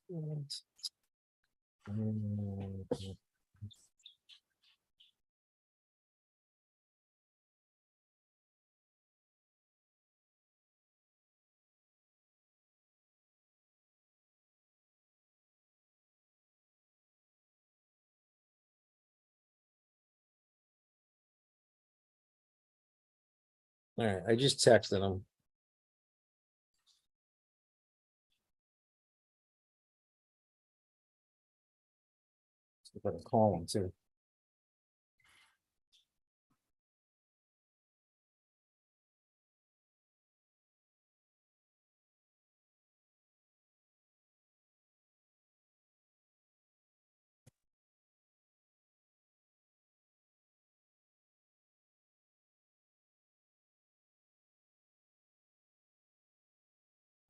All right, I just texted him. I'm gonna call him too.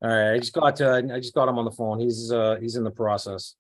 All right, I just got him on the phone. He's in the process.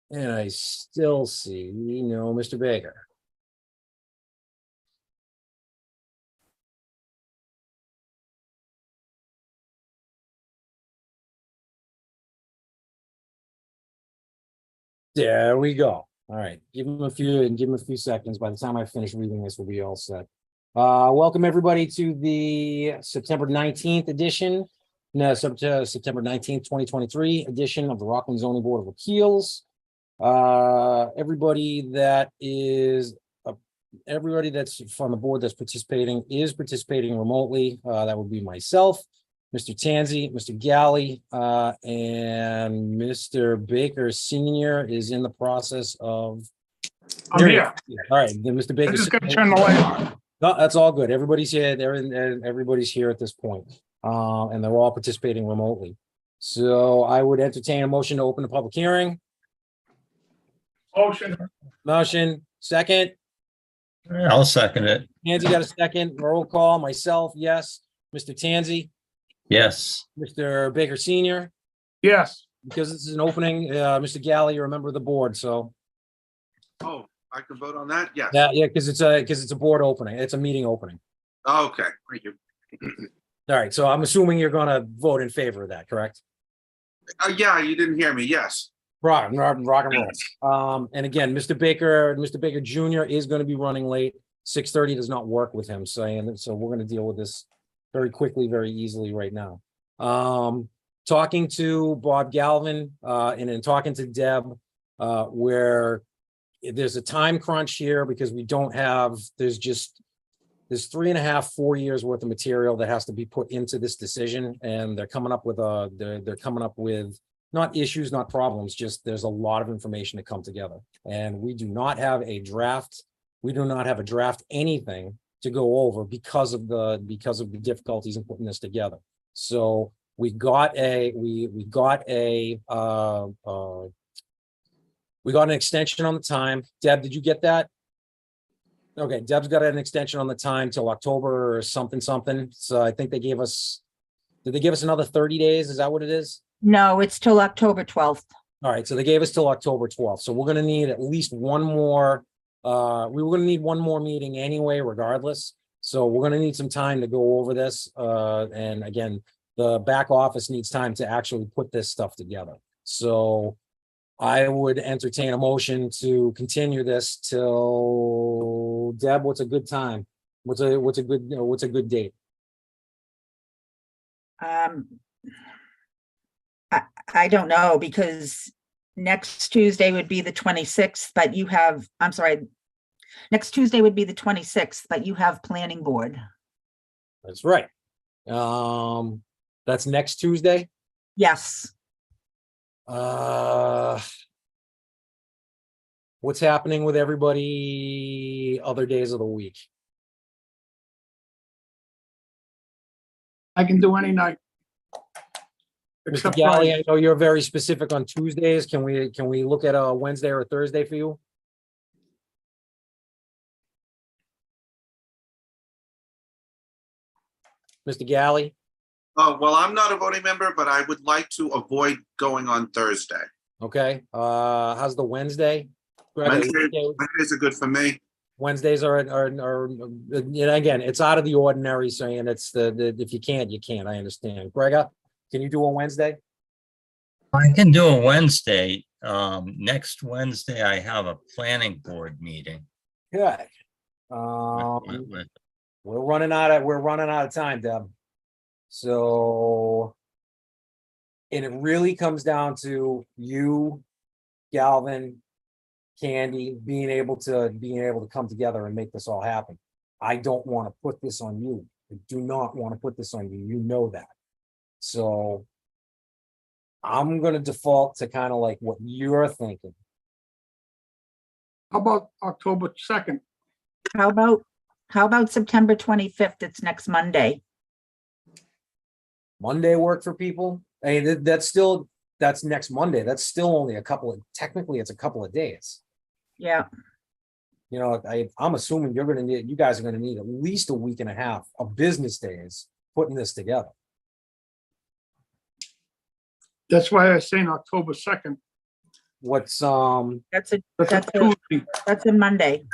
And I still see Mr. Baker. There we go. All right, give him a few seconds. By the time I finish reading this, we'll be all set. Welcome everybody to the September 19th edition. No, September 19th, 2023 edition of the Rockland Zoning Board of Appeals. Everybody that's from the board that's participating is participating remotely. That would be myself, Mr. Tanzi, Mr. Galley, and Mr. Baker Senior is in the process of. I'm here. All right, then Mr. Baker. I'm just gonna turn the light on. No, that's all good. Everybody's here. Everybody's here at this point, and they're all participating remotely. So I would entertain a motion to open the public hearing. Motion, second. I'll second it. Tanzi got a second. Roll call. Myself, yes. Mr. Tanzi, Yes. Mr. Baker Senior, Yes. because this is an opening. Mr. Galley, you're a member of the board, so Oh, I can vote on that? Yes. yeah, because it's a board opening. It's a meeting opening. Okay, thank you. All right, so I'm assuming you're going to vote in favor of that, correct? Yeah, you didn't hear me. Yes. Rock and roll. And again, Mr. Baker Jr. is going to be running late. 6:30 does not work with him, so we're going to deal with this very quickly, very easily right now. Talking to Bob Galvin, and then talking to Deb, where there's a time crunch here because we don't have, there's 3.5, 4 years worth of material that has to be put into this decision. And they're coming up with not issues, not problems, just there's a lot of information to come together. And we do not have a draft. We do not have a draft anything to go over because of the difficulties in putting this together. So we got an extension on the time. Deb, did you get that? Okay, Deb's got an extension on the time till October or something. So I think did they give us another 30 days? Is that what it is? No, it's till October 12th. All right, so they gave us till October 12th. So we're gonna need at least one more. We were gonna need one more meeting anyway, regardless. So we're gonna need some time to go over this. And again, the back office needs time to actually put this stuff together. So I would entertain a motion to continue this till, Deb, what's a good time? What's a good date? I don't know, because next Tuesday would be the 26th, but you have, I'm sorry. Next Tuesday would be the 26th, but you have planning board. That's right. That's next Tuesday. Yes. What's happening with everybody other days of the week? I can do any night. Mr. Except Galley, Friday. I know you're very specific on Tuesdays. Can we look at a Wednesday or a Thursday for you? Mr. Galley? Oh, well, I'm not a voting member, but I would like to avoid going on Thursday. Okay, how's the Wednesday? Greg, Wednesdays are good for me. Wednesdays are, you know, again, it's out of the ordinary, saying it's if you can't, you can't. I understand. Greg, can you do a Wednesday? I can do a Wednesday. Next Wednesday, I have a planning board meeting. Okay. with- We're running out of time, Deb. So. And it really comes down to you, Galvin, Candy, being able to come together and make this all happen. I don't want to put this on you. I do not want to put this on you. You know that. So. I'm gonna default to kind of like what you're thinking. How about October 2nd? How about September 25th? It's next Monday. Monday work for people? I mean, that's next Monday. That's still only technically it's a couple of days. Yeah, You know, I'm assuming you guys are gonna need at least a week and a half of business days putting this together. That's why I was saying October 2nd. What's, that's a That's a Tuesday. that's a Monday.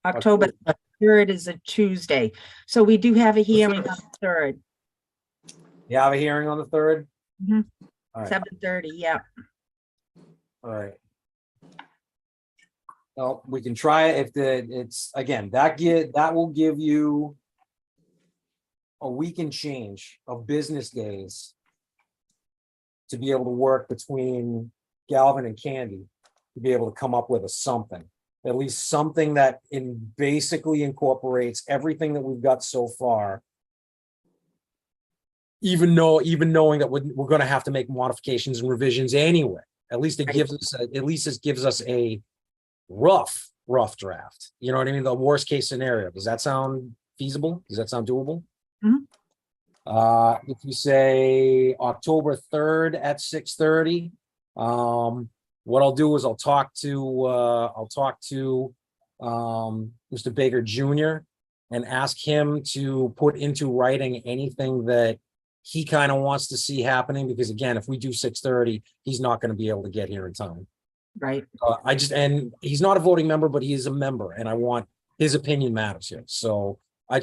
October 3rd is a Tuesday. So we do have a hearing on the 3rd, you have a hearing on the 3rd? Mhm. All right, 7:30, yeah. all right. Well, we can try it it's, again, that will give you a week and change of business days to be able to work between Galvin and Candy, to be able to come up with something, at least something that basically incorporates everything that we've got so far. Even knowing that we're gonna have to make modifications and revisions anyway, at least it gives us a rough draft. You know what I mean? The worst case scenario. Does that sound feasible? Does that sound doable? Mhm. If you say October 3rd at 6:30, what I'll do is I'll talk to Mr. Baker Jr. and ask him to put into writing anything that he kind of wants to see happening, because again, if we do 6:30, he's not going to be able to get here in time. Right. And he's not a voting member, but he is a member, and I want his opinion matters here. So I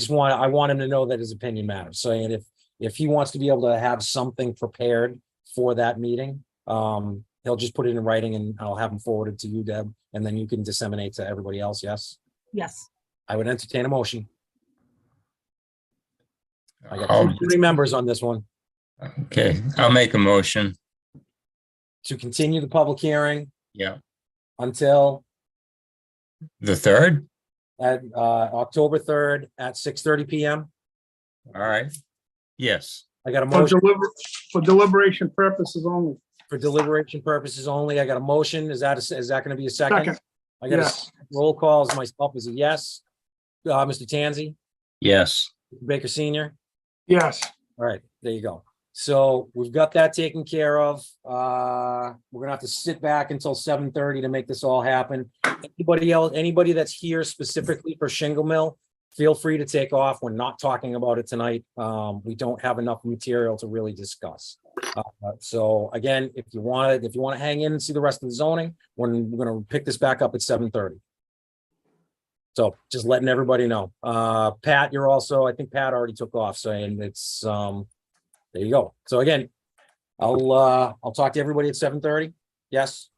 want him to know that his opinion matters. So, and if he wants to be able to have something prepared for that meeting, he'll just put it in writing and I'll have him forward it to you, Deb, and then you can disseminate to everybody else. Yes, Yes. I would entertain a motion. I got I'll- 3 members on this one Okay, I'll make a motion. to continue the public hearing Yeah, until the 3rd. at October 3rd at 6:30 p.m. All right. Yes. I got a motion For deliberation purposes only. for deliberation purposes only. I got a motion. Is that going to be a second? Second. I got Yes. a roll call as myself as a yes. Mr. Tanzi, Yes. Baker Senior. Yes. All right, there you go. So we've got that taken care of. We're gonna have to sit back until 7:30 to make this all happen. Anybody that's here specifically for Shingle Mill, feel free to take off. We're not talking about it tonight. We don't have enough material to really discuss. So again, if you want to hang in and see the rest of the zoning, we're gonna pick this back up at 7:30. So just letting everybody know. Pat, I think Pat already took off, saying it's, there you go. So again, I'll talk to everybody at 7:30. Yes?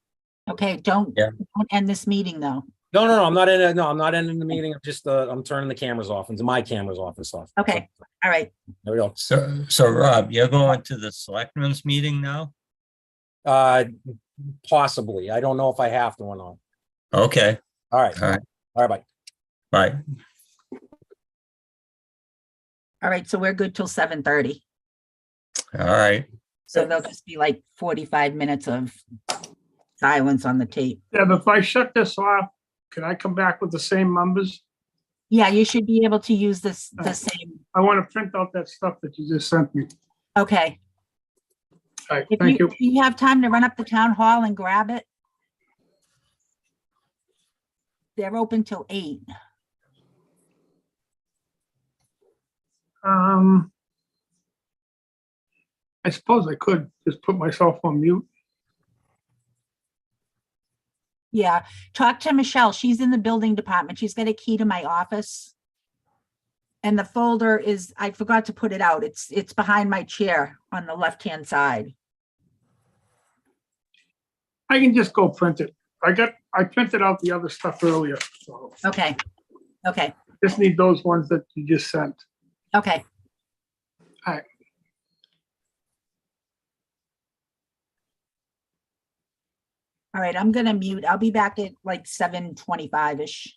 Okay, don't Yeah. end this meeting though. No, I'm not ending the meeting. I'm just, I'm turning the cameras off, into my cameras off and stuff. Okay. All right. There we go. So Rob, you're going to the selectmen's meeting now? Possibly. I don't know if I have to or not. Okay, All right, all right, all right, bye. bye. All right, so we're good till 7:30. All right. So there'll just be like 45 minutes of silence on the tape. Deb, if I shut this off, can I come back with the same numbers? Yeah, you should be able to use this, the same, I want to print out that stuff that you just sent me. okay. All right, If thank you. do you have time to run up to town hall and grab it? They're open till 8. I suppose I could just put myself on mute. Yeah, talk to Michelle. She's in the building department. She's got a key to my office. And the folder is, I forgot to put it out. It's behind my chair on the left-hand side. I can just go print it. I printed out the other stuff earlier, so Okay, okay, just need those ones that you just sent. okay. All right. All right, I'm gonna mute. I'll be back at like 7:25-ish.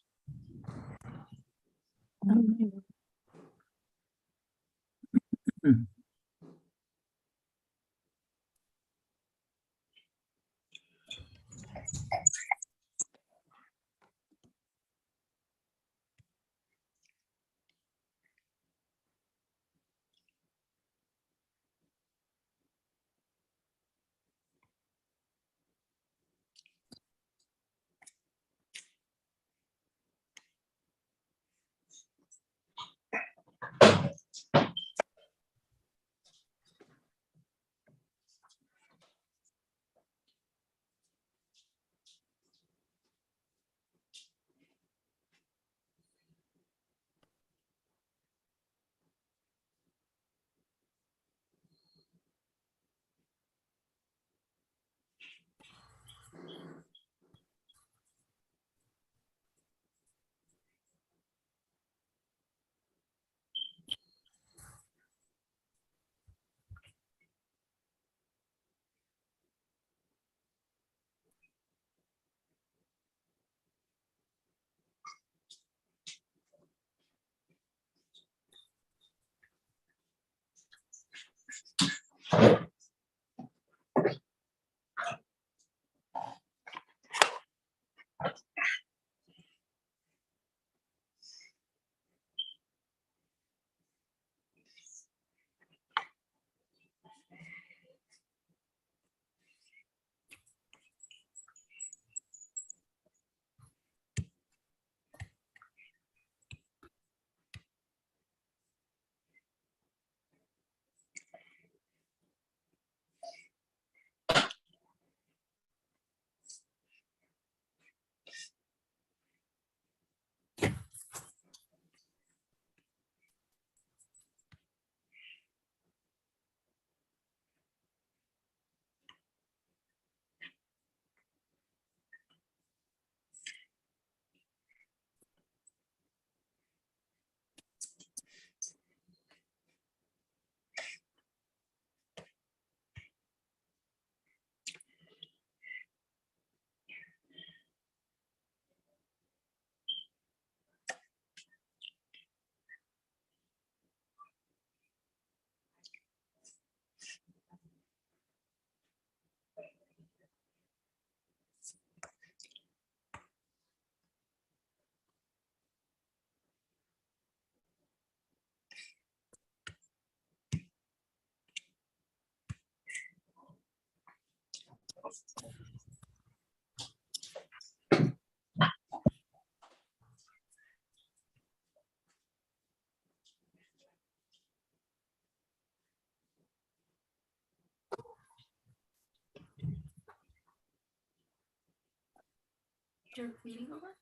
Your meeting over?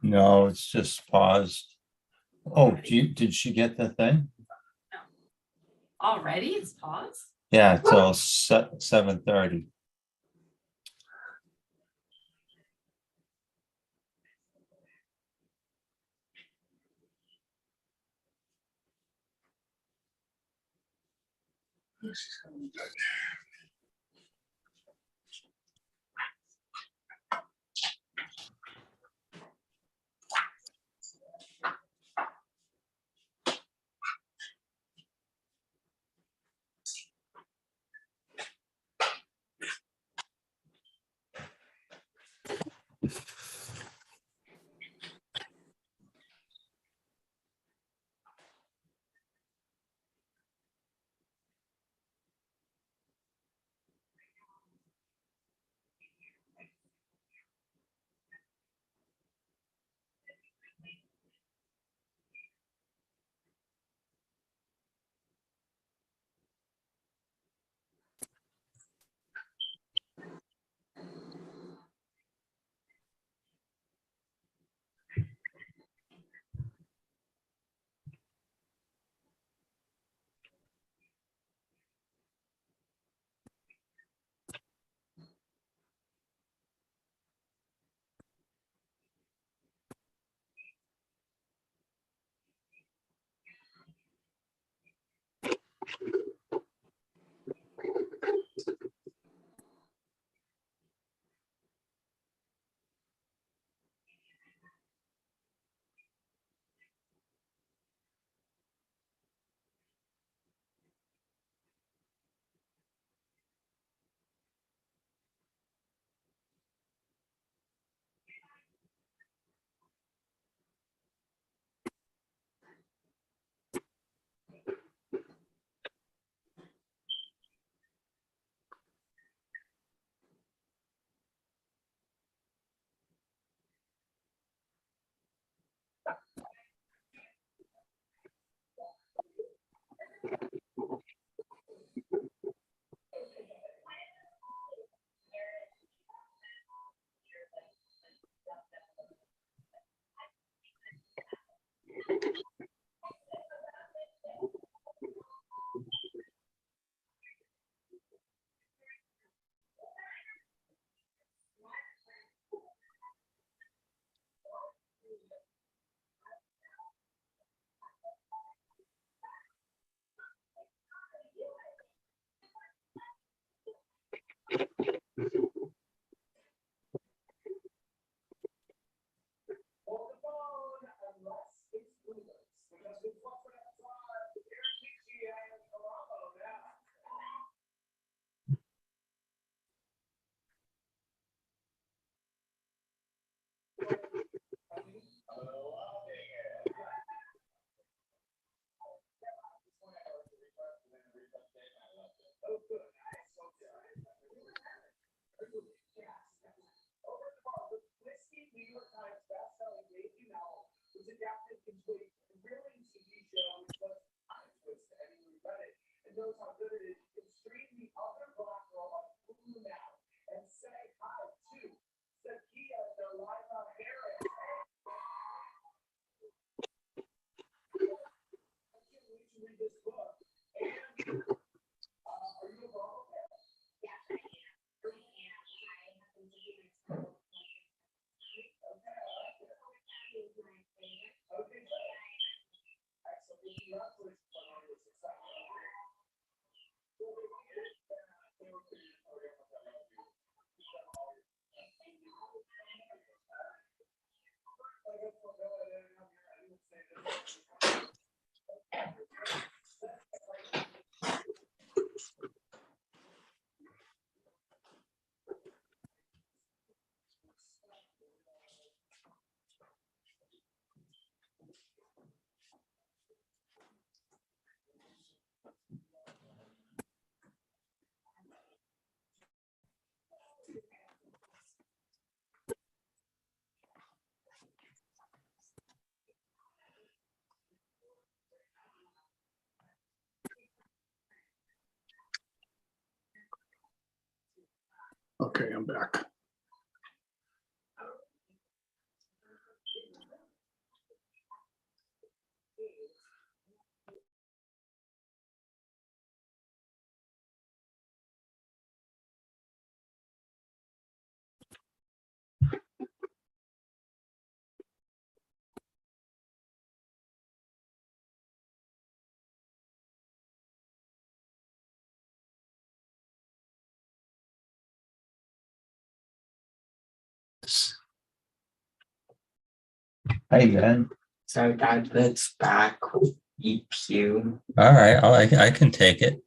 No, it's just paused. Oh, did she get the thing? Already? It's paused? Yeah, till 7:30. Okay, I'm back. Hey, Ben. So that's back EQ. All right, I can take it.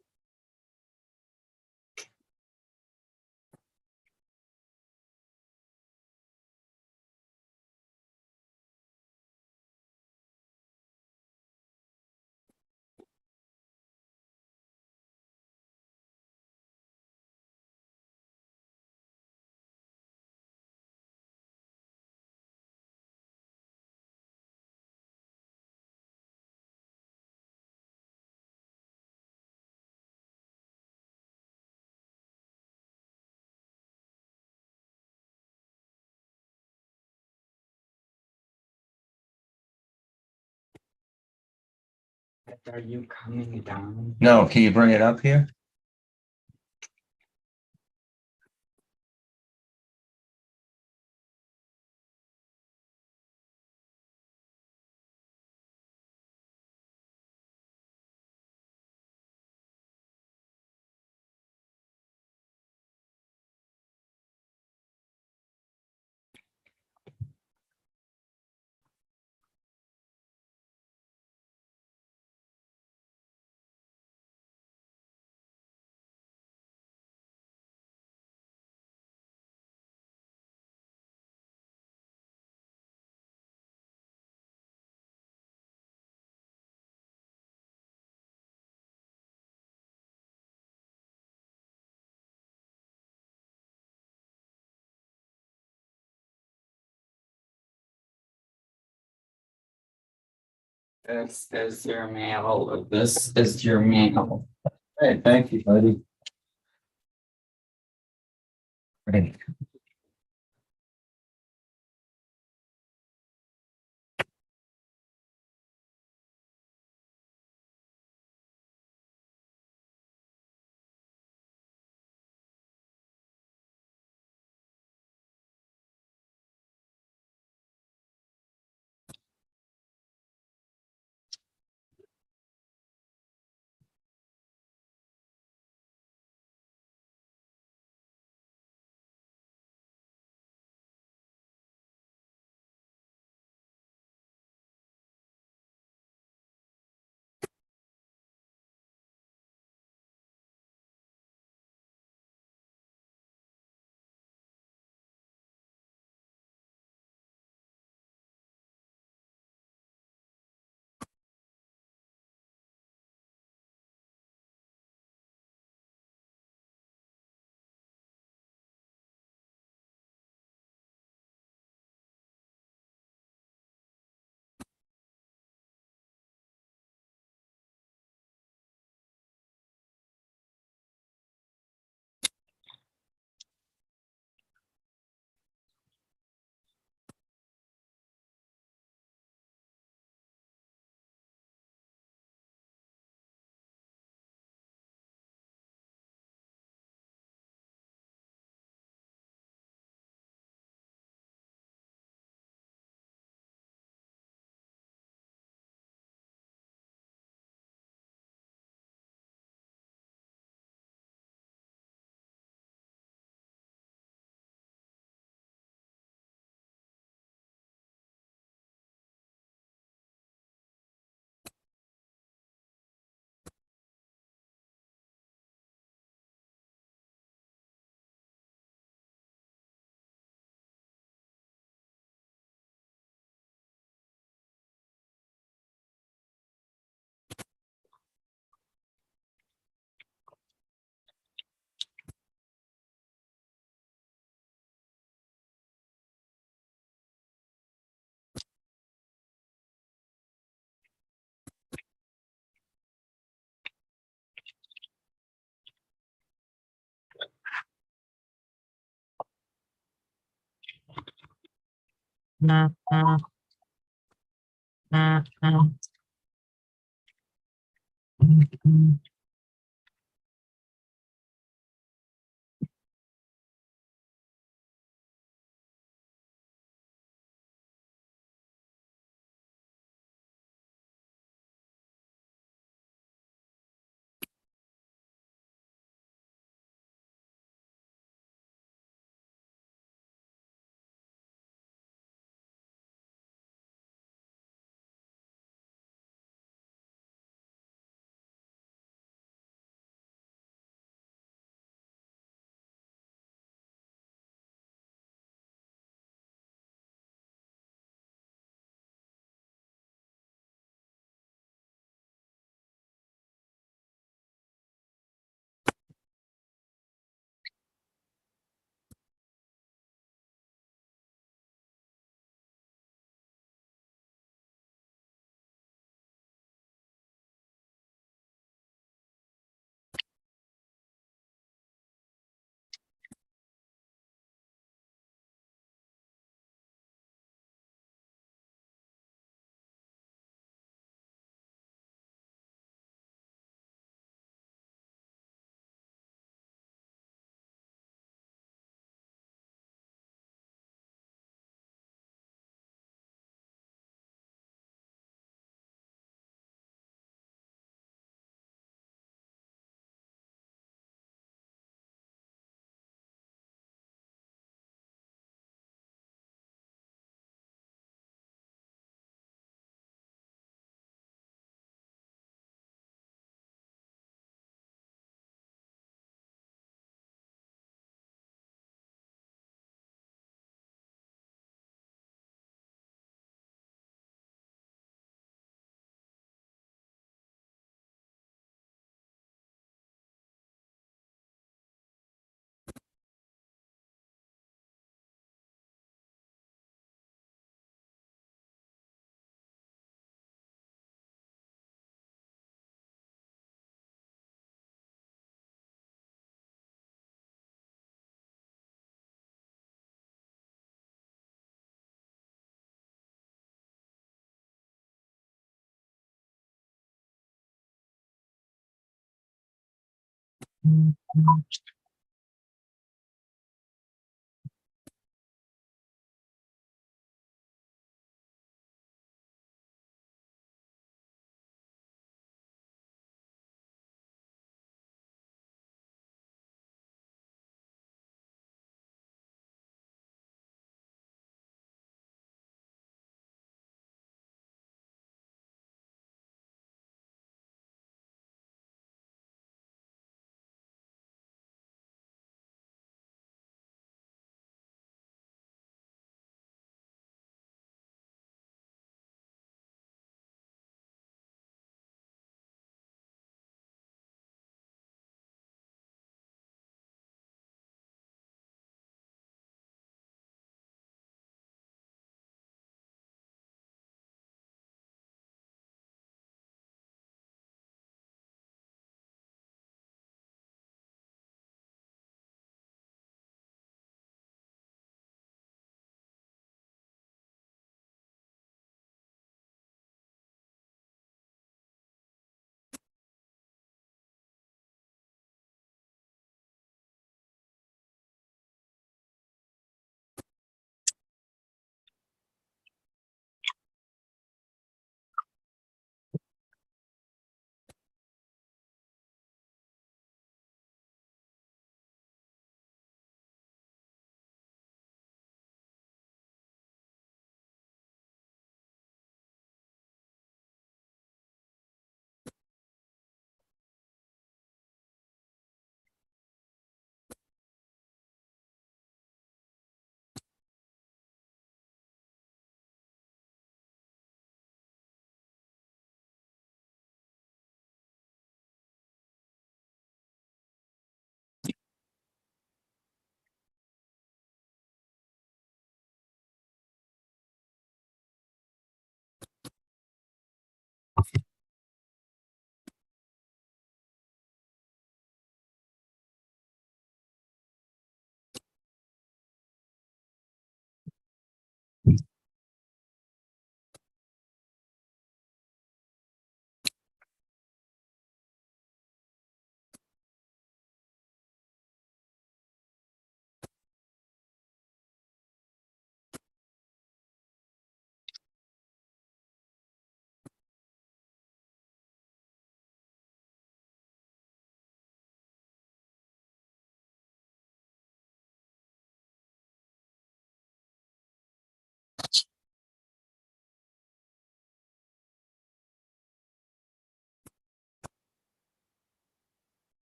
Are you coming down? No, can you bring it up here? This is your mail. This is your mail. Hey, thank you, buddy. Great.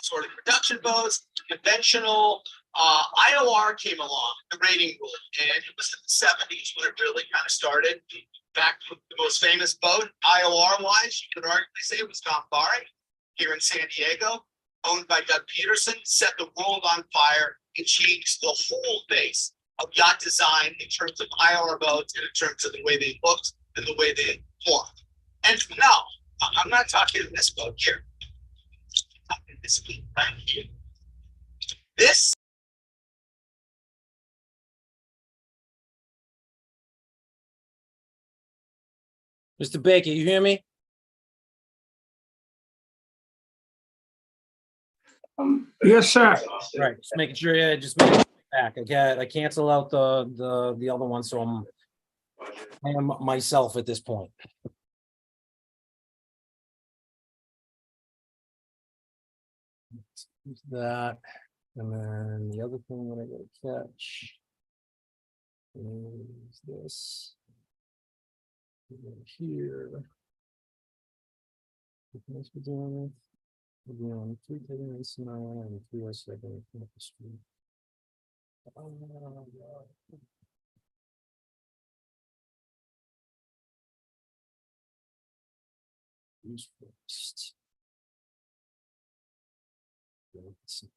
sort of production votes, conventional, IOR came along, the rating rule, and it was in the seventies when it really kind of started. Back with the most famous vote, IOR wise, you could arguably say it was Tom Barry here in San Diego, owned by Doug Peterson, set the world on fire and changed the whole face of yacht design in terms of IOR boats and in terms of the way they looked and the way they formed. And now, I'm not talking this boat here. This right here. This Mr. Baker, you hear me? Yes, sir. Right, just making sure, yeah, just make it back. I cancel out the other one, so I am myself at this point. Use that, and then the other thing that I gotta catch is this. Go here. What else we doing? We're doing 339 and 307 Campus Street. Oh, God. Who's first? Let's see.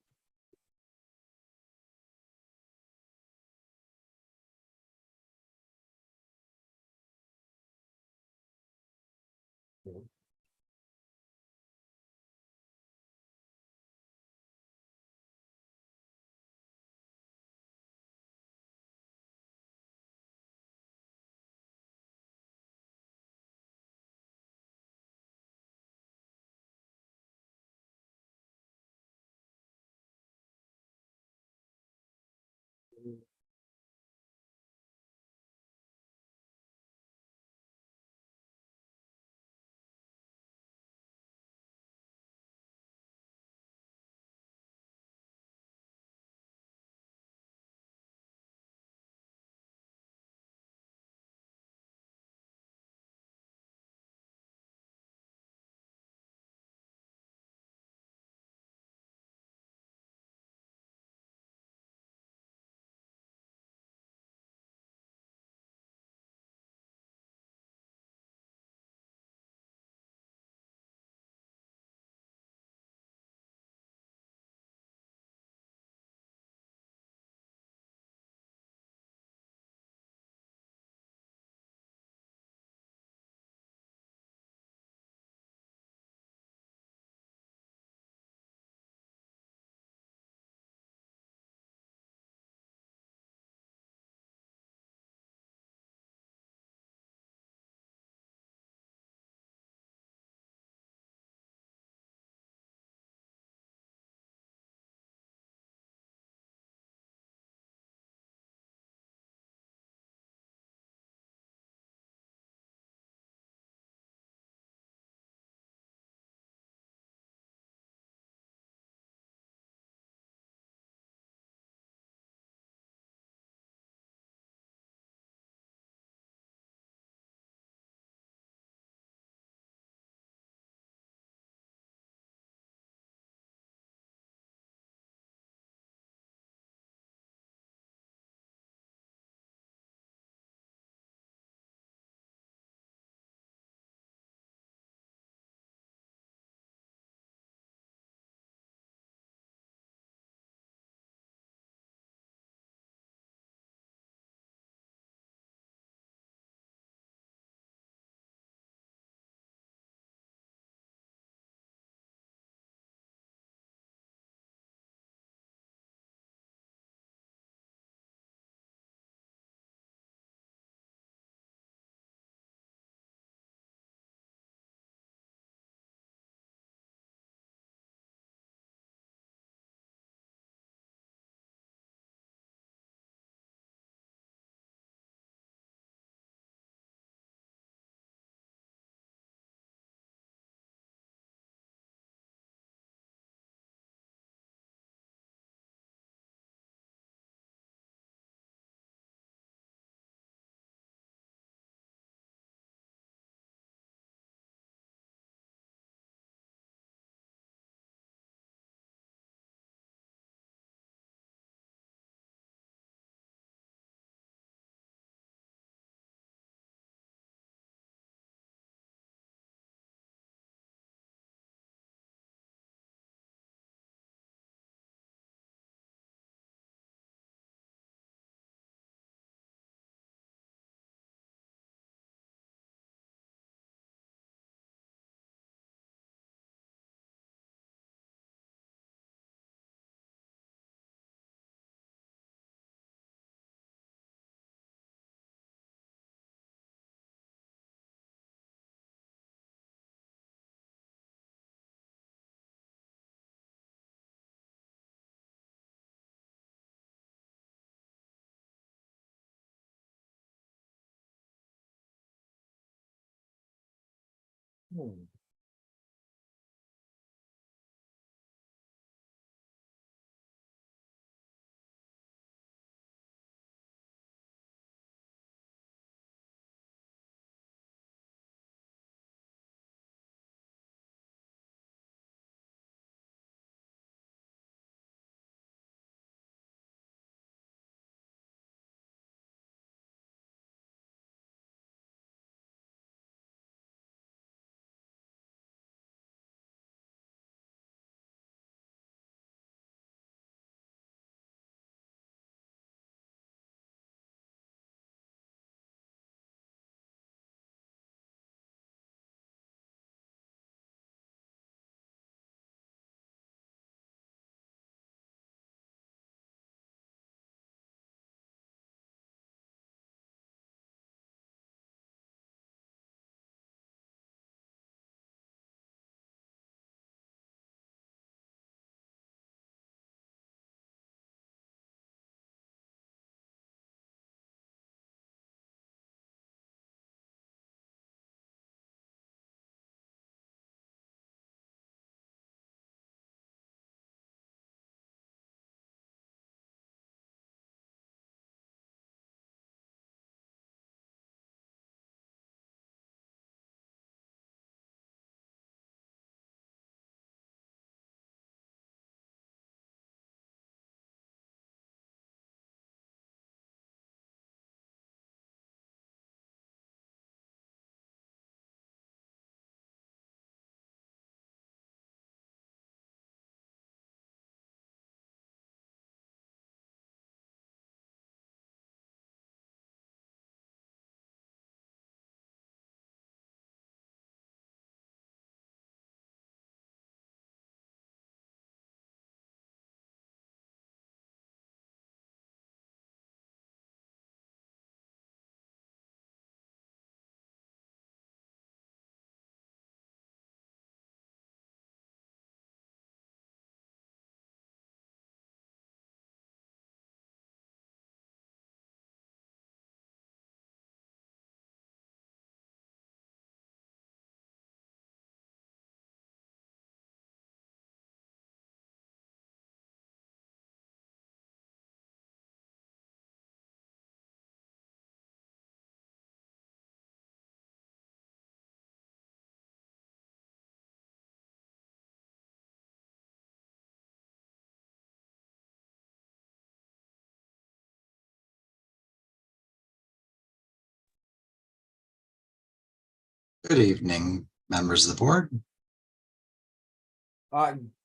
Good evening, members of the board.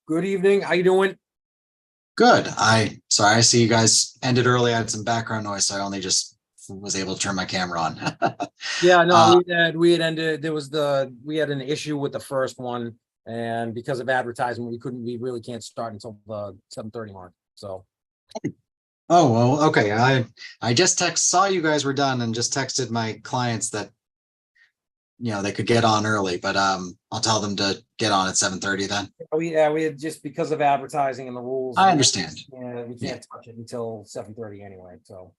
Good evening. How you doing? Good. Sorry, I see you guys ended early. I had some background noise, so I only just was able to turn my camera on. Yeah, no, we had ended, we had an issue with the first one. And because of advertisement, we really can't start until the 7:30 mark. So, Oh, well, okay. I just saw you guys were done and just texted my clients that, they could get on early, but I'll tell them to get on at 7:30 then. we had just because of advertising and the rules. I understand. Yeah, we can't touch it until 7:30 anyway, so.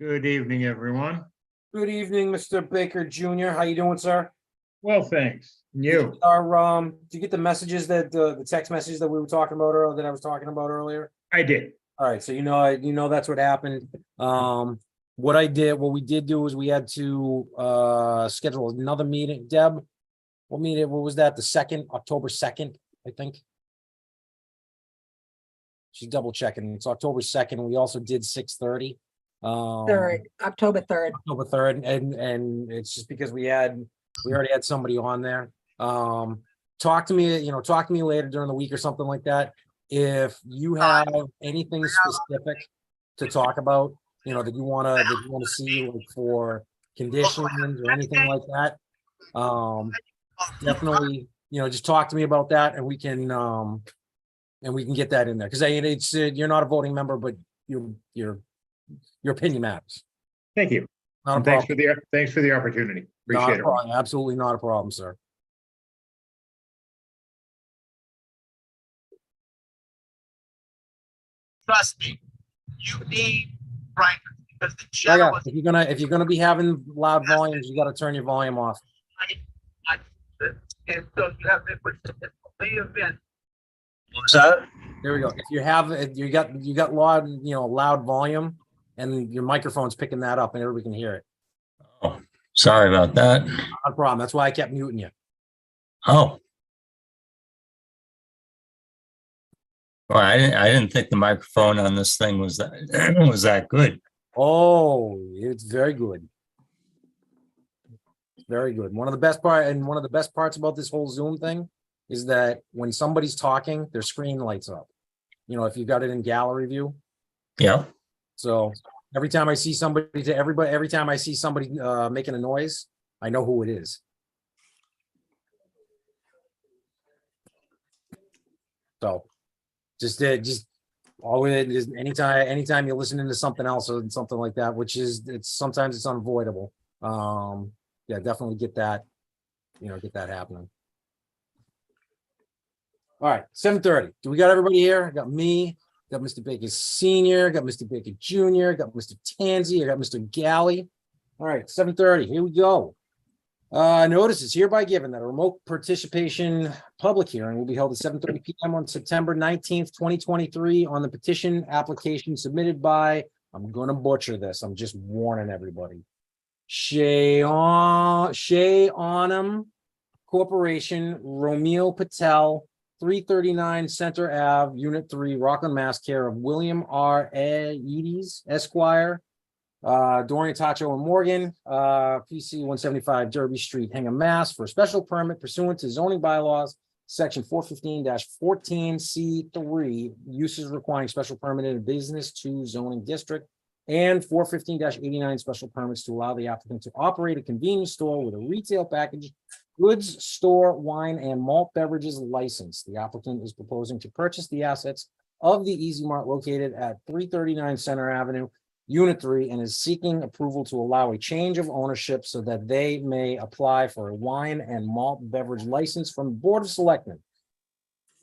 Good evening, everyone. Good evening, Mr. Baker Jr. How you doing, sir? Well, thanks. And Did you you? get our, did you get the messages that, the text messages that we were talking about earlier, that I was talking about earlier? I did. All right, so you know that's what happened. What we did do is we had to schedule another meeting. Deb, what was that? The October 2nd, I think. She's double checking. It's October 2nd. We also did 6:30. October 3rd. October 3rd, and it's just because we already had somebody on there. Talk to me later during the week or something like that. If you have anything specific to talk about, that you wanna see, like, for conditions or anything like that. Definitely, just talk to me about that, and we can get that in there, because it's you're not a voting member, but your opinion matters. Thank you. Not a And problem. thanks for the opportunity. Not a Appreciate it. problem. Absolutely not a problem, sir. Trust me, you need, right, because the Yeah, general. if you're gonna be having loud volumes, you gotta turn your volume off. And so you have it, may have been. What's that? There we go. If you got loud volume, and your microphone's picking that up and everybody can hear it. Oh, sorry about that. Not a problem. That's why I kept muting you. Oh. Well, I didn't think the microphone on this thing was that good. Oh, it's very good. Very good. One of the best parts about this whole Zoom thing is that when somebody's talking, their screen lights up. If you got it in gallery view. Yeah. So every time I see somebody making a noise, I know who it is. So just anytime you're listening to something else or something like that, which is sometimes it's unavoidable. Yeah, definitely get that happening. All right, 7:30. Do we got everybody here? I got me, got Mr. Baker Senior, got Mr. Baker Jr., got Mr. Tanzi, I got Mr. Galley. All right, 7:30. Here we go. Notice is hereby given that a remote participation public hearing will be held at 7:30 p.m. on September 19th, 2023 on the petition application submitted by, I'm gonna butcher this, I'm just warning everybody. Shea Onam Corporation, Romeo Patel, 339 Center Ave, Unit 3, Rockland, Mass, care of William R. Eads, Esquire, Dorian Tacho and Morgan, PC 175 Derby Street, Hingham, Mass, for a special permit pursuant to zoning bylaws, section 415-14C3, uses requiring special permit in a business to zoning district, and 415-89 special permits to allow the applicant to operate a convenience store with a retail package goods store, wine, and malt beverages license. The applicant is proposing to purchase the assets of the Easy Mart located at 339 Center Avenue, Unit 3, and is seeking approval to allow a change of ownership so that they may apply for a wine and malt beverage license from the Board of Selectmen.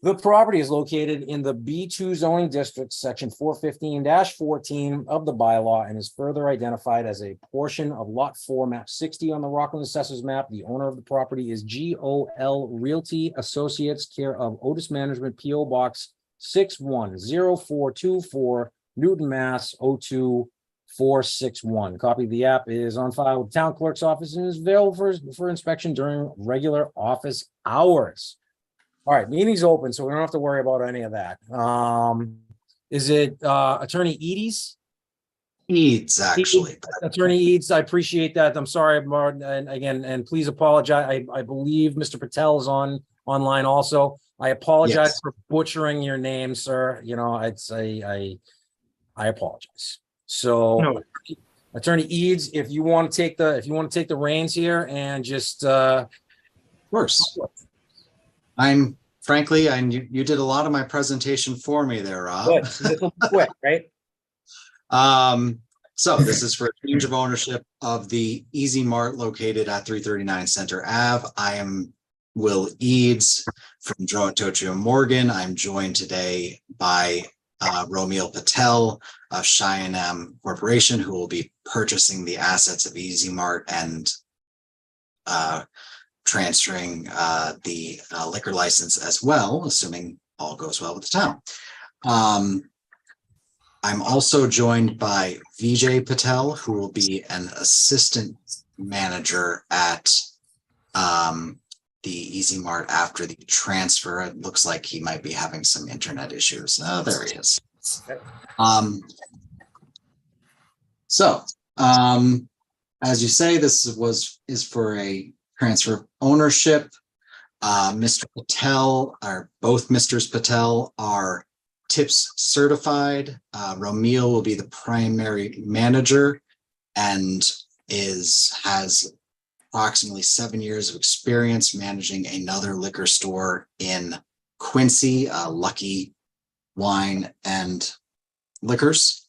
The property is located in the B2 zoning district, section 415-14 of the bylaw, and is further identified as a portion of lot 4, map 60 on the Rockland Assessors map. The owner of the property is GOL Realty Associates, care of Otis Management, PO Box 610424, Newton, Mass. 02461. Copy of the app is on file with the town clerk's office and is available for inspection during regular office hours. All right, meeting's open, so we don't have to worry about any of that. Is it Attorney Eads? Eads, actually. Attorney Eads, I appreciate that. I'm sorry, Martin, and please apologize. I believe Mr. Patel is online also. I apologize Yes. for butchering your name, sir. I apologize. So, No. Attorney Eads, if you want to take the reins here and just Of course. You did a lot of my presentation for me there, Rob. Good. This will be quick, right? So this is for a change of ownership of the Easy Mart located at 339 Center Ave. I am Will Eads from Joe Tochio Morgan. I'm joined today by Romil Patel of Cheyenne Corporation, who will be purchasing the assets of Easy Mart and transferring the liquor license as well, assuming all goes well with the town. I'm also joined by Vijay Patel, who will be an assistant manager at the Easy Mart after the transfer. It looks like he might be having some internet issues. Oh, there he is. As you say, this is for a transfer of ownership. Mr. Patel, or both Misters Patel, are TIPS certified. Romil will be the primary manager and has approximately 7 years of experience managing another liquor store in Quincy, Lucky Wine and Liquors.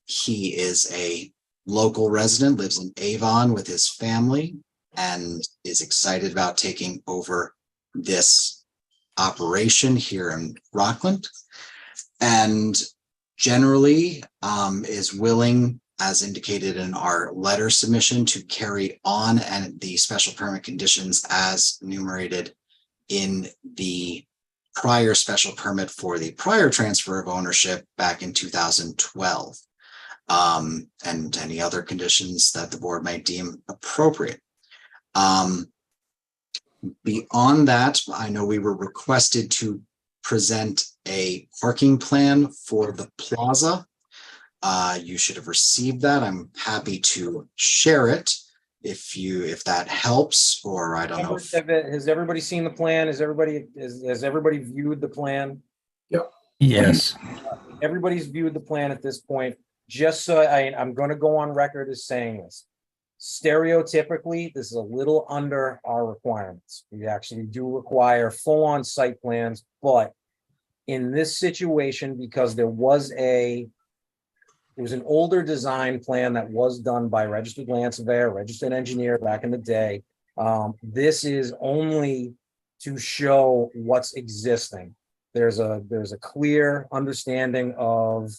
He is a local resident, lives in Avon with his family, and is excited about taking over this operation here in Rockland, and generally is willing, as indicated in our letter submission, to carry on and the special permit conditions as enumerated in the prior special permit for the prior transfer of ownership back in 2012, and any other conditions that the board might deem appropriate. Beyond that, I know we were requested to present a parking plan for the plaza. You should have received that. I'm happy to share it if that helps, or I don't know. Has everybody seen the plan? Has everybody viewed the plan? Yes. Everybody's viewed the plan at this point. Just so I'm going to go on record as saying this. Stereotypically, this is a little under our requirements. We actually do require full-on site plans, but in this situation, because there was an older design plan that was done by a registered land surveyor, registered engineer back in the day. This is only to show what's existing. There's a clear understanding of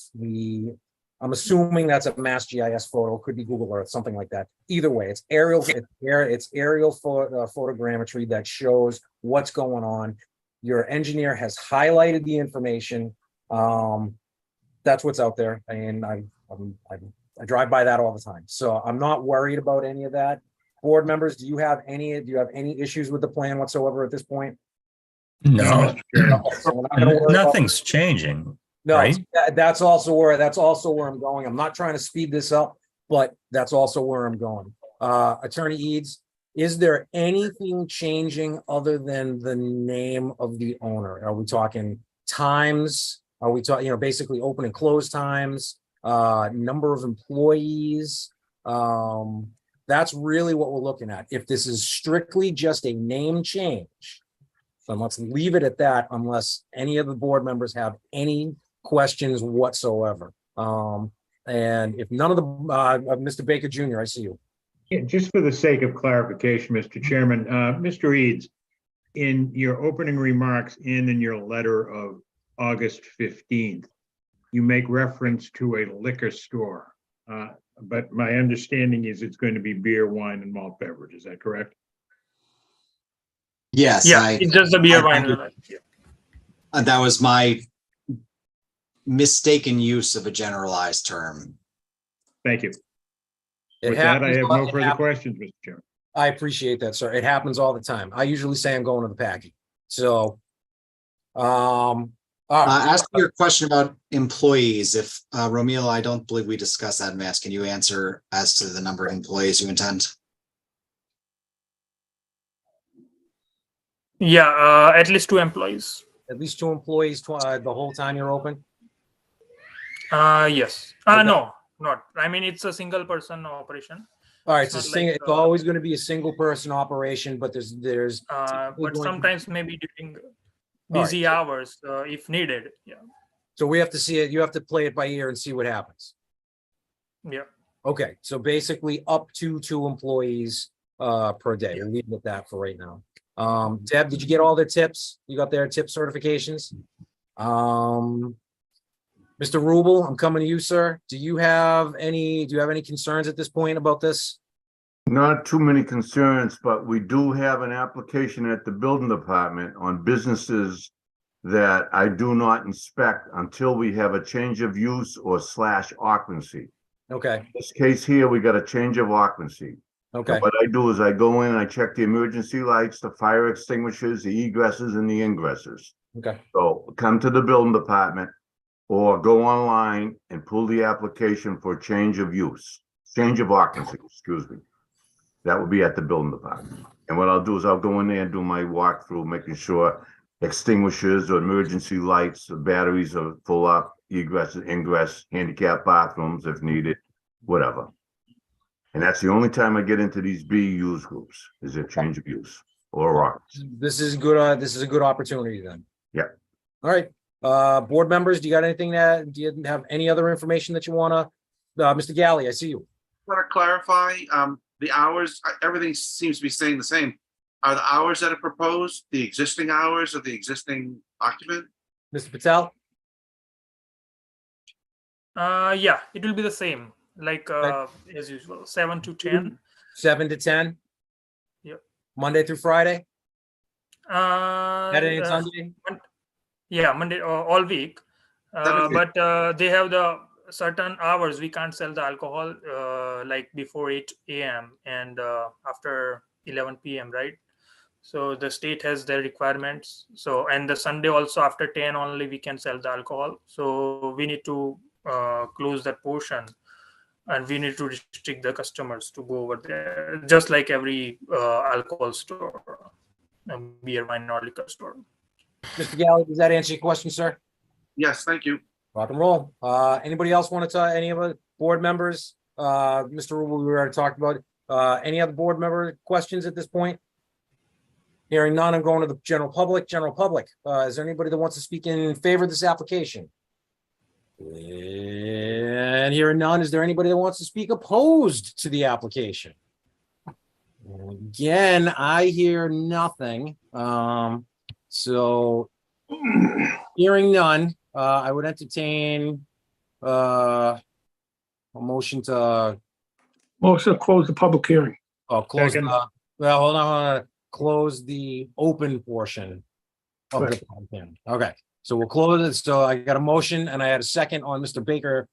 I'm assuming that's a Mass GIS photo, could be Google Earth, something like that. Either way, it's aerial photogrammetry that shows what's going on. Your engineer has highlighted the information. That's what's out there, and I drive by that all the time, so I'm not worried about any of that. Board members, do you have any issues with the plan whatsoever at this point? No, So we're not gonna worry about- nothing's changing. No, right? that's also where I'm going. I'm not trying to speed this up, but that's also where I'm going. Attorney Eads, is there anything changing other than the name of the owner? Are we talking times? Are we talking, basically open and close times, number of employees? That's really what we're looking at. If this is strictly just a name change, then let's leave it at that unless any of the board members have any questions whatsoever. And if none of the, Mr. Baker Jr., I see you. Yeah, just for the sake of clarification, Mr. Chairman, Mr. Eads, in your opening remarks and in your letter of August 15th, you make reference to a liquor store. But my understanding is it's going to be beer, wine, and malt beverage. Is that correct? Yes. Yeah, it's just the beer wine. That was my mistaken use of a generalized term. Thank you. It With that, I happens- have no it further happens- questions, Mr. Chairman. I appreciate that, sir. It happens all the time. I usually say I'm going to the packing. So, As to your question about employees, if Romil, I don't believe we discussed that in advance. Can you answer as to the number of employees you intend? Yeah, at least 2 employees. at least 2 employees the whole time you're open? Yes. Okay. No, not. I mean, it's a single person operation. All right, It's it's not like, it's always going to be a single person operation, but there's But going to- sometimes maybe during All busy hours, if needed. Yeah. so we have to see it. You have to play it by ear and see what happens. Yeah. Okay, so basically up to 2 employees per day. We'll leave it at that for right now. Deb, did you get all their tips? You got their tip certifications? Mr. Rubel, I'm coming to you, sir. Do you have any concerns at this point about this? Not too many concerns, but we do have an application at the building department on businesses that I do not inspect until we have a change of use or / occupancy. Okay, This case here, we got a change of occupancy. okay, And what I do is I go in, I check the emergency lights, the fire extinguishers, the egresses and the ingresses. okay. So come to the building department or go online and pull the application for change of use, change of occupancy, excuse me. That would be at the building department. And what I'll do is I'll go in there and do my walkthrough, making sure extinguishers or emergency lights, the batteries are full up, egress, ingress, handicap bathrooms if needed, whatever. And that's the only time I get into these B use groups, is a change of use or occupancy. This is good. This is a good opportunity then. Yeah. All right. Board members, do you have any other information that you wanna, Mr. Galley, I see you. Want to clarify, the hours, everything seems to be staying the same. Are the hours that are proposed, the existing hours of the existing occupant? Mr. Patel? Yeah, it will be the same, like as usual, 7 to 10. 7 to 10? Yep. Monday through Friday? Saturday and Uh, Sunday? yeah, Monday all week. That is it. But they have the certain hours we can't sell the alcohol, like before 8 a.m. and after 11 p.m. right? So the state has their requirements. So and the Sunday also after 10 only we can sell the alcohol. So we need to close that portion, and we need to restrict the customers to go over there, just like every alcohol store, beer, wine, or liquor store. Mr. Galley, does that answer your question, sir? Yes, thank you. Rock and roll. Anybody else want to talk, any of the board members? Mr. Rubel, we already talked about it. Any other board member questions at this point? Hearing none, I'm going to the general public. General public, is there anybody that wants to speak in favor of this application? And hearing none, is there anybody that wants to speak opposed to the application? Again, I hear nothing. So hearing none, I would entertain a motion to Motion to close the public hearing. close. Second. Well, hold on. Close the open portion of the Right. public hearing. Okay, so we'll close it. So I got a motion and I had a second on Mr. Baker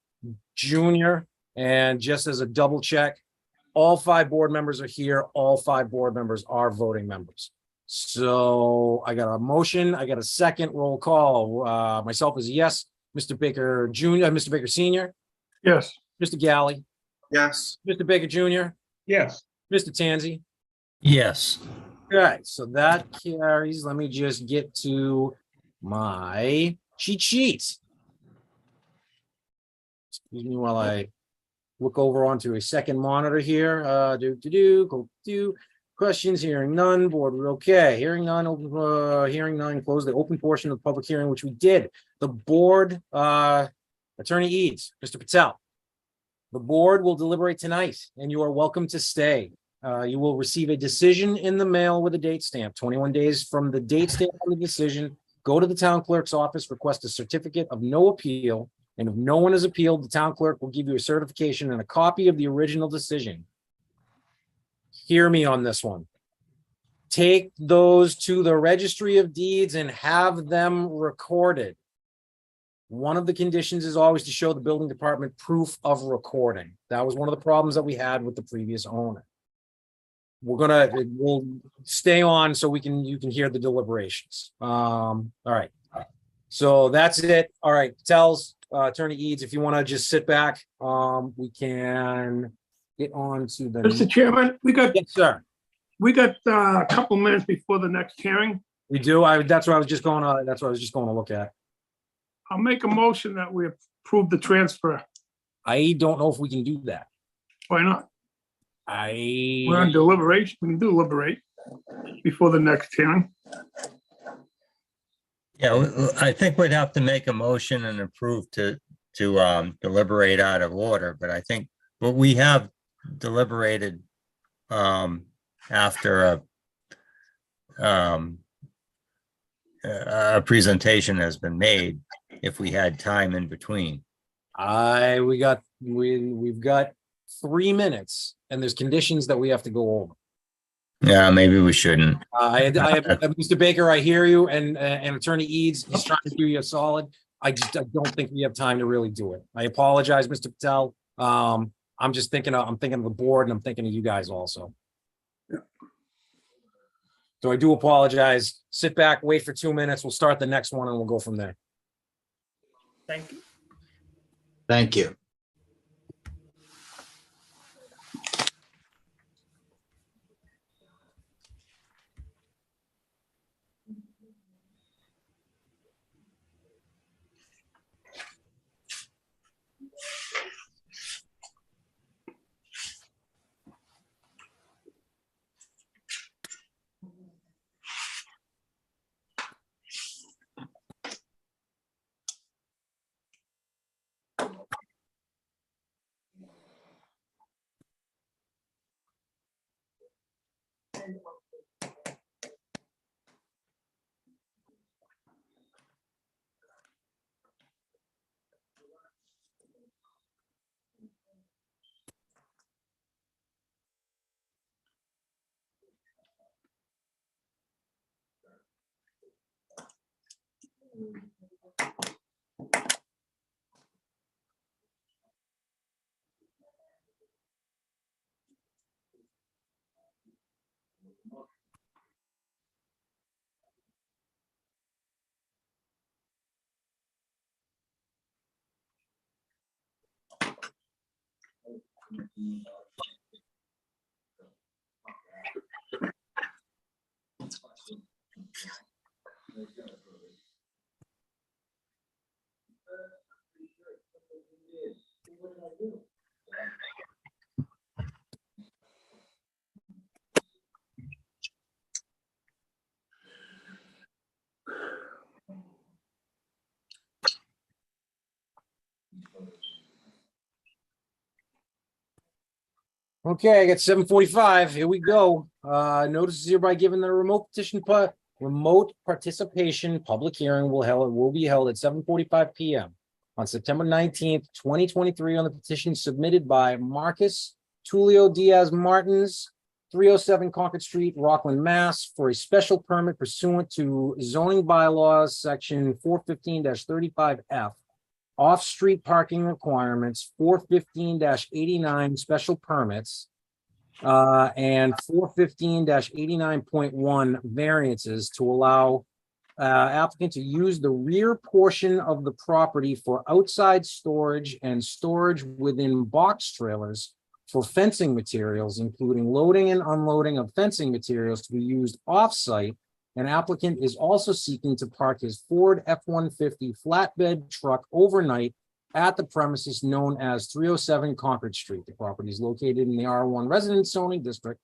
Jr. And just as a double check, all 5 board members are here. All 5 board members are voting members. So I got a motion, I got a second, roll call. Myself is a yes. Mr. Baker Jr., Mr. Baker Senior, Yes. Mr. Galley, Yes, Mr. Baker Jr., Yes. Mr. Tanzi. Yes. All right, so that carries. Let me just get to my cheat sheet. Excuse me while I look over onto a second monitor here. Go. Questions, hearing none, board, we're okay. Hearing none, close the open portion of the public hearing, which we did. The board, Attorney Eads, Mr. Patel. The board will deliberate tonight and you are welcome to stay. You will receive a decision in the mail with a date stamp, 21 days from the date stamp on the decision. Go to the town clerk's office, request a certificate of no appeal. And if no one has appealed, the town clerk will give you a certification and a copy of the original decision. Hear me on this one. Take those to the registry of deeds and have them recorded. One of the conditions is always to show the building department proof of recording. That was one of the problems that we had with the previous owner. We'll stay on so you can hear the deliberations. All right. So that's it. All right, Tells, Attorney Eads, if you want to just sit back, we can get on to the. Mr. Chairman, Yes, sir. we got a couple minutes before the next hearing. We do. That's what I was just going to look at. I'll make a motion that we approve the transfer. I don't know if we can do that. Why not? We're on I, deliberation. We can deliberate before the next hearing. Yeah, I think we'd have to make a motion and approve to deliberate out of order, but I think what we have deliberated after a presentation has been made if we had time in between. We've got 3 minutes and there's conditions that we have to go over. Yeah, maybe we shouldn't. Mr. Baker, I hear you, and Attorney Eads, he's trying to do you a solid. I don't think we have time to really do it. I apologize, Mr. Patel. I'm thinking of the board and I'm thinking of you guys also. So I do apologize. Sit back, wait for 2 minutes. We'll start the next one and we'll go from there. Thank you. Thank you. Okay, I got 7:45. Here we go. Notice is hereby given the remote participation public hearing will be held at 7:45 PM on September 19th, 2023 on the petition submitted by Marcus Tulio Diaz Martins, 307 Concord Street, Rockland, Mass. For a special permit pursuant to zoning bylaws, section 415-35F. Off-street parking requirements, 415-89 special permits, and 415-89.1 variances to allow applicant to use the rear portion of the property for outside storage and storage within box trailers for fencing materials, including loading and unloading of fencing materials to be used off-site. An applicant is also seeking to park his Ford F-150 flatbed truck overnight at the premises known as 307 Concord Street. The property is located in the R1 Residence Zoning District,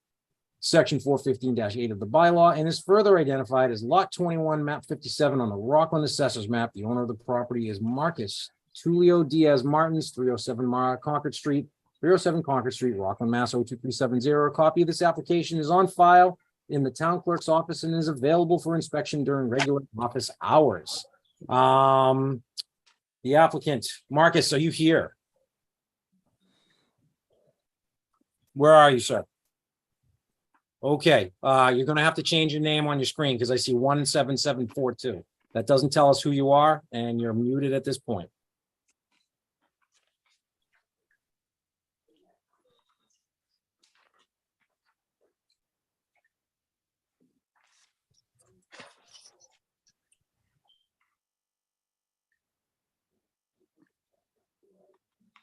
section 415-8 of the bylaw, and is further identified as Lot 21, map 57 on the Rockland Assessors Map. The owner of the property is Marcus Tulio Diaz Martins, 307 Concord Street, Rockland, Mass. 02370. A copy of this application is on file in the town clerk's office and is available for inspection during regular office hours. The applicant, Marcus, are you here? Where are you, sir? Okay, you're gonna have to change your name on your screen because I see 17742. That doesn't tell us who you are, and you're muted at this point.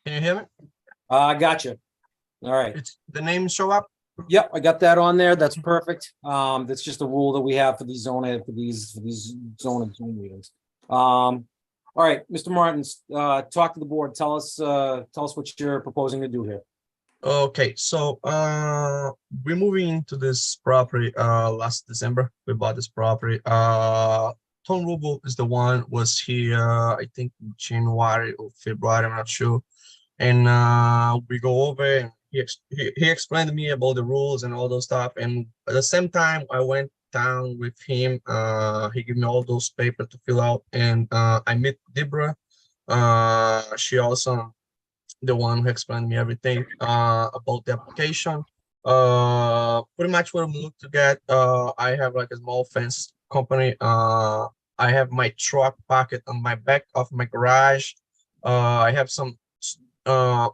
Can you hear me? Gotcha. All right. It's the name show up? Yep, I got that on there. That's perfect. That's just a rule that we have for these zoning meetings. All right, Mr. Martins, talk to the board. Tell us what you're proposing to do here. Okay, so we're moving into this property last December. We bought this property. Tom Rubel is the one was here, I think in January or February, I'm not sure. And we go over and he explained to me about the rules and all those stuff. And at the same time, I went down with him. He gave me all those papers to fill out, and I met Debra. She also the one who explained me everything about the application. Pretty much what I'm looking to get. I have like a small fence company. I have my truck parked on my back of my garage. I have some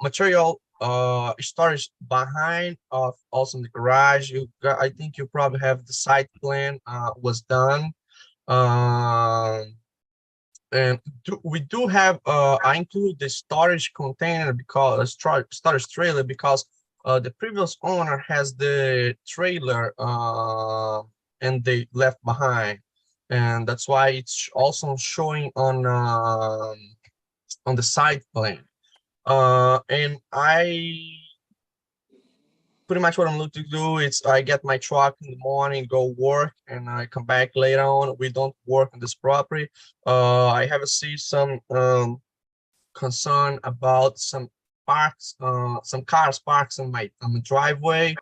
material storage behind of also in the garage. I think you probably have the site plan was done. And we do have I include the storage container because storage trailer because the previous owner has the trailer and they left behind, and that's why it's also showing on the site plan. And I pretty much what I'm looking to do is I get my truck in the morning, go work, and I come back later on. We don't work on this property. I have see some concern about some parks, some cars parked on my driveway.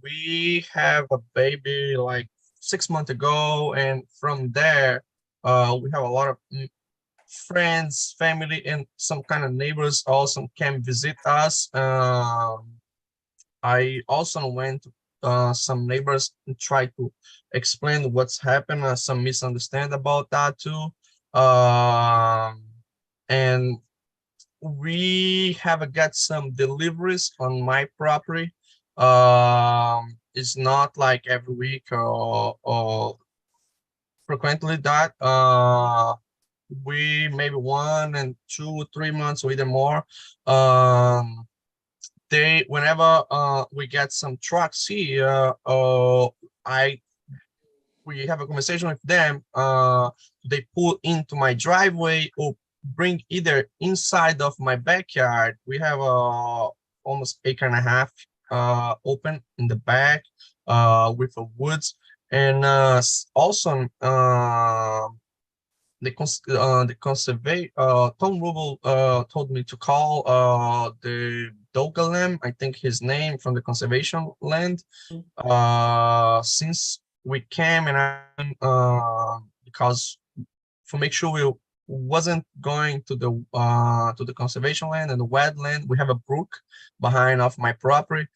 We have a baby like 6 months ago, and from there, we have a lot of friends, family, and some kind of neighbors also came visit us. I also went to some neighbors and tried to explain what's happened. Some misunderstand about that too. And we have got some deliveries on my property. It's not like every week or frequently that. We maybe 1 and 2 or 3 months or even more. Whenever we get some trucks here, we have a conversation with them. They pull into my driveway or bring either inside of my backyard. We have almost 1.5 acres open in the back with the woods, and also the conservation Tom Rubel told me to call the Dogalam, I think his name, from the conservation land. Since we came and because for make sure we wasn't going to the conservation land and the wetland, we have a brook behind of my property,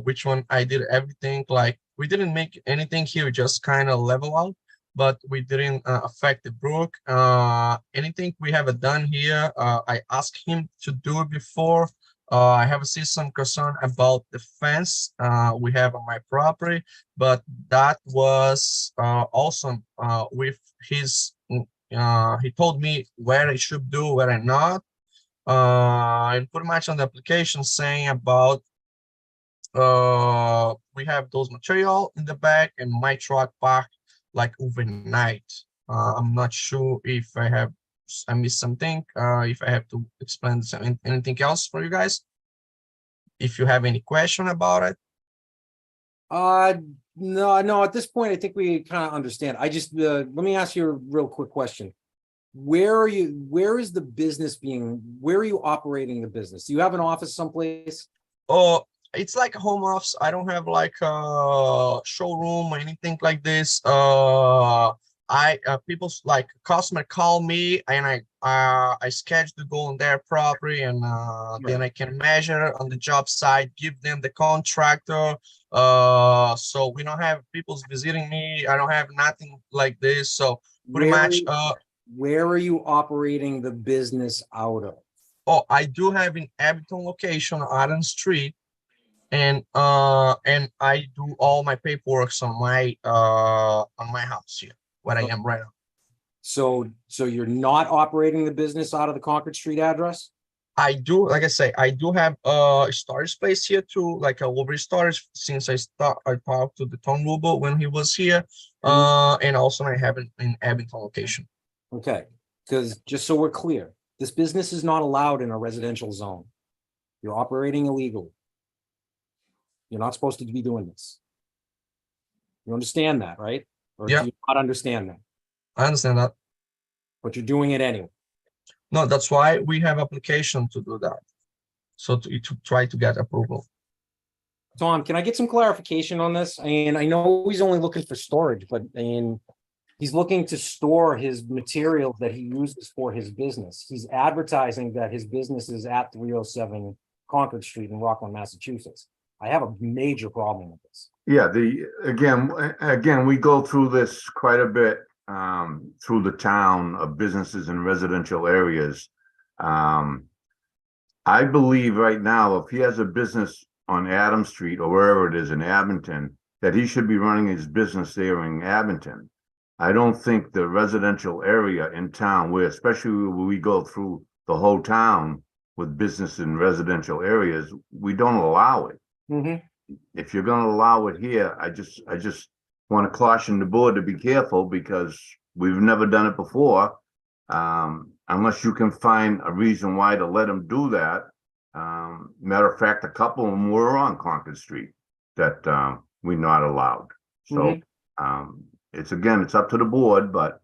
which one I did everything, like we didn't make anything here, just kind of level out, but we didn't affect the brook. Anything we have done here, I asked him to do it before. I have seen some concern about the fence we have on my property, but that was awesome with his, he told me where I should do, where I not. And pretty much on the application saying about we have those material in the back and my truck parked like overnight. I'm not sure if I missed something, if I have to explain anything else for you guys. If you have any question about it. No, at this point, I think we kind of understand. I just, let me ask you a real quick question. Where is the business where are you operating the business? Do you have an office someplace? Oh, it's like a home office. I don't have like a showroom or anything like this. People's like customer call me and I schedule to go on their property, and then I can measure on the job site, give them the contractor. So we don't have people's visiting me. I don't have nothing like this. So pretty much where are you operating the business out of? Oh, I do have an Abington location, Adams Street, and I do all my paperwork on my house here, where I am right now. So you're not operating the business out of the Concord Street address? I do, like I say, I do have a storage space here too, like a over storage, since I talked to the Tom Rubel when he was here, and also I have an Abington location. Okay, because just so we're clear, this business is not allowed in a residential zone. You're operating illegally. You're not supposed to be doing this. You understand that, right? Or do you not understand that? I understand that. But you're doing it anyway. No, that's why we have application to do that. So to try to get approval. Tom, can I get some clarification on this? And I know he's only looking for storage, but he's looking to store his materials that he uses for his business. He's advertising that his business is at 307 Concord Street in Rockland, Massachusetts. I have a major problem with this. Yeah, again, we go through this quite a bit through the town of businesses in residential areas. I believe right now, if he has a business on Adam Street or wherever it is in Abington, that he should be running his business there in Abington. I don't think the residential area in town, where especially when we go through the whole town with business in residential areas, we don't allow it. If you're gonna allow it here, I just want to caution the board to be careful, because we've never done it before. Unless you can find a reason why to let them do that. Matter of fact, a couple of them were on Concord Street that we're not allowed. So it's up to the board, but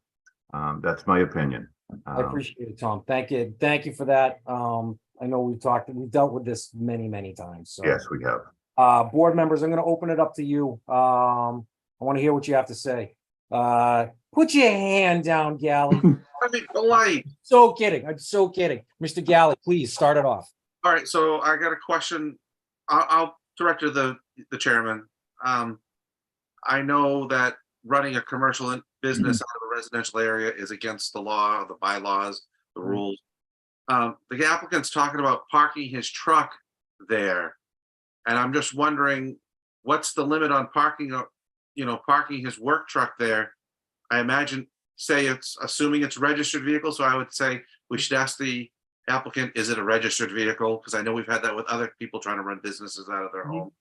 that's my opinion. I appreciate it, Tom. Thank you for that. I know we've dealt with this many times. So Yes, we have. board members, I'm going to open it up to you. I want to hear what you have to say. Put your hand down, Gally. I mean, polite. So kidding. I'm so kidding. Mr. Gally, please start it off. All right, so I got a question. I'll direct to the chairman. I know that running a commercial business out of a residential area is against the law, the bylaws, the rules. The applicant's talking about parking his truck there. And I'm just wondering, what's the limit on parking, parking his work truck there? I imagine, assuming it's registered vehicle, so I would say we should ask the applicant, is it a registered vehicle? Because I know we've had that with other people trying to run businesses out of their home.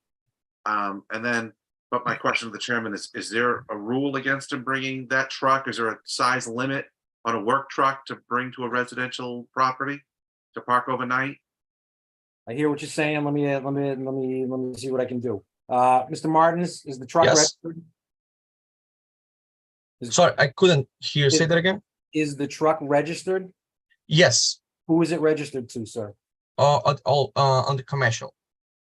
But my question to the chairman is there a rule against him bringing that truck? Is there a size limit on a work truck to bring to a residential property to park overnight? I hear what you're saying. Let me see what I can do. Mr. Martins, is the truck Yes. registered? Sorry, I couldn't hear. Say that again. Is the truck registered? Yes. Who is it registered to, sir? On the commercial.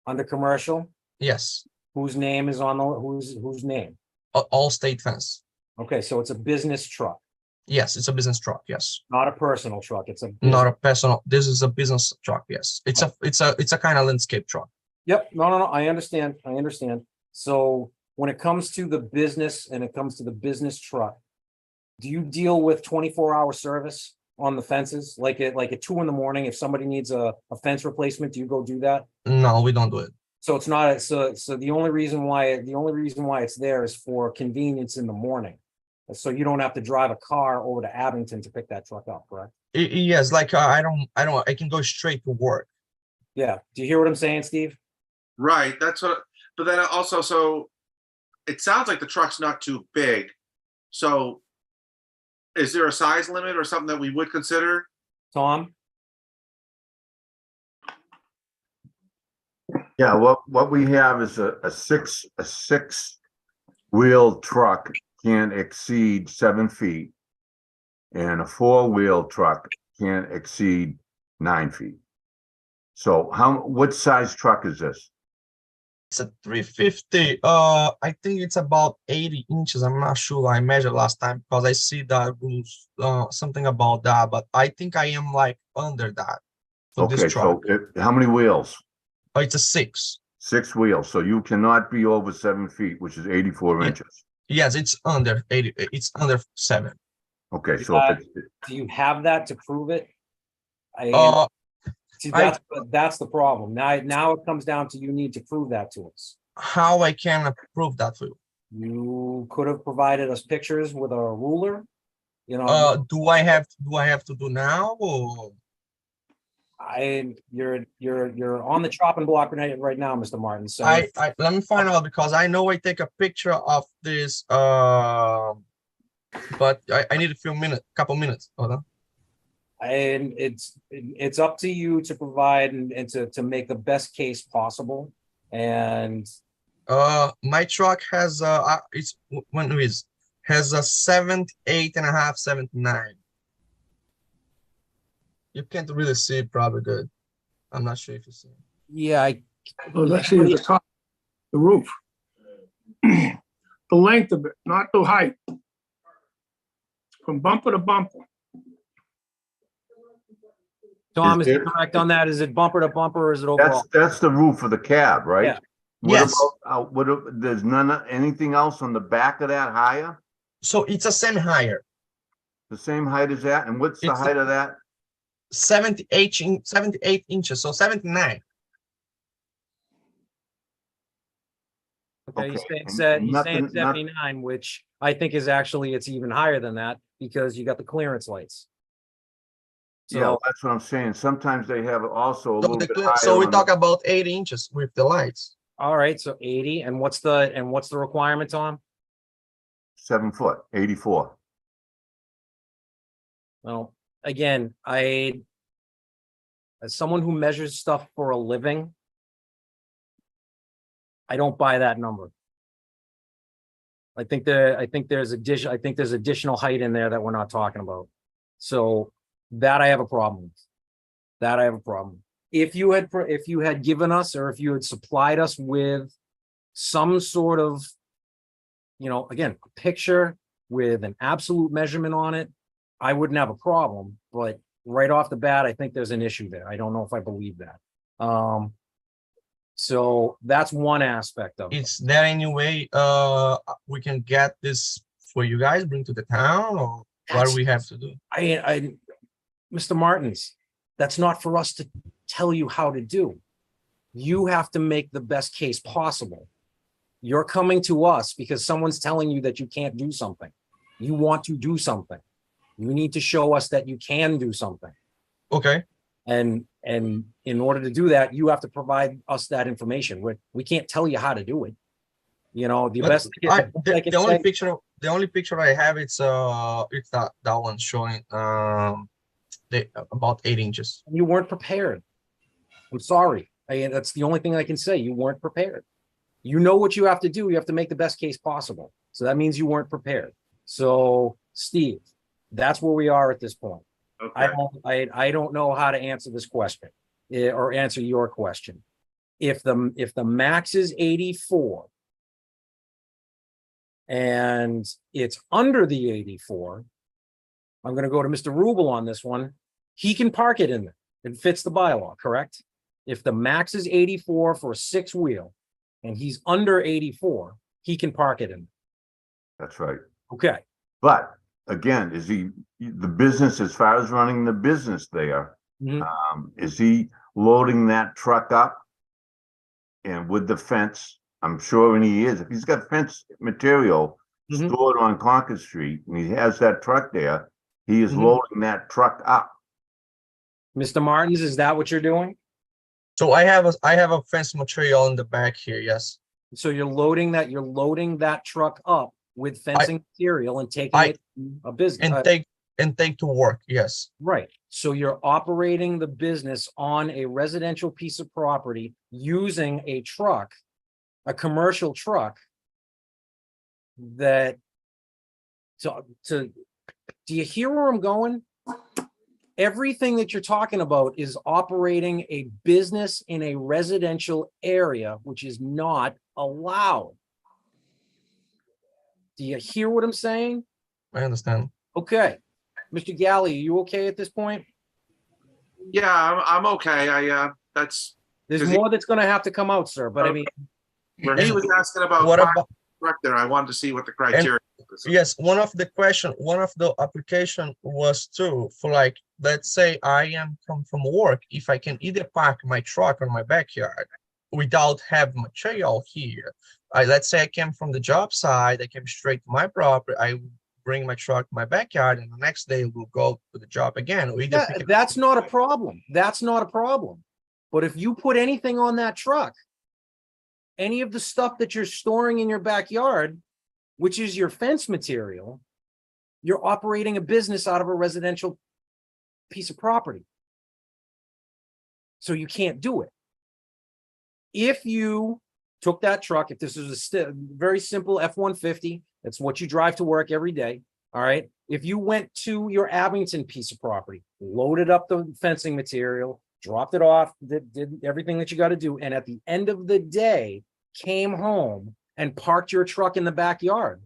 Under commercial? Yes. Whose name is on the, whose name? All state fence. Okay, so it's a business truck, Yes, it's a business truck. Yes. not a personal truck. It's a. Not a personal. This is a business truck. Yes. It's a kind of landscape truck. Yep, no, I understand, So when it comes to the business and it comes to the business truck, do you deal with 24-hour service on the fences? Like at 2 a.m, if somebody needs a fence replacement, do you go do that? No, we don't do it. So it's not, so the only reason why it's there is for convenience in the morning. So you don't have to drive a car over to Abington to pick that truck up, correct? Yes, like I can go straight to work. Yeah, do you hear what I'm saying, Steve? Right, that's what, but then also, so it sounds like the truck's not too big. So is there a size limit or something that we would consider? Tom? Yeah, what we have is a six-wheel truck can't exceed 7 feet. And a 4-wheel truck can't exceed 9 feet. So what size truck is this? It's a 350. I think it's about 80 inches. I'm not sure. I measured last time because I see that rules something about that, but I think I am like under that for Okay, this truck. so how many wheels? Oh, it's a 6. 6 wheels, so you cannot be over 7 feet, which is 84 Yeah. inches. Yes, it's under 80. It's under 7. Okay, so if Do you have that to prove it? See, that's the problem. Now it comes down to you need to prove that to us. How I can prove that for you? You could have provided us pictures with a ruler, Do I have to do now or? You're on the chopping block right now, Mr. Martin. So I let me find out because I know I take a picture of this, but I need couple minutes. Hold on. and it's up to you to provide and to make the best case possible. And My truck has has a 78.5, 79. You can't really see it probably good. I'm not sure if you see it. yeah, Well, let's see the top. the roof. The length of it, not the height. From bumper to bumper. Tom, is it there- correct on that? Is it bumper to bumper or is it overall? That's the roof of the cab, right? Yeah. What Yes. about, there's anything else on the back of that higher? So it's a semi higher, The same height as that? And what's the It's- height of that? 78 inches, so 79. Okay, he's Okay, saying, and he's saying nothing- 79, which I think is actually, it's even higher than that because you got the clearance lights. Yeah, So, that's what I'm saying. Sometimes they have also a So, little the bit cl- higher. so we on talk the- about 8 inches with the lights. all right, so 80, and what's the requirement, Tom? 7 foot, 84. Well, again, as someone who measures stuff for a living, I don't buy that number. I think there's additional height in there that we're not talking about. So that I have a problem with. That I have a problem. If you had given us, or if you had supplied us with some sort of, again, a picture with an absolute measurement on it, I wouldn't have a problem, but right off the bat, I think there's an issue there. I don't know if I believe that. So that's one aspect of it. Is there any way we can get this for you guys, bring to the town, or what do we have to do? Mr. Martins, that's not for us to tell you how to do. You have to make the best case possible. You're coming to us because someone's telling you that you can't do something. You want to do something. You need to show us that you can do something. Okay. And in order to do that, you have to provide us that information. We can't tell you how to do it. The But best. the only picture I have, it's that one showing about 8 inches. You weren't prepared. I'm sorry. That's the only thing I can say. You weren't prepared. You know what you have to do. You have to make the best case possible. So that means you weren't prepared. So, Steve, that's where we are at this point. Okay. I don't know how to answer this question, or answer your question. If the max is 84 and it's under the 84, I'm going to go to Mr. Rubel on this one. He can park it in there. It fits the bylaw, correct? If the max is 84 for a 6-wheel and he's under 84, he can park it in there. That's right. Okay. But again, is the business, as far as running the business there, Mhm. Is he loading that truck up? And with the fence, I'm sure, and he is, if he's got fence material Mhm. stored on Concord Street and he has that truck there, he is Mhm. loading that truck up. Mr. Martins, is that what you're doing? So I have a fence material in the back here. Yes. So you're loading that truck up with fencing material and taking I- it to a business. And take to work. Yes. Right. So you're operating the business on a residential piece of property using a truck, a commercial truck that do you hear where I'm going? Everything that you're talking about is operating a business in a residential area, which is not allowed. Do you hear what I'm saying? I understand. Okay. Mr. Galley, are you okay at this point? Yeah, I'm okay. That's There's Does he- more that's gonna have to come out, sir, but I mean, where he was asking about What parking about? truck there. I wanted to see what the criteria was. Yes, one of the application was too, for like, let's say I am come from work, if I can either park my truck on my backyard without have material here. Let's say I came from the job site, I came straight to my property, I bring my truck to my backyard, and the next day we'll go to the job again. Or either pick it- that's not a problem. That's not a problem. But if you put anything on that truck, any of the stuff that you're storing in your backyard, which is your fence material, you're operating a business out of a residential piece of property. So you can't do it. If you took that truck, if this is a very simple F-150, that's what you drive to work every day, all right? If you went to your Abington piece of property, loaded up the fencing material, dropped it off, did everything that you got to do, and at the end of the day, came home and parked your truck in the backyard,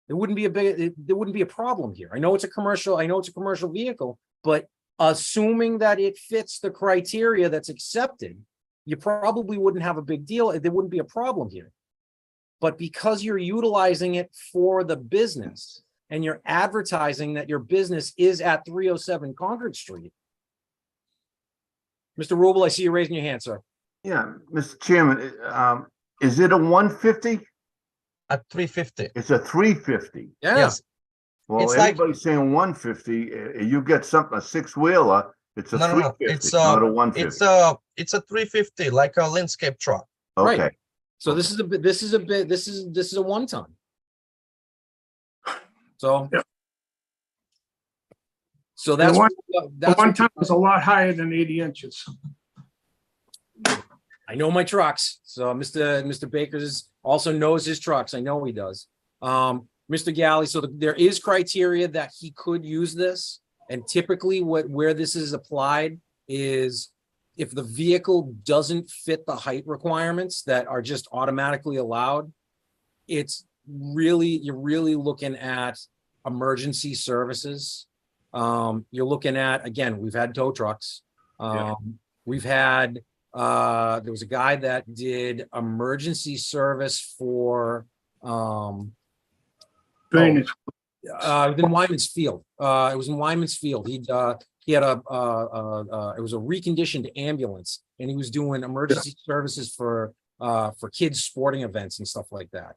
there wouldn't be there wouldn't be a problem here. I know it's a commercial vehicle, but assuming that it fits the criteria that's accepted, you probably wouldn't have a big deal. There wouldn't be a problem here. But because you're utilizing it for the business and you're advertising that your business is at 307 Concord Street. Mr. Rubel, I see you raising your hand, sir. Yeah, Mr. Chairman, is it a 150? At 350. It's a 350. Yeah. Yes. Well, It's like- everybody's saying 150. You get something, a six-wheeler, it's a No, no, no. 350, It's not a it's 150. it's a 350, like a landscape truck. right. Okay, So this is a one ton. So. Yep. So that's. one- that's One what- ton is a lot higher than 80 inches. I know my trucks. So Mr. Baker's also knows his trucks. I know he does. Mr. Galley, so there is criteria that he could use this. And typically where this is applied is if the vehicle doesn't fit the height requirements that are just automatically allowed, you're really looking at emergency services. You're looking at, again, we've had tow trucks. We've had, there was a guy that did emergency service for, Drainage. in Wyman's Field. It was in Wyman's Field. He had it was a reconditioned ambulance, and he was doing emergency services for kids' sporting events and stuff like that.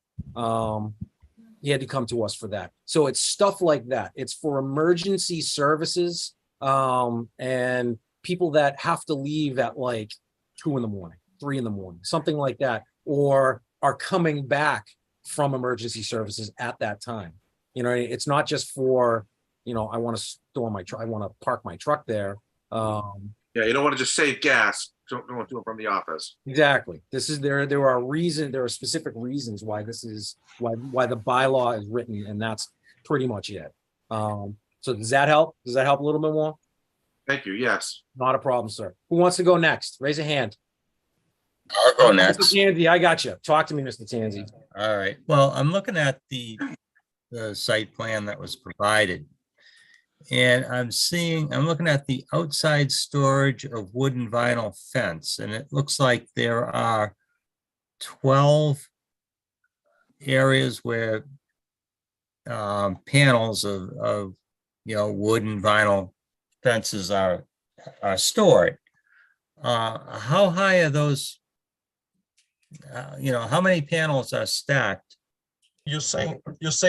He had to come to us for that. So it's stuff like that. It's for emergency services, and people that have to leave at like 2 a.m, 3 a.m, something like that, or are coming back from emergency services at that time. You know, it's not just for, I want to store my truck, I want to park my truck there. Yeah, you don't want to just save gas. Don't want to do it from the office. Exactly. There are specific reasons why why the bylaw is written, and that's pretty much it. So does that help? Does that help a little bit more? Thank you. Yes. Not a problem, sir. Who wants to go next? Raise a hand. I'll go Mr. next. Tansy, I got you. Talk to me, Mr. Tansy. All right. Well, I'm looking at the site plan that was provided. And I'm looking at the outside storage of wood and vinyl fence, and it looks like there are 12 areas where panels of wood and vinyl fences are stored. How high are those? How many panels are stacked? You're saying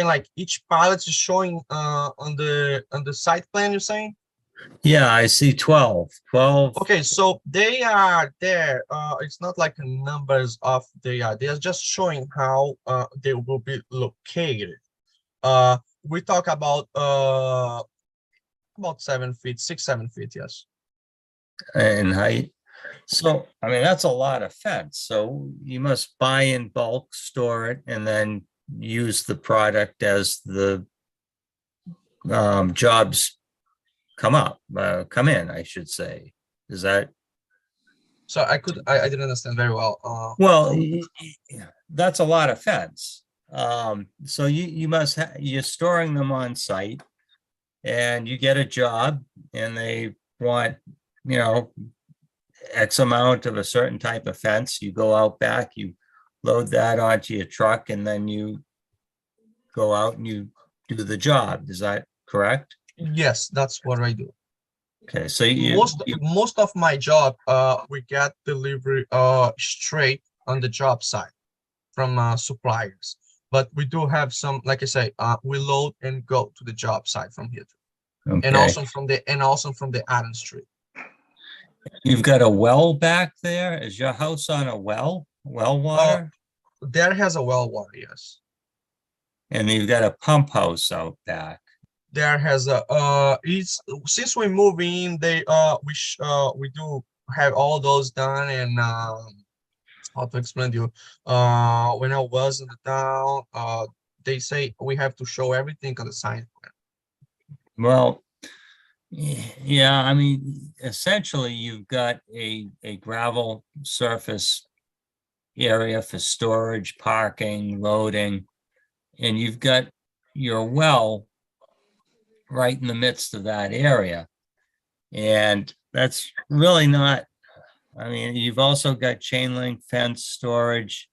like each pallet is showing on the site plan, you're saying? Yeah, I see 12. Okay, so they are there. It's not like numbers of they are just showing how they will be located. We talk about 7 feet, 6-7 feet, yes. In height. So, I mean, that's a lot of fence. So you must buy in bulk, store it, and then use the product as the jobs come in, I should say. Is that? So I didn't understand very well. Well, that's a lot of fence. So you're storing them on site, and you get a job, and they want, X amount of a certain type of fence. You go out back, you load that onto your truck, and then you go out and you do the job. Is that correct? Yes, that's what I do. Okay, so most of my job, we get delivery straight on the job site from suppliers. But we do have some, like I say, we load and go to the job site from here too. Okay. And also from the Adam Street. You've got a well back there. Is your house on a well water? There has a well water, yes. And you've got a pump house out back. There has a since we move in, we do have all those done, and how to explain to you, when I was in the town, they say we have to show everything on the sign plan. Well, yeah, I mean, essentially you've got a gravel surface, area for storage, parking, loading, and you've got your well right in the midst of that area. And that's really not, I mean, you've also got chain link fence storage.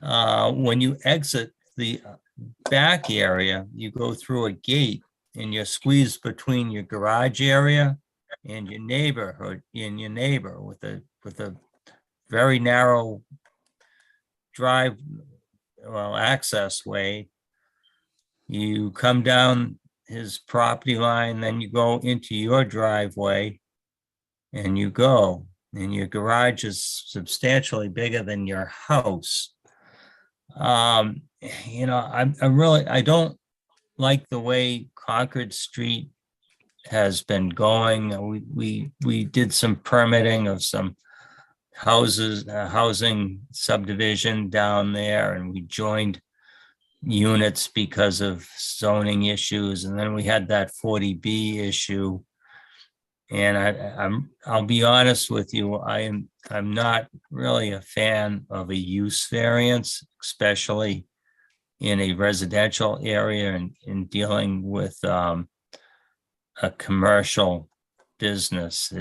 When you exit the back area, you go through a gate and you're squeezed between your garage area and your neighborhood, in your neighbor with a very narrow access way. You come down his property line, then you go into your driveway and you go, and your garage is substantially bigger than your house. You know, I don't like the way Concord Street has been going. We did some permitting of some housing subdivision down there, and we joined units because of zoning issues, and then we had that 40B issue. And I'll be honest with you, I'm not really a fan of a use variance, especially in a residential area and in dealing with a commercial business.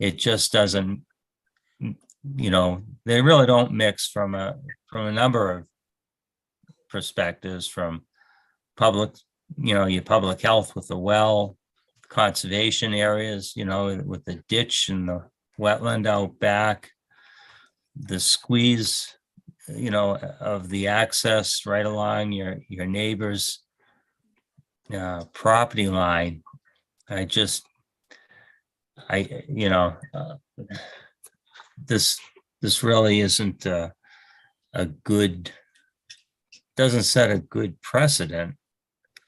It just doesn't, you know, they really don't mix from a number of perspectives, from public, you know, your public health with the well, conservation areas, you know, with the ditch and the wetland out back, the squeeze, you know, of the access right along your neighbor's property line. You know, this really isn't a good, doesn't set a good precedent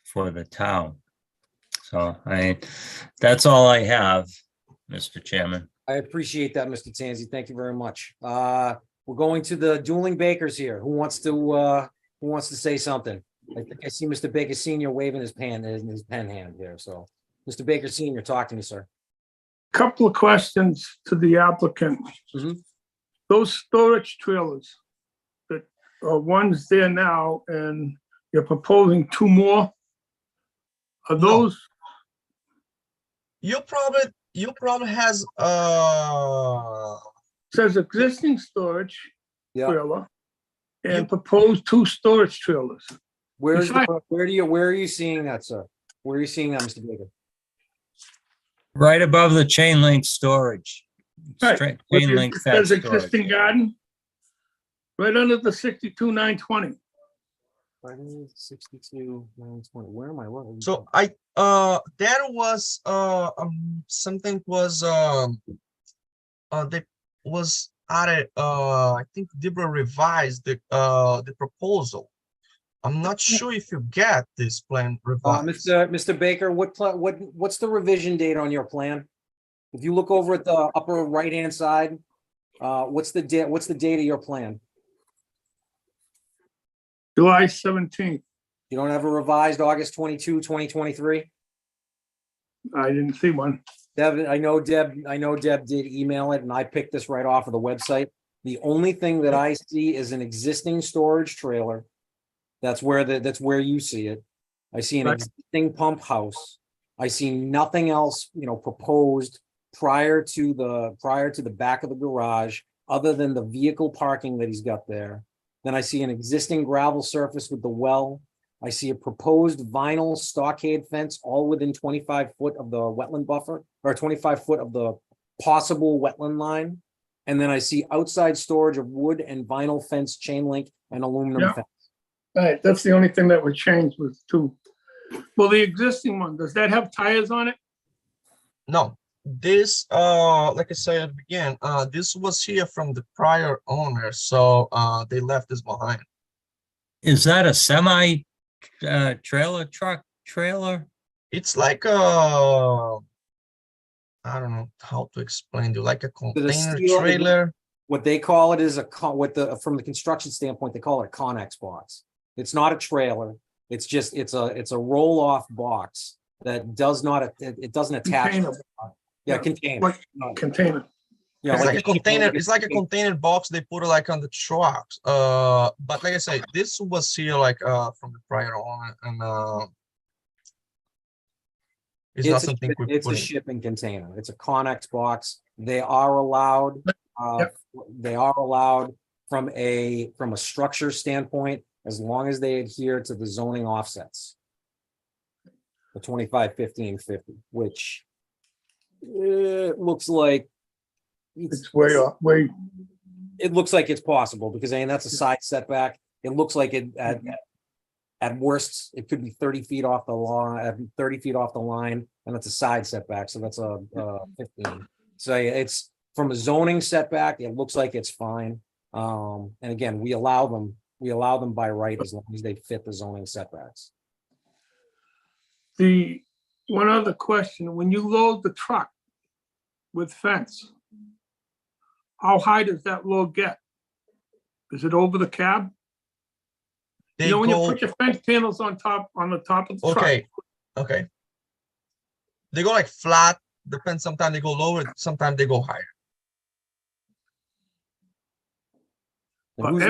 for the town. So that's all I have, Mr. Chairman. I appreciate that, Mr. Tanzi. Thank you very much. We're going to the dueling bakers here. Who wants to say something? I think I see Mr. Baker Senior waving his pen hand here. So, Mr. Baker Senior, talk to me, sir. Couple of questions to the applicant. Mhm. Those storage trailers that one's there now and you're proposing two more, are those? You probably has Says existing storage Yeah. trailer and proposed two storage trailers. Where are you seeing that, sir? Where are you seeing that, Mr. Baker? Right above the chain link storage. Right. Chain link It fence says storage. existing garden, right under the 62,920. 62,920. Where am I? What? so there was something was that was added. I think Deborah revised the proposal. I'm not sure if you get this plan revised. Mr. Baker, what's the revision date on your plan? If you look over at the upper right-hand side, what's the date of your plan? July 17th. You don't have a revised August 22, 2023? I didn't see one. Deb, I know Deb did email it, and I picked this right off of the website. The only thing that I see is an existing storage trailer. That's where you see it. I see an Right. existing pump house. I see nothing else, you know, proposed prior to the back of the garage, other than the vehicle parking that he's got there. Then I see an existing gravel surface with the well. I see a proposed vinyl stockade fence, all within 25 foot of the wetland buffer, or 25 foot of the possible wetland line. And then I see outside storage of wood and vinyl fence, chain link, and aluminum Yeah. fence. Right, that's the only thing that would change with two. Well, the existing one, does that have tires on it? No, this like I said at the beginning, this was here from the prior owner, so they left this behind. Is that a semi truck trailer? It's like I don't know how to explain to you, like a container steel- trailer. What they call it is from the construction standpoint, they call it a Connex box. It's not a trailer. It's just, it's a roll-off box that does not, it doesn't attach. Container. Yeah, container. What container? Yeah, It's like a container, shipping- it's like a container box they put it like on the trucks. But like I say, this was here like from the prior on and it's not a something ship- we It's put a in. shipping container. It's a Connex box. They are allowed, they are allowed from a structure standpoint, as long as they adhere to the zoning offsets. The 25, 15, 50, which looks like It's way off, way, it looks like it's possible, because I mean, that's a side setback. It looks like it at worst, it could be 30 feet off the line, 30 feet off the line, and that's a side setback, so that's a 15. So yeah, it's from a zoning setback, it looks like it's fine. And again, we allow them by right as long as they fit the zoning setbacks. one other question, when you load the truck with fence, how high does that load get? Is it over the cab? They You know, when you go, put your fence panels on the top of the truck? okay. They go like flat, depends, sometimes they go lower, sometimes they go higher. And But who's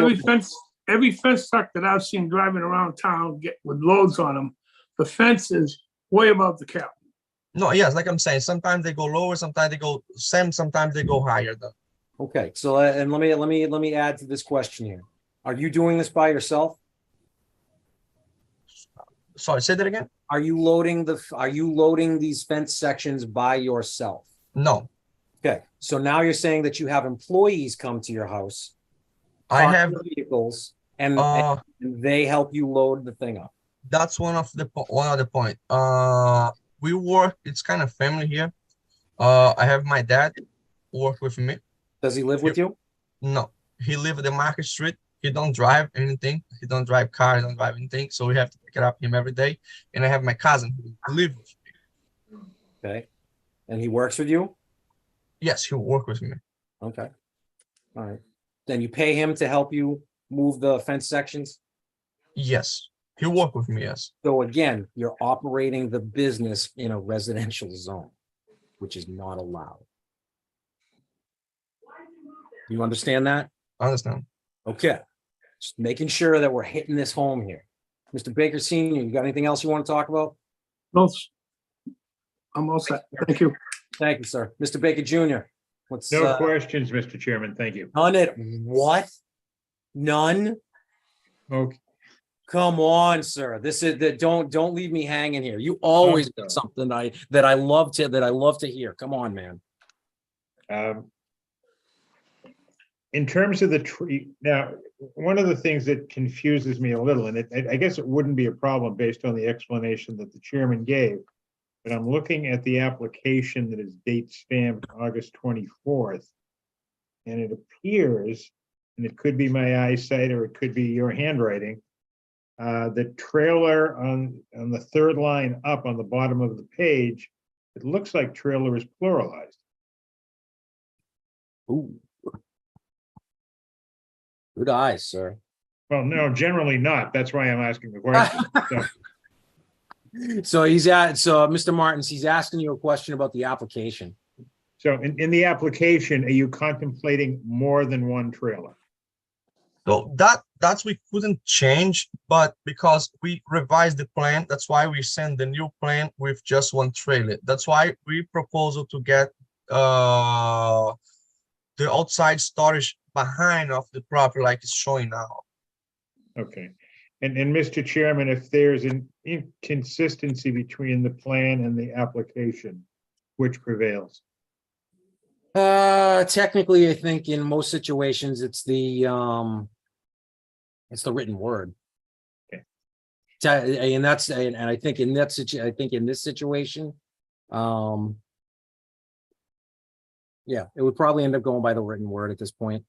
every fence truck that I've seen driving around town get with loads on them, the fence is way above the cab. No, yes, like I'm saying, sometimes they go lower, sometimes they go same, sometimes they go higher though. Okay, so and let me add to this question here. Are you doing this by yourself? Sorry, say that again? Are you loading these fence sections by yourself? No, Okay, so now you're saying that you have employees come to your house, I park have, their vehicles, and uh, they help you load the thing up. that's one of the point. We work, it's kind of family here. I have my dad work with me. Does he live with you? No, he live at the Market Street. He don't drive anything. He don't drive car. He don't drive anything. So we have to pick it up him every day. And I have my cousin who live with me. Okay, and he works with you? Yes, he'll work with me. Okay, all right. Then you pay him to help you move the fence sections? Yes, he'll work with me. Yes. So again, you're operating the business in a residential zone, which is not allowed. You understand that? I understand. Okay, just making sure that we're hitting this home here. Mr. Baker Senior, you got anything else you want to talk about? No, I'm all set. Thank you. Thank you, sir. Mr. Baker Junior, let's, No questions, Mr. Chairman. Thank you. none it, what? None? Okay. Come on, sir. This is the, don't leave me hanging here. You always got something that I love to hear. Come on, man. In terms of the tree, now, one of the things that confuses me a little, and I guess it wouldn't be a problem based on the explanation that the chairman gave, but I'm looking at the application that is date stamped August 24th. And it appears, and it could be my eyesight or it could be your handwriting, the trailer on the third line up on the bottom of the page, it looks like trailer is pluralized. Ooh. Good eyes, sir. Well, no, generally not. That's why I'm asking the question. So Mr. Martins, he's asking you a question about the application. So in the application, are you contemplating more than one trailer? So that's we couldn't change, but because we revised the plan, that's why we send the new plan with just one trailer. That's why we proposal to get the outside storage behind of the property like it's showing now. Okay. And Mr. Chairman, if there's an inconsistency between the plan and the application, which prevails? Technically, I think in most situations, it's the written word. Okay. And I think in this situation, yeah, it would probably end up going by the written word at this point.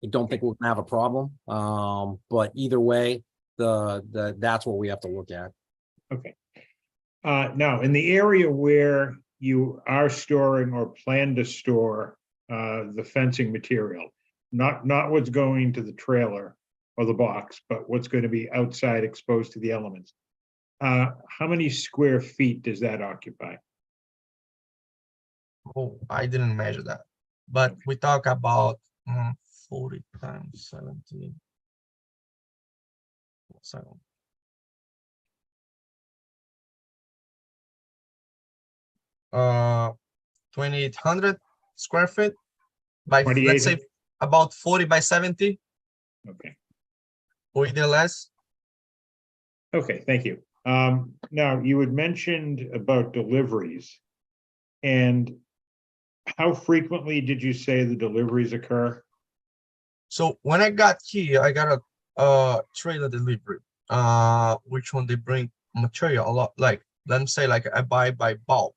I don't think we're gonna have a problem. But either way, that's what we have to look at. Okay. Now, in the area where you are storing or plan to store the fencing material, not what's going to the trailer or the box, but what's going to be outside exposed to the elements. How many square feet does that occupy? Oh, I didn't measure that. but we talk about 40 times 17. 7. 2,800 square feet by, let's say, 2,800? about 40 by 70 Okay, or either less. okay, thank you. Now, you had mentioned about deliveries. And how frequently did you say the deliveries occur? So when I got here, I got a trailer delivery, which one they bring material a lot, like let me say like I buy by bulk.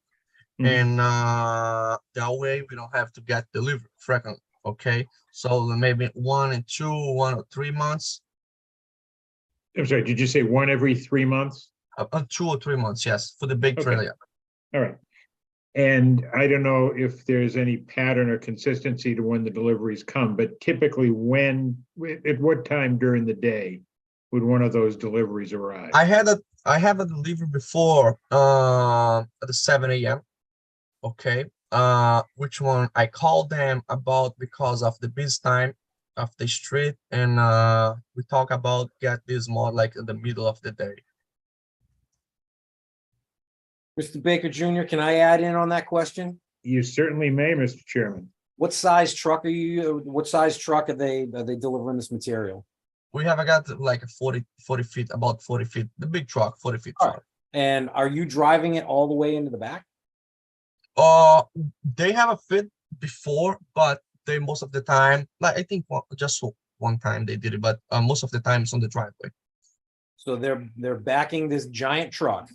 Mhm. And that way we don't have to get delivered frequently. Okay, so maybe 1 or 3 months, I'm sorry, did you say one every 3 months? 2 or 3 months, yes, for the big Okay. trailer. Yeah. All right. And I don't know if there's any pattern or consistency to when the deliveries come, but typically at what time during the day would one of those deliveries arrive? I have a delivery before at the 7 a.m. Okay, which one I called them about because of the busy time of the street, and we talk about get this more like in the middle of the day. Mr. Baker Jr., can I add in on that question? You certainly may, Mr. Chairman. What size truck are they delivering this material? We have got like a 40 feet, about 40 feet, the big truck, 40 feet All right. truck. And are you driving it all the way into the back? They have a fit before, but they most of the time, like I think just one time they did it, but most of the time it's on the driveway. So they're backing this giant truck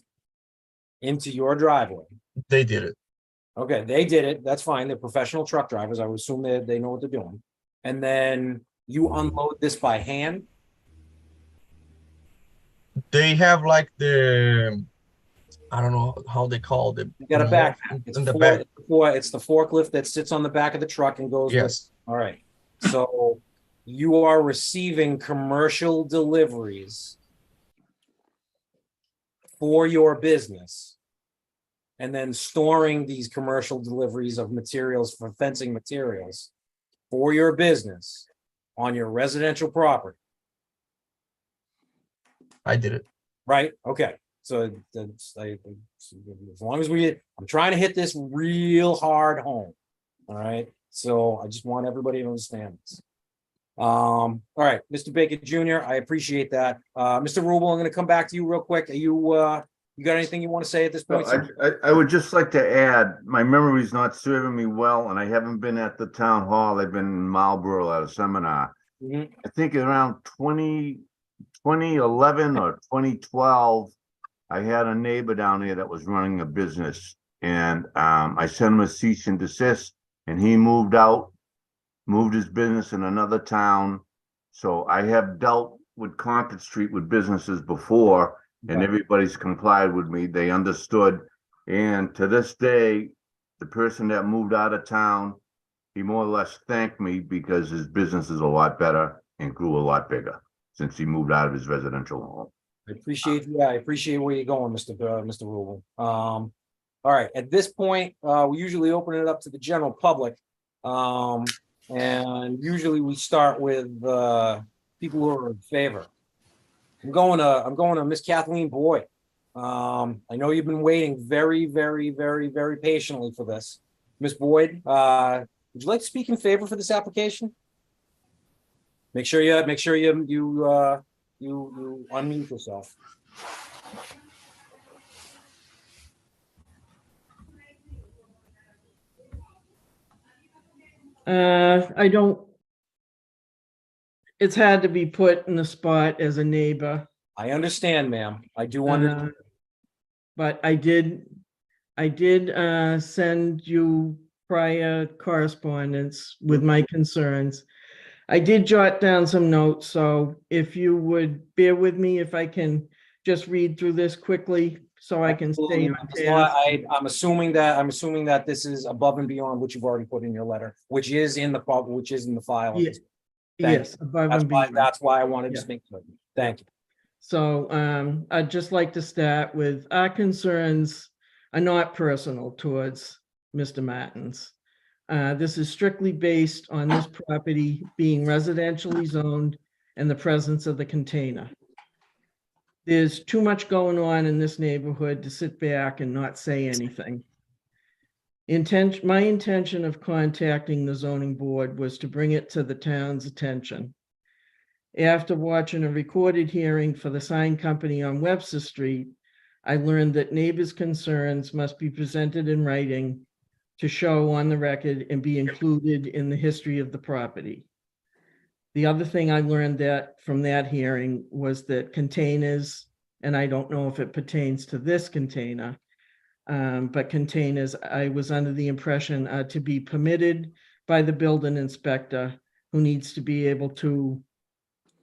into your driveway. They did it. Okay, they did it. That's fine. They're professional truck drivers. I would assume that they know what they're doing. And then you unload this by hand. They have like the, I don't know how they call it. You got a back. It's in the back. It's the forklift that sits on the back of the truck and goes with. Yes. All right. So you are receiving commercial deliveries for your business and then storing these commercial deliveries of materials for fencing materials for your business on your residential property. I did it. Right? Okay. So that's, as long as I'm trying to hit this real hard home. All right. So I just want everybody to understand this. All right, Mr. Baker Jr., I appreciate that. Mr. Rubel, I'm going to come back to you real quick. Are you got anything you want to say at this point? I would just like to add, my memory's not serving me well, and I haven't been at the town hall. I've been in Marlboro at a seminar. Mhm. I think around 2011 or 2012, I had a neighbor down there that was running a business, and I sent him a cease and desist, and he moved his business in another town. So I have dealt with Concord Street with businesses before, and everybody's complied with me. They understood. And to this day, the person that moved out of town, he more or less thanked me because his business is a lot better and grew a lot bigger since he moved out of his residential home. I appreciate where you're going, Mr. Rubel. All right, at this point, we usually open it up to the general public. And usually we start with people who are in favor. I'm going to Miss Kathleen Boyd. I know you've been waiting very, very, very, very patiently for this. Miss Boyd, would you like to speak in favor for this application? Make sure you unmute yourself. I don't. It's had to be put in the spot as a neighbor. I understand, ma'am. I do understand. But I did send you prior correspondence with my concerns. I did jot down some notes, so if you would bear with me, if I can just read through this quickly so I can stay on task. I'm assuming that this is above and beyond what you've already put in your letter, which is in the file. Yeah. Yes, above and beyond. That's why I wanted to make sure. Thank you. So I'd just like to start with our concerns are not personal towards Mr. Martins. This is strictly based on this property being residentially zoned and the presence of the container. There's too much going on in this neighborhood to sit back and not say anything. My intention of contacting the zoning board was to bring it to the town's attention. After watching a recorded hearing for the sign company on Webster Street, I learned that neighbors' concerns must be presented in writing to show on the record and be included in the history of the property. The other thing I learned from that hearing was that containers, and I don't know if it pertains to this container, but containers, I was under the impression to be permitted by the building inspector, who needs to be able to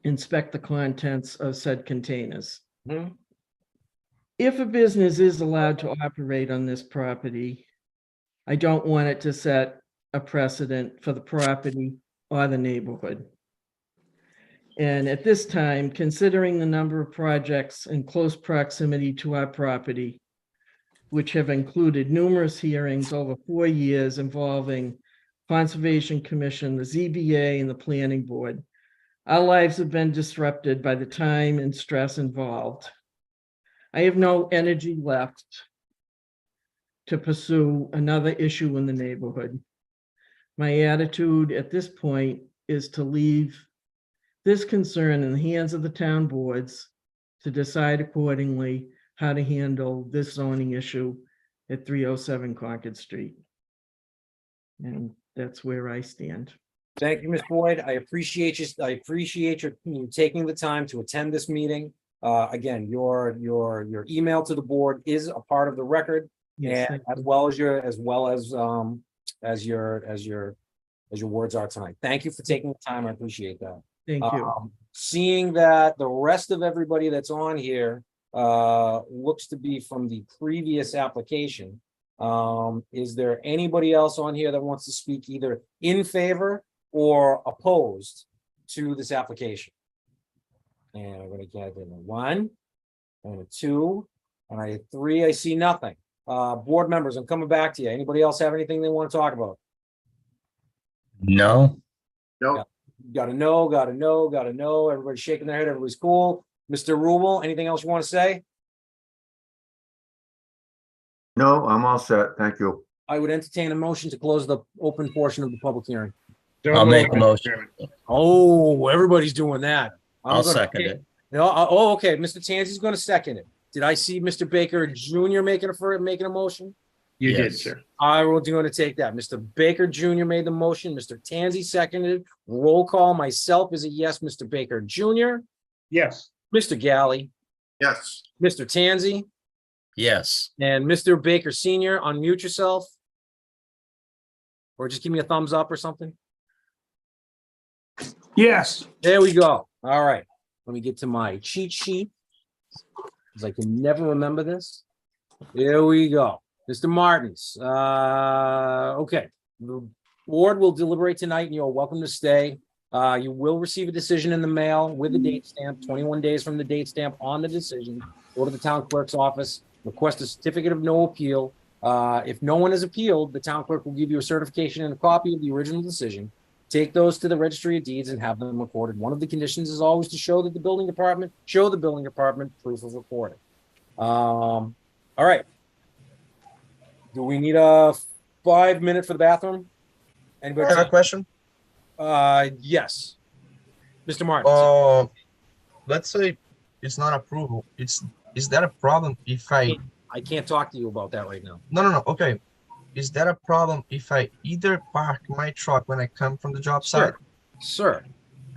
inspect the contents of said containers. Mhm. If a business is allowed to operate on this property, I don't want it to set a precedent for the property or the neighborhood. And at this time, considering the number of projects in close proximity to our property, which have included numerous hearings over 4 years involving Conservation Commission, the ZBA, and the Planning Board, our lives have been disrupted by the time and stress involved. I have no energy left to pursue another issue in the neighborhood. My attitude at this point is to leave this concern in the hands of the town boards to decide accordingly how to handle this zoning issue at 307 Concord Street. And that's where I stand. Thank you, Ms. Boyd. I appreciate you. I appreciate you taking the time to attend this meeting. Again, your email to the board is a part of the record, Yes, and thank as well as your words are tonight. Thank you for taking the time. I appreciate that. Thank you. Seeing that the rest of everybody that's on here looks to be from the previous application. Is there anybody else on here that wants to speak either in favor or opposed to this application? And I'm gonna get in a 1 and a 2 and I 3. I see nothing. Board members, I'm coming back to you. Anybody else have anything they want to talk about? No, No, Gotta know. Everybody's shaking their head. Everybody's cool. Mr. Rubel, anything else you want to say? No, I'm all set. Thank you. I would entertain a motion to close the open portion of the public hearing. I'll make a motion. Oh, everybody's doing that. I'm I'll gonna- second it. No, okay, Mr. Tanzi's gonna second it. Did I see Mr. Baker Jr. making a motion? You did, Yes. sir. I will do to take that. Mr. Baker Jr. made the motion. Mr. Tanzi seconded. Roll call. Myself is a yes. Mr. Baker Jr., Yes. Mr. Galley, yes. Mr. Tanzi, Yes. and Mr. Baker Senior. Unmute yourself. Or just give me a thumbs up or something. Yes. There we go. All right. Let me get to my cheat sheet, because I can never remember this. There we go. Mr. Martins. Okay. The board will deliberate tonight and you're welcome to stay. You will receive a decision in the mail with the date stamp, 21 days from the date stamp on the decision. Go to the town clerk's office, request a certificate of no appeal. If no one has appealed, the town clerk will give you a certification and a copy of the original decision. Take those to the registry of deeds and have them recorded. One of the conditions is always to show the building department proof of recording. All right. Do we need a 5 minute for the bathroom? I Anybody? have a question. Yes. Mr. Martin. Let's say it's not approval. Is that a problem if I can't talk to you about that right now. No. Okay. Is that a problem if I either park my truck when I come from the job site? Sir,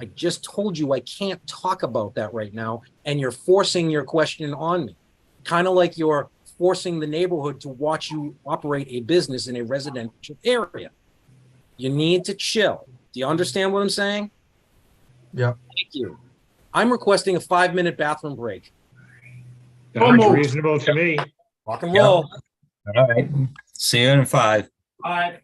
I just told you I can't talk about that right now, and you're forcing your question on me. Kind of like you're forcing the neighborhood to watch you operate a business in a residential area. You need to chill. Do you understand what I'm saying? Yeah. Thank you. I'm requesting a 5 minute bathroom break. Sounds reasonable to me. Rock and roll. All right. See you in 5. All right.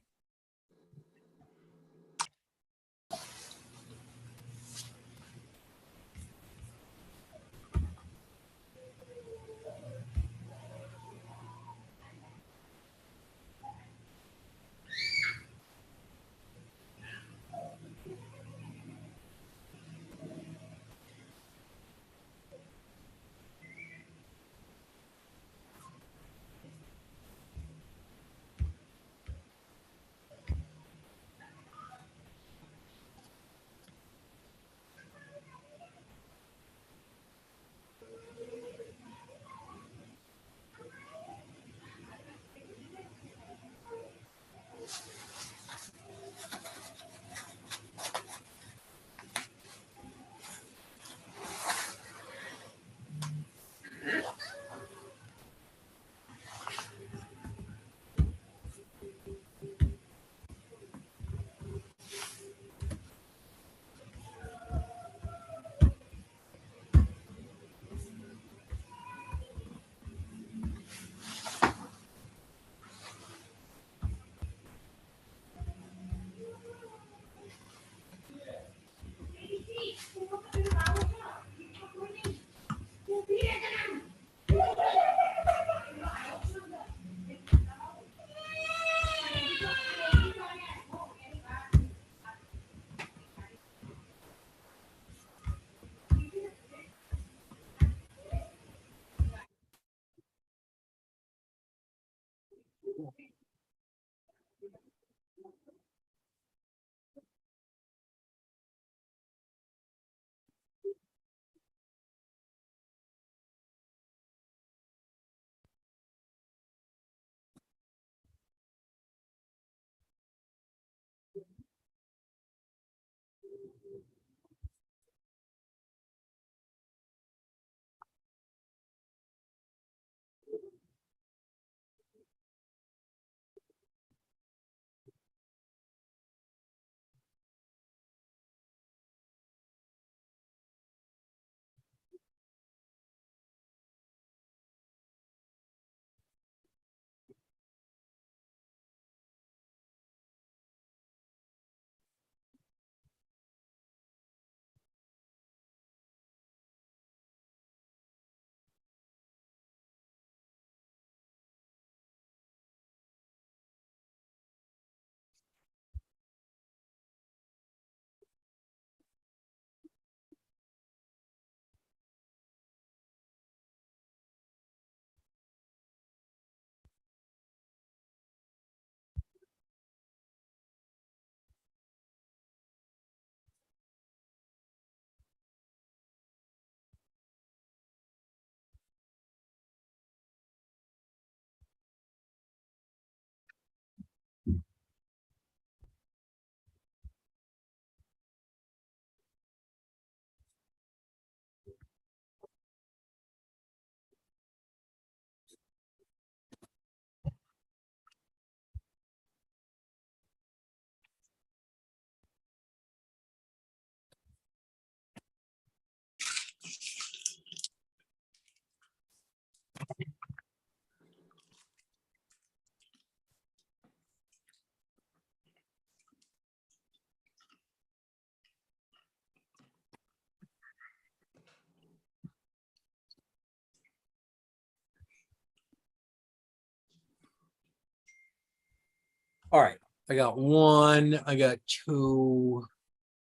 All right, I got 1, I got 2,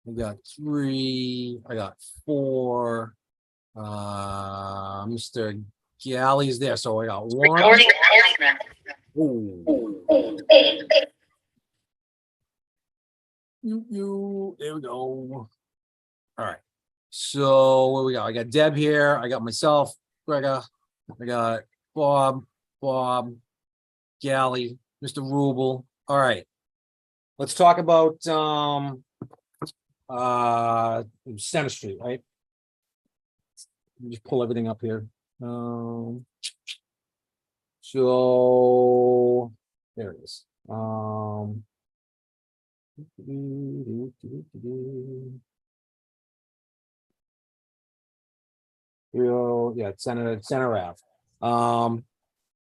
I got 3, I got 4. Mr. Galley's there, so I got 1. Ooh. There we go. All right. So what we got? I got Deb here. I got myself, Gregor. I got Bob, Galley, Mr. Rubel. All right. Let's talk about Center Street, right? Let me just pull everything up here. So there it is. Yeah, Center Ave.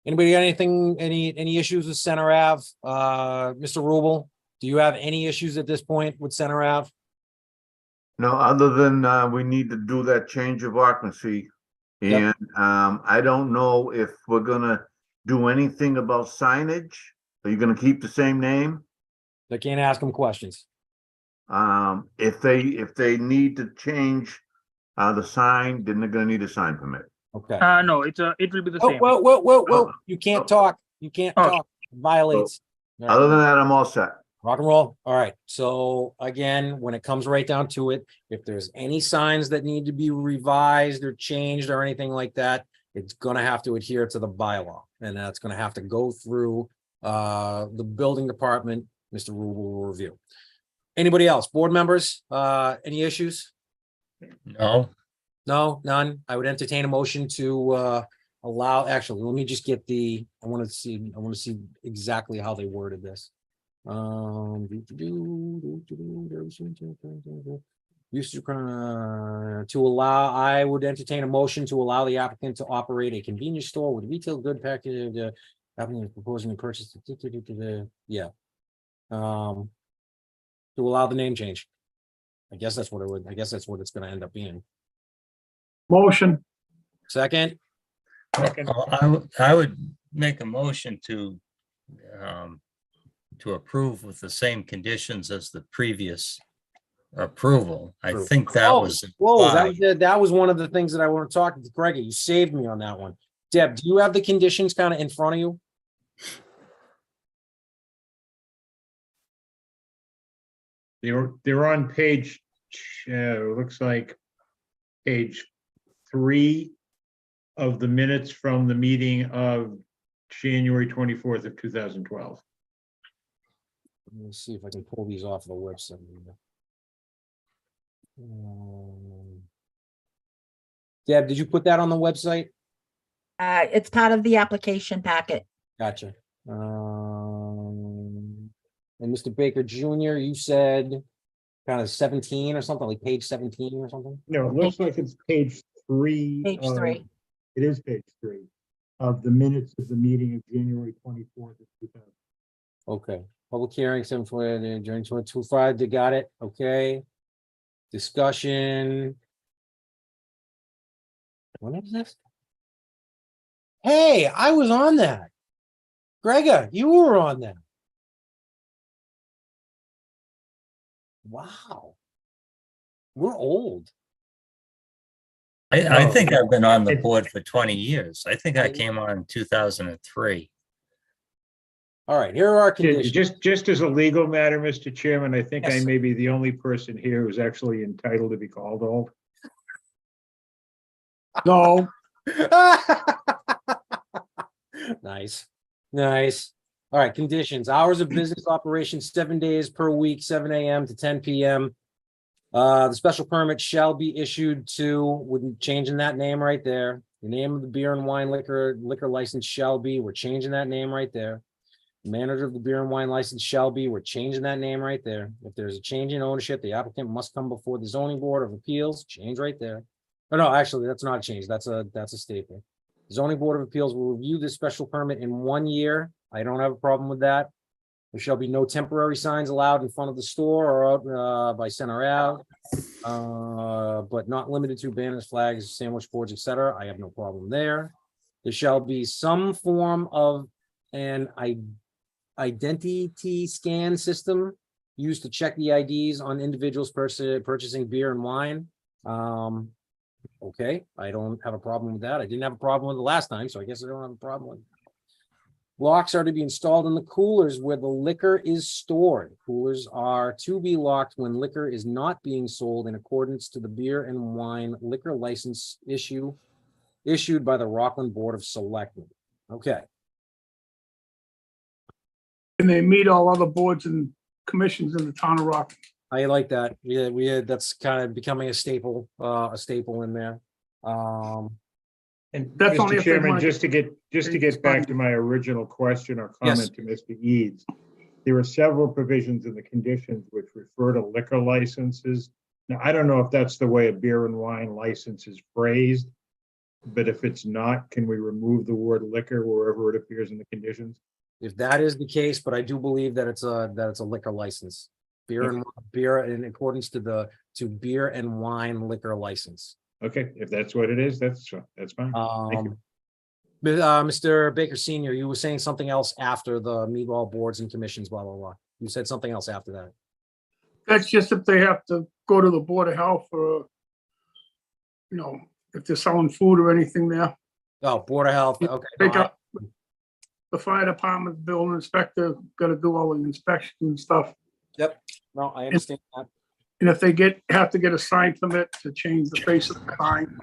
Anybody got anything, any issues with Center Ave? Mr. Rubel, do you have any issues at this point with Center Ave? No, other than, we need to do that change of occupancy. Yep. And, I don't know if we're gonna do anything about signage. Are you gonna keep the same name? I can't ask them questions. If they need to change, the sign, then they're gonna need a sign permit. Okay. No, it will be the Oh, same. whoa. You can't talk. You can't Oh. talk. Violates. All right. Other than that, I'm all set. Rock and roll. All right. So again, when it comes right down to it, if there's any signs that need to be revised or changed or anything like that, it's gonna have to adhere to the bylaw, and that's gonna have to go through the building department. Mr. Rubel will review. Anybody else? Board members? Any issues? No, No, none. I would entertain a motion to allow, actually, let me just get I want to see exactly how they worded this. Used to allow, I would entertain a motion to allow the applicant to operate a convenience store with retail good package. Applicant is proposing to purchase. Yeah. To allow the name change. I guess that's what it's gonna end up being. Motion, Second, I would make a motion to approve with the same conditions as the previous approval. I think that was. Whoa, implied. that was one of the things that I want to talk to Greg. You saved me on that one. Deb, do you have the conditions kind of in front of you? They're on page, looks like page 3 of the minutes from the meeting of January 24th of 2012. Let me see if I can pull these off the website. Deb, did you put that on the website? It's part of the application packet. Gotcha. And Mr. Baker Jr., you said kind of 17 or something, like page 17 or something? No, it looks like it's page 3. Page 3. It is page 3 of the minutes of the meeting of January 24th of 2000. Okay, public hearing, 7 during 2025, they got it, okay. Discussion. When is this? Hey, I was on that. Grega, you were on that. Wow. We're old. I Oh, think I've been on the it's- board for 20 years. I think I came on in 2003. All right, here are our conditions. Just as a legal matter, Mr. Chairman, I think I Yes. may be the only person here who's actually entitled to be called old. No, Nice, nice. All right, conditions, hours of business operation, 7 days per week, 7 AM to 10 PM. The special permit shall be issued to, wouldn't changing that name right there. The name of the beer and wine liquor license shall be, we're changing that name right there. Manager of the beer and wine license shall be, we're changing that name right there. If there's a change in ownership, the applicant must come before the zoning board of appeals, change right there. Oh, no, actually, that's not a change. That's a statement. Zoning Board of Appeals will review this special permit in 1 year. I don't have a problem with that. There shall be no temporary signs allowed in front of the store or out by Center Ave. But not limited to banners, flags, sandwich boards, etc. I have no problem there. There shall be some form of an identity scan system used to check the IDs on individuals purchasing beer and wine. Okay, I don't have a problem with that. I didn't have a problem with it last time, so I guess I don't have a problem with it. Locks are to be installed in the coolers where the liquor is stored. Coolers are to be locked when liquor is not being sold in accordance to the beer and wine liquor license issued by the Rockland Board of Selectmen. Okay, and they meet all other boards and commissions in the town of Rockland. I like that. We had, that's kind of becoming a staple in there. And That's only Mr. if they Chairman, wanna just to get back to my original question or Yes. comment to Mr. Eads, there are several provisions in the conditions which refer to liquor licenses. Now, I don't know if that's the way a beer and wine license is phrased, but if it's not, can we remove the word liquor wherever it appears in the conditions? If that is the case, but I do believe that it's a liquor license. Beer in accordance to beer and wine liquor license. Okay, if that's what it is, that's fine. Thank you. Mr. Baker Senior, you were saying something else after the meatball boards and commissions, blah, blah, blah. You said something else after that. That's just if they have to go to the Board of Health or, if they're selling food or anything there. Oh, Board of Health, okay. Pick up the fire department, building inspector, gotta do all the inspections and stuff. Yep, no, I understand that. And if they have to get a sign permit to change the face of the sign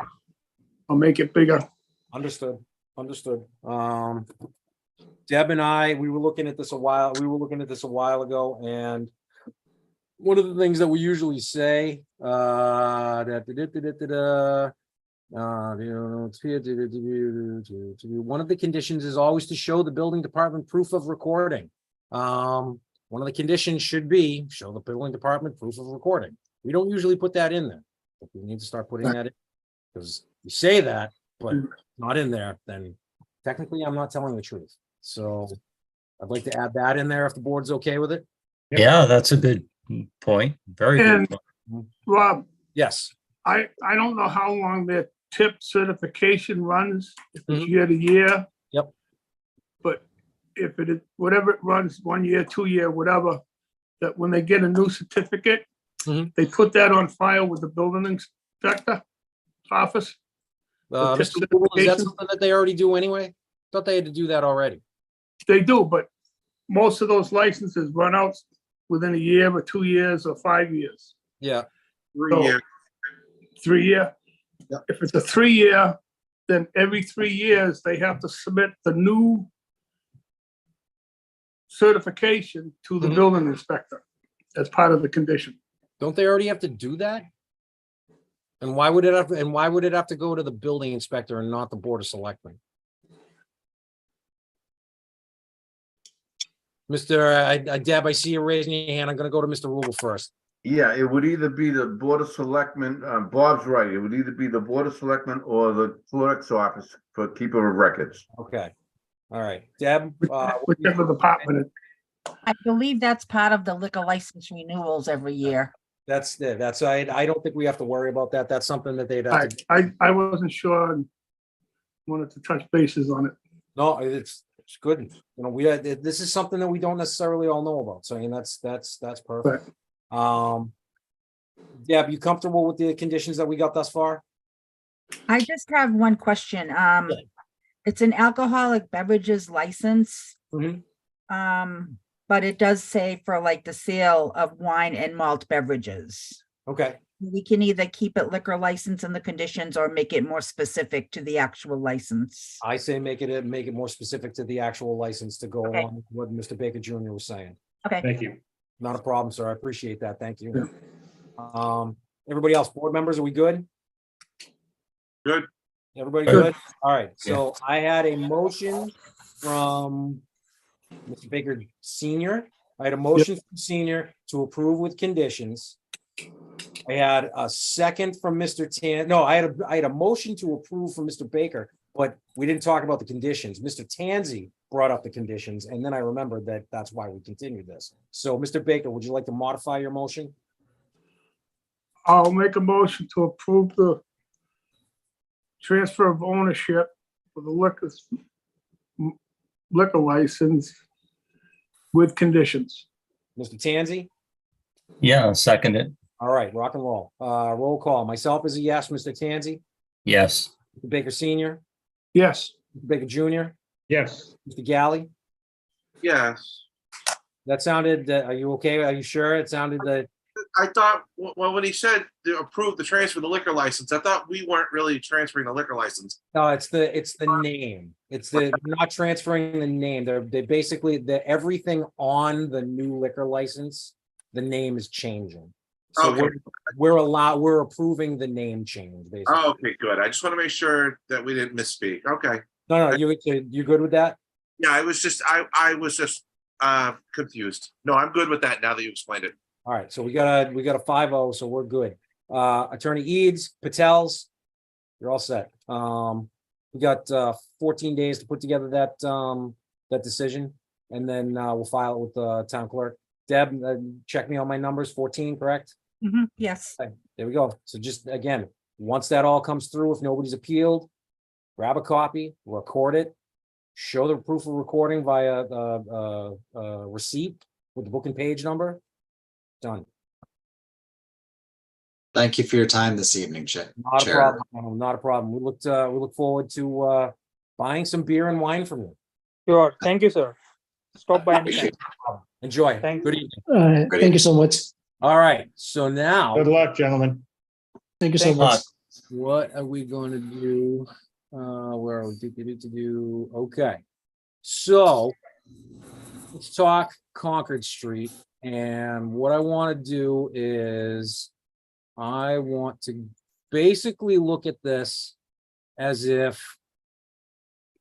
or make it bigger. Understood. Deb and I, we were looking at this a while ago, and one of the things that we usually say, one of the conditions is always to show the building department proof of recording. One of the conditions should be show the building department proof of recording. We don't usually put that in there, but we need to start putting that in, because you say that, but not in there, then technically I'm not telling the truth. So I'd like to add that in there if the board's okay with it. Yeah, that's a good point. Very And good. point. Rob, Yes. I don't know how long their tip certification runs, if it's Mhm. year to year. Yep. But if it is, whatever it runs, 1 year, 2 year, whatever, that when they get a new certificate, Mhm. they put that on file with the building inspector office. The tip Mr. Rubel, is that certification? something that they already do anyway? Thought they had to do that already. They do, but most of those licenses run out within a year or 2 years or 5 years? Yeah, 3 years. 3 year? Yep. If it's a 3 year, then every 3 years, they have to submit the new certification to the Mhm. building inspector as part of the condition. don't they already have to do that? And why would it have to go to the building inspector and not the Board of Selectmen? Deb, I see you raising your hand. I'm gonna go to Mr. Rubel first. Yeah, it would either be the Board of Selectmen, Bob's right, it would either be the Board of Selectmen or the clerk's office for keeper of records. Okay, all right, Deb. Whichever department. I believe that's part of the liquor license renewals every year. I don't think we have to worry about that. That's something that they'd have to. I wasn't sure and wanted to touch bases on it. No, it's good. You know, this is something that we don't necessarily all know about. So, I mean, that's perfect. Deb, you comfortable with the conditions that we got thus far? I just have one question. It's an alcoholic beverages license. Mhm. But it does say for like the sale of wine and malt beverages. Okay, We can either keep it liquor license in the conditions or make it more specific to the actual license. I say make it more specific to the actual license to go Okay. along with what Mr. Baker Jr. was saying. Okay. Thank you. Not a problem, sir. I appreciate that. Thank you. Everybody else, board members, are we good? Good. Everybody Good. good? All right, so I had a motion from Mr. Baker Senior. I had a motion from Senior to approve with conditions. I had a second from Mr. I had a motion to approve from Mr. Baker, but we didn't talk about the conditions. Mr. Tanzi brought up the conditions, and then I remembered that that's why we continued this. So, Mr. Baker, would you like to modify your motion? I'll make a motion to approve the transfer of ownership for the liquor license with conditions. Mr. Tanzi? Yeah, I'll second it. All right, rock and roll. Roll call. Myself is a yes. Mr. Tanzi? Yes. Mr. Baker Senior? Yes, Mr. Baker Junior? Yes, Mr. Galley? Yes. That sounded, are you okay? Are you sure? It sounded that, I thought, well, when he said to approve the transfer of the liquor license, I thought we weren't really transferring the liquor license. no, it's the name. We're not transferring the name. They basically, everything on the new liquor license, the name is changing. So Okay. we're approving the name change, basically. Oh, okay, good. I just want to make sure that we didn't misspeak. Okay. No, you good with that? Yeah, I was just confused. No, I'm good with that now that you explained it. All right, so we got a 5-0, so we're good. Attorney Eads, Patels, you're all set. We got 14 days to put together that decision, and then we'll file it with the town clerk. Deb, check me on my numbers, 14, correct? Yes. Okay, there we go. So just again, once that all comes through, if nobody's appealed, grab a copy, record it, show the proof of recording via receipt with the book and page number. Done. Thank you for your time this evening, Chair. Not a problem. No, not a problem. We look forward to buying some beer and wine from you. Sure. Thank you, sir. Stop by anytime. Enjoy. Thank Good evening. All right, Good thank you so much. All right, so now good luck, gentlemen. Thank you so Thank you. much. what are we going to do? Where are we? Do. Okay. So let's talk Concord Street. And what I want to do is I want to basically look at this as if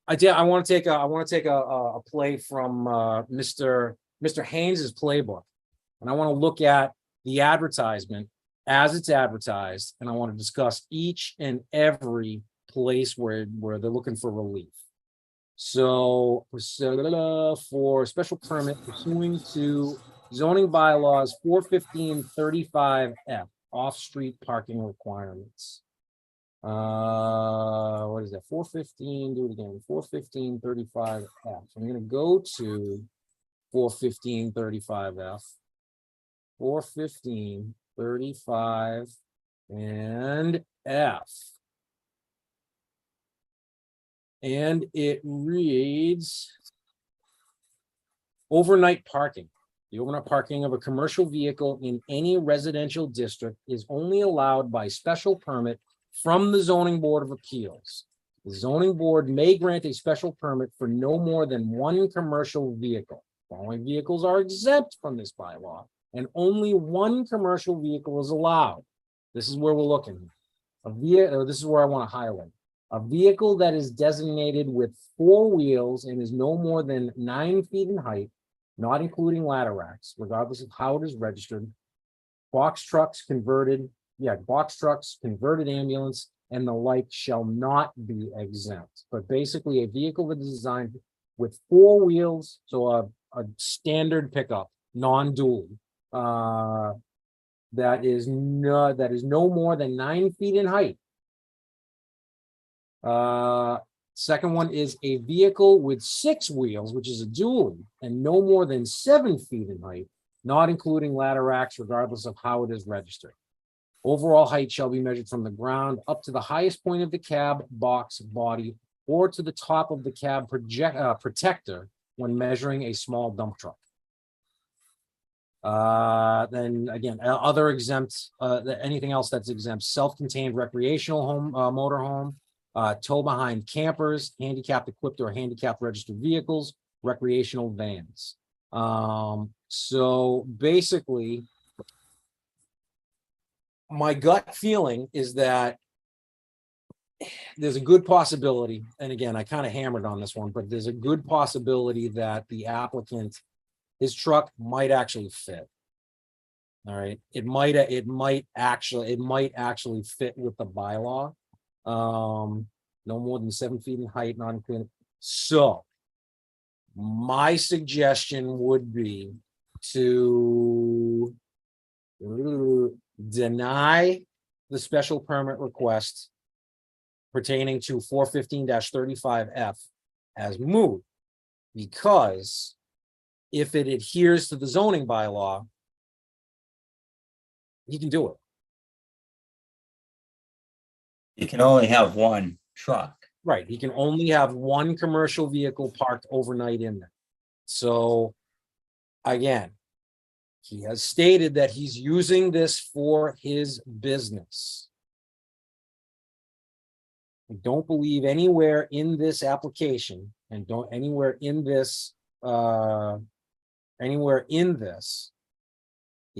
I want to take a play from Mr. Haynes's playbook. And I want to look at the advertisement as it's advertised, and I want to discuss each and every place where they're looking for relief. So for special permit pursuing to zoning bylaws 415-35F, off-street parking requirements. What is that? 415, do it again, 415-35F. I'm gonna go to 415-35F. 415-35 and F. And it reads overnight parking. The overnight parking of a commercial vehicle in any residential district is only allowed by special permit from the zoning board of appeals. The zoning board may grant a special permit for no more than one commercial vehicle. Following vehicles are exempt from this bylaw, and only one commercial vehicle is allowed. This is where we're looking. This is where I want to highlight. A vehicle that is designated with 4 wheels and is no more than 9 feet in height, not including ladder racks, regardless of how it is registered. Box trucks, converted ambulance, and the like shall not be exempt. But basically, a vehicle that is designed with 4 wheels, so a standard pickup, non-dual, that is no more than 9 feet in height. Second one is a vehicle with 6 wheels, which is a dually, and no more than 7 feet in height, not including ladder racks, regardless of how it is registered. Overall height shall be measured from the ground up to the highest point of the cab box body or to the top of the cab protector when measuring a small dump truck. Then again, other exempt, anything else that's exempt: self-contained recreational home, motorhome, tow behind campers, handicapped equipped or handicapped registered vehicles, recreational vans. So basically, my gut feeling is that there's a good possibility, and again, I kind of hammered on this one, but there's a good possibility that the applicant, his truck might actually fit. All right, it might actually fit with the bylaw. No more than 7 feet in height, not including. So my suggestion would be to deny the special permit request pertaining to 415-35F as moot, because if it adheres to the zoning bylaw, he can do it. You can only have one truck. Right, he can only have one commercial vehicle parked overnight in there. So, again, he has stated that he's using this for his business. I don't believe anywhere in this application, and don't anywhere in this, the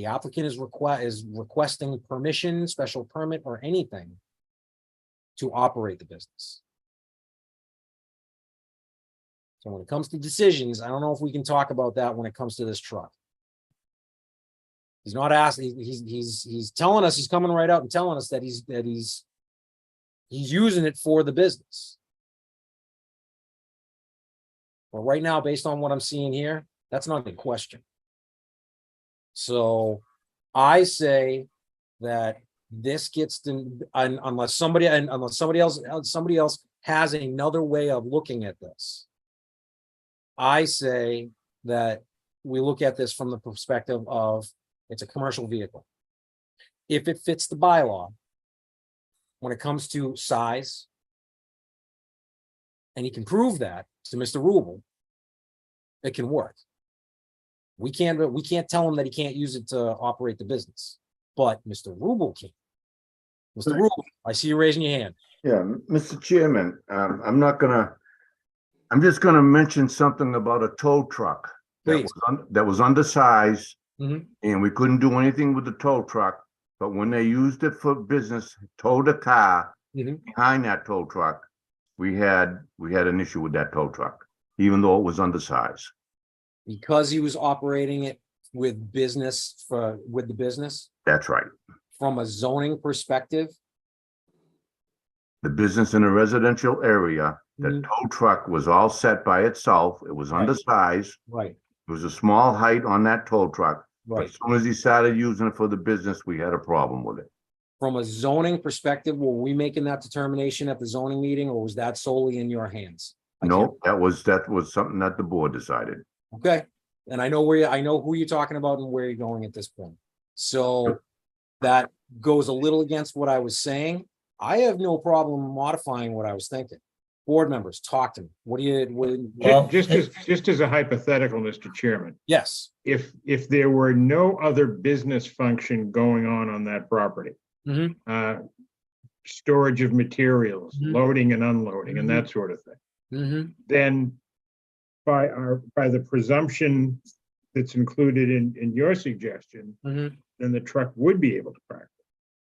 applicant is requesting permission, special permit, or anything to operate the business. So when it comes to decisions, I don't know if we can talk about that when it comes to this truck. He's not asking, he's telling us, he's coming right out and telling us that he's using it for the business. But right now, based on what I'm seeing here, that's not in question. So I say that this gets to, unless somebody else has another way of looking at this. I say that we look at this from the perspective of it's a commercial vehicle. If it fits the bylaw, when it comes to size, and he can prove that to Mr. Rubel, it can work. We can't tell him that he can't use it to operate the business, but Mr. Rubel can. Mr. Rubel, I see you raising your hand. Yeah, Mr. Chairman, I'm just gonna mention something about a tow truck. Please. That was undersized, Mhm. and we couldn't do anything with the tow truck. But when they used it for business, towed a car Mhm. behind that tow truck, we had an issue with that tow truck, even though it was undersized. Because he was operating it with the business, That's right. from a zoning perspective, The business in a residential area, the Mhm. tow truck was all set by itself. It was Right. undersized. right, It was a small height on that tow truck. But right. as soon as he started using it for the business, we had a problem with it. From a zoning perspective, were we making that determination at the zoning meeting, or was that solely in your hands? I can't- No, that was something that the board decided. Okay, and I know who you're talking about and where you're going at this point. So that goes a little against what I was saying. I have no problem modifying what I was thinking. Board members, talk to me. What do you, Well, Just as a hypothetical, Mr. Chairman, yes. if there were no other business function going on that property, Mhm. storage of materials, Mhm. loading and unloading, and that sort of thing, Mhm. then by the presumption that's included in your suggestion, Mhm. then the truck would be able to park.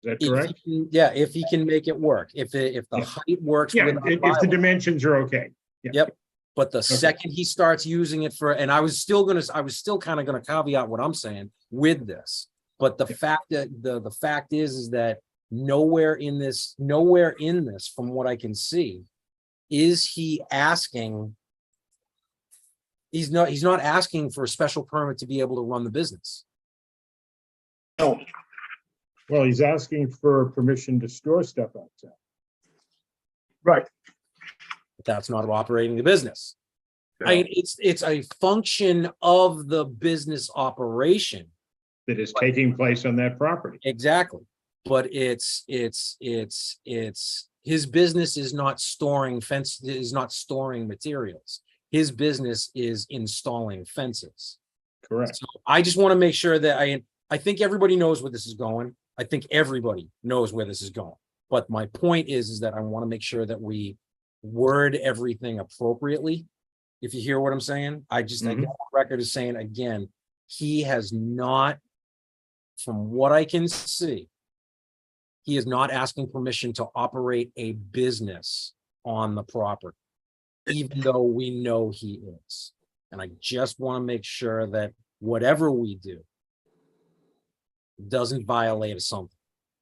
Is that If correct? he can- Yeah, if he can make it work, if the Yeah. height works. Yeah, with our if the bylaw. dimensions are okay. Yeah. Yep. But the second he starts using it for, and I was still kind of gonna caveat what I'm saying with this. But the fact that the fact is that nowhere in this, from what I can see, is he asking. He's not asking for a special permit to be able to run the business. No. Well, he's asking for permission to store stuff outside. Right. That's not operating the business. It's a function of the business operation. That is taking place on that property. Exactly. But it's his business is not storing materials. His business is installing fences. Correct. So I just want to make sure that I think everybody knows where this is going. I think everybody knows where this is going. But my point is that I want to make sure that we word everything appropriately. If you hear what I'm saying, I get on record as saying again, he has not, from what I can see, he is not asking permission to operate a business on the property, even though we know he is. And I just want to make sure that whatever we do doesn't violate something.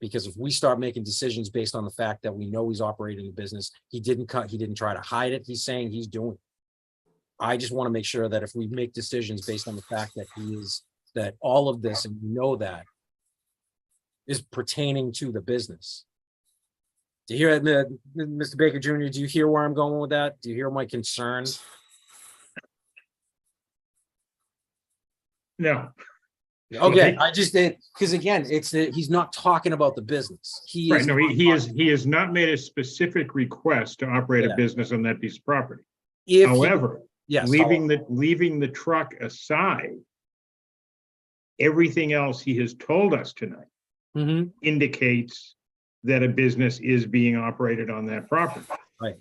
Because if we start making decisions based on the fact that we know he's operating a business, he didn't try to hide it. He's saying he's doing it. I just want to make sure that if we make decisions based on the fact that that all of this, and we know that, is pertaining to the business. Do you hear it, Mr. Baker Jr.? Do you hear where I'm going with that? Do you hear my concern? No. Okay, I just did, because again, he's not talking about the business. Right, no, he has not made a specific request to operate a business on that piece of property. However, leaving the truck aside, everything else he has told us tonight indicates that a business is being operated on that property. Right.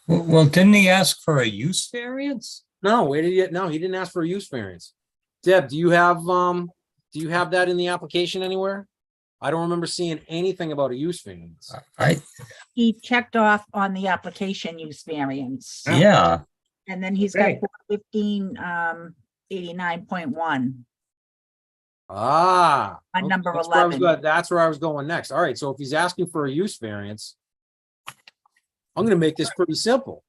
Well, didn't he ask for a use variance? No, he didn't ask for a use variance. Deb, do you have that in the application anywhere? I don't remember seeing anything about a use variance. He checked off on the application use variance. Yeah. And then he's got 1589.1. On number that's where 11. That's where I was going next. All right, so if he's asking for a use variance, I'm gonna make this pretty simple.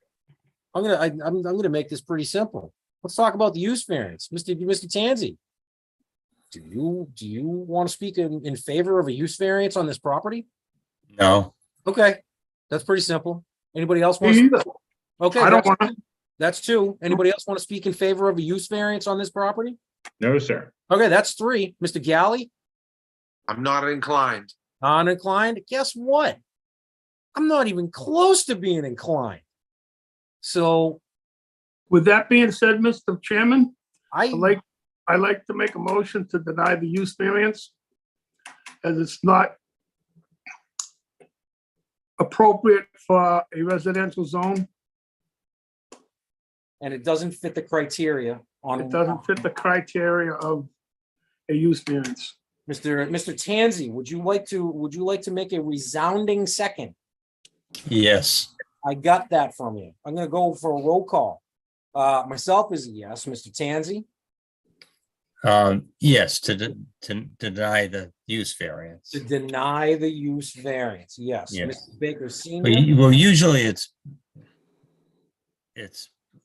I'm gonna make this pretty simple. Let's talk about the use variance. Mr. Tanzi, do you want to speak in favor of a use variance on this property? No. Okay, that's pretty simple. Anybody else want to? Okay, I don't want. That's two. Anybody else want to speak in favor of a use variance on this property? No, sir. Okay, that's three. Mr. Galley? I'm not inclined. Not inclined? Guess what? I'm not even close to being inclined. So, With that being said, Mr. Chairman, I like to make a motion to deny the use variance as it's not appropriate for a residential zone. and it doesn't fit the criteria on. It doesn't fit the criteria of a use variance. Mr. Tanzi, would you like to make a resounding second? Yes. I got that from you. I'm gonna go for a roll call. Myself is a yes. Mr. Tanzi? Yes, to deny the use variance. To deny the use variance, yes. Yes. Mr. Baker Senior? Well, usually it's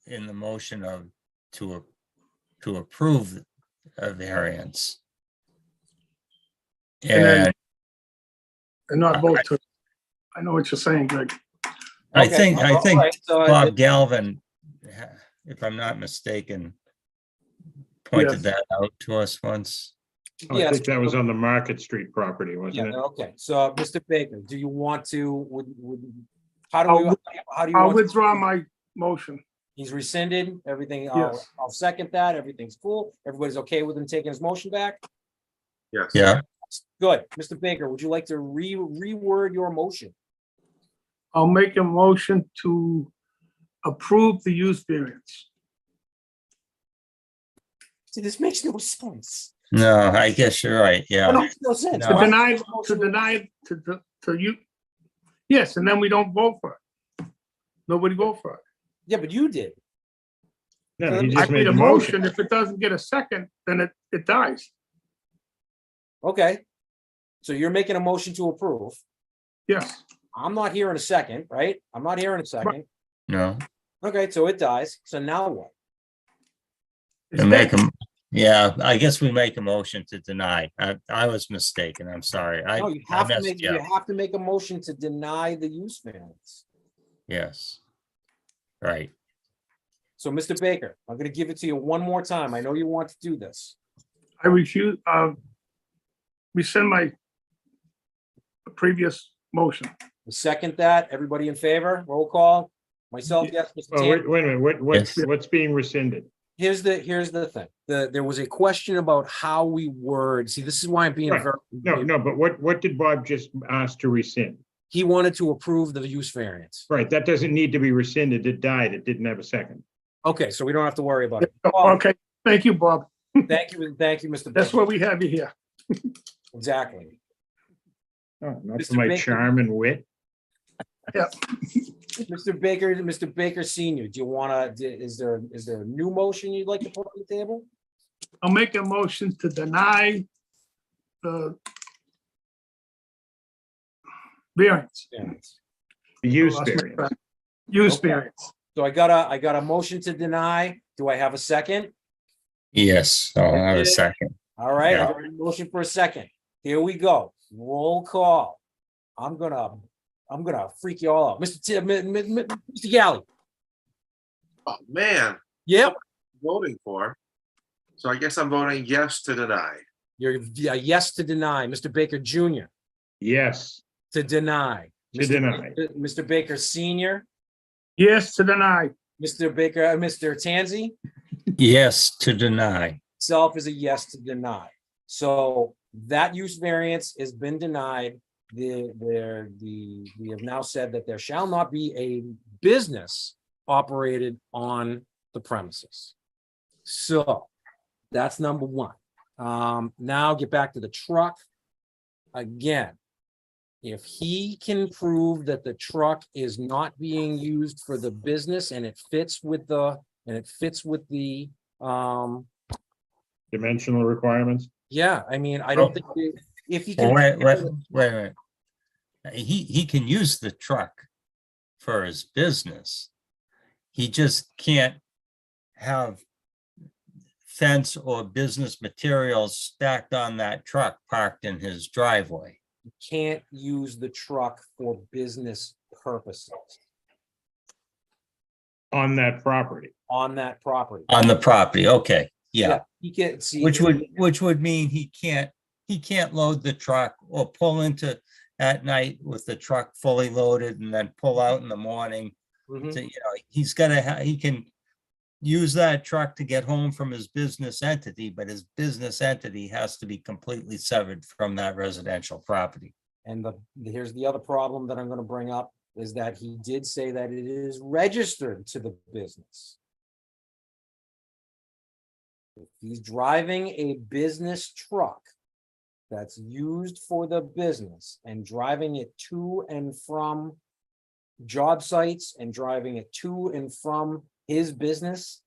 in the motion of to approve a variance. And not vote to. I know what you're saying, Greg. I think right, so Bob Galvin, if I'm not mistaken, pointed that out to us once. I think that was on the Market Street property, wasn't it? Okay, so Mr. Baker, do you want to, How do we, how do you? I'll want- withdraw my motion. He's rescinded, everything, Yes. I'll second that, everything's cool, everybody's okay with him taking his motion back? Yes. Yeah, Good, Mr. Baker, would you like to reword your motion? I'll make a motion to approve the use variance. See, this makes no sense. no, I guess you're right, It yeah. makes no sense. No. To deny, to you. Yes, and then we don't vote for it. Nobody vote for it. Yeah, but you did. No, I he I just made made a the motion. motion. If it doesn't get a second, then it dies. Okay. So you're making a motion to approve. Yes. I'm not hearing a second, right? I'm not hearing a second. No, Okay, so it dies. So now what? It's we make dead. him, yeah, I guess we make a motion to deny. I was mistaken, I'm sorry. No, you I have to messed make, you you up. have to make a motion to deny the use variance. Yes. Right, So, Mr. Baker, I'm gonna give it to you one more time. I know you want to do this. I refuse, rescind my previous motion. Second that, everybody in favor, roll call. Myself, yes, Mr. Oh, Tan. wait a minute, Yes. what's being rescinded? Here's the thing. There was a question about how we word, see, this is why I'm being Right. very. No, but what did Bob just ask to rescind? He wanted to approve the use variance. Right, that doesn't need to be rescinded. It died. It didn't have a second. Okay, so we don't have to worry about it. Bob, Okay, thank you, Bob. thank you, Mr. That's Baker. why we have you here. Exactly. Oh, not Mr. for my Baker? charm and wit. Mr. Baker Senior, do you wanna, is there a new motion you'd like to put on the table? I'll make a motion to deny the variance. Variance. The use Lost my variance. track. Use Okay. variance. So I got a motion to deny. Do I have a second? yes, I'll have a second. All right, I Yeah. got a motion for a second. Here we go. Roll call. I'm gonna freak you all out. Mr. Galley. Oh, man, Yep, voting for. So I guess I'm voting yes to deny. you're a yes to deny. Mr. Baker Junior, Yes, to deny. to deny. Mr. Baker Senior, Yes to deny. Mr. Baker, Mr. Tanzi, Yes, to deny. self is a yes to deny. So that use variance has been denied. We have now said that there shall not be a business operated on the premises. So that's number one. Now get back to the truck. Again, if he can prove that the truck is not being used for the business and it fits with the, Dimensional requirements. yeah, I mean, I don't think, if he Well, can. wait a minute. He can use the truck for his business. He just can't have fence or business materials stacked on that truck parked in his driveway. Can't use the truck for business purposes On that property. on that property. On the property, okay, yeah, He can't see. which would mean he can't load the truck or pull into at night with the truck fully loaded and then pull out in the morning. Mhm. To, he's gotta he can use that truck to get home from his business entity, but his business entity has to be completely severed from that residential property. And here's the other problem that I'm gonna bring up, is that he did say that it is registered to the business. If he's driving a business truck that's used for the business and driving it to and from job sites and driving it to and from his business,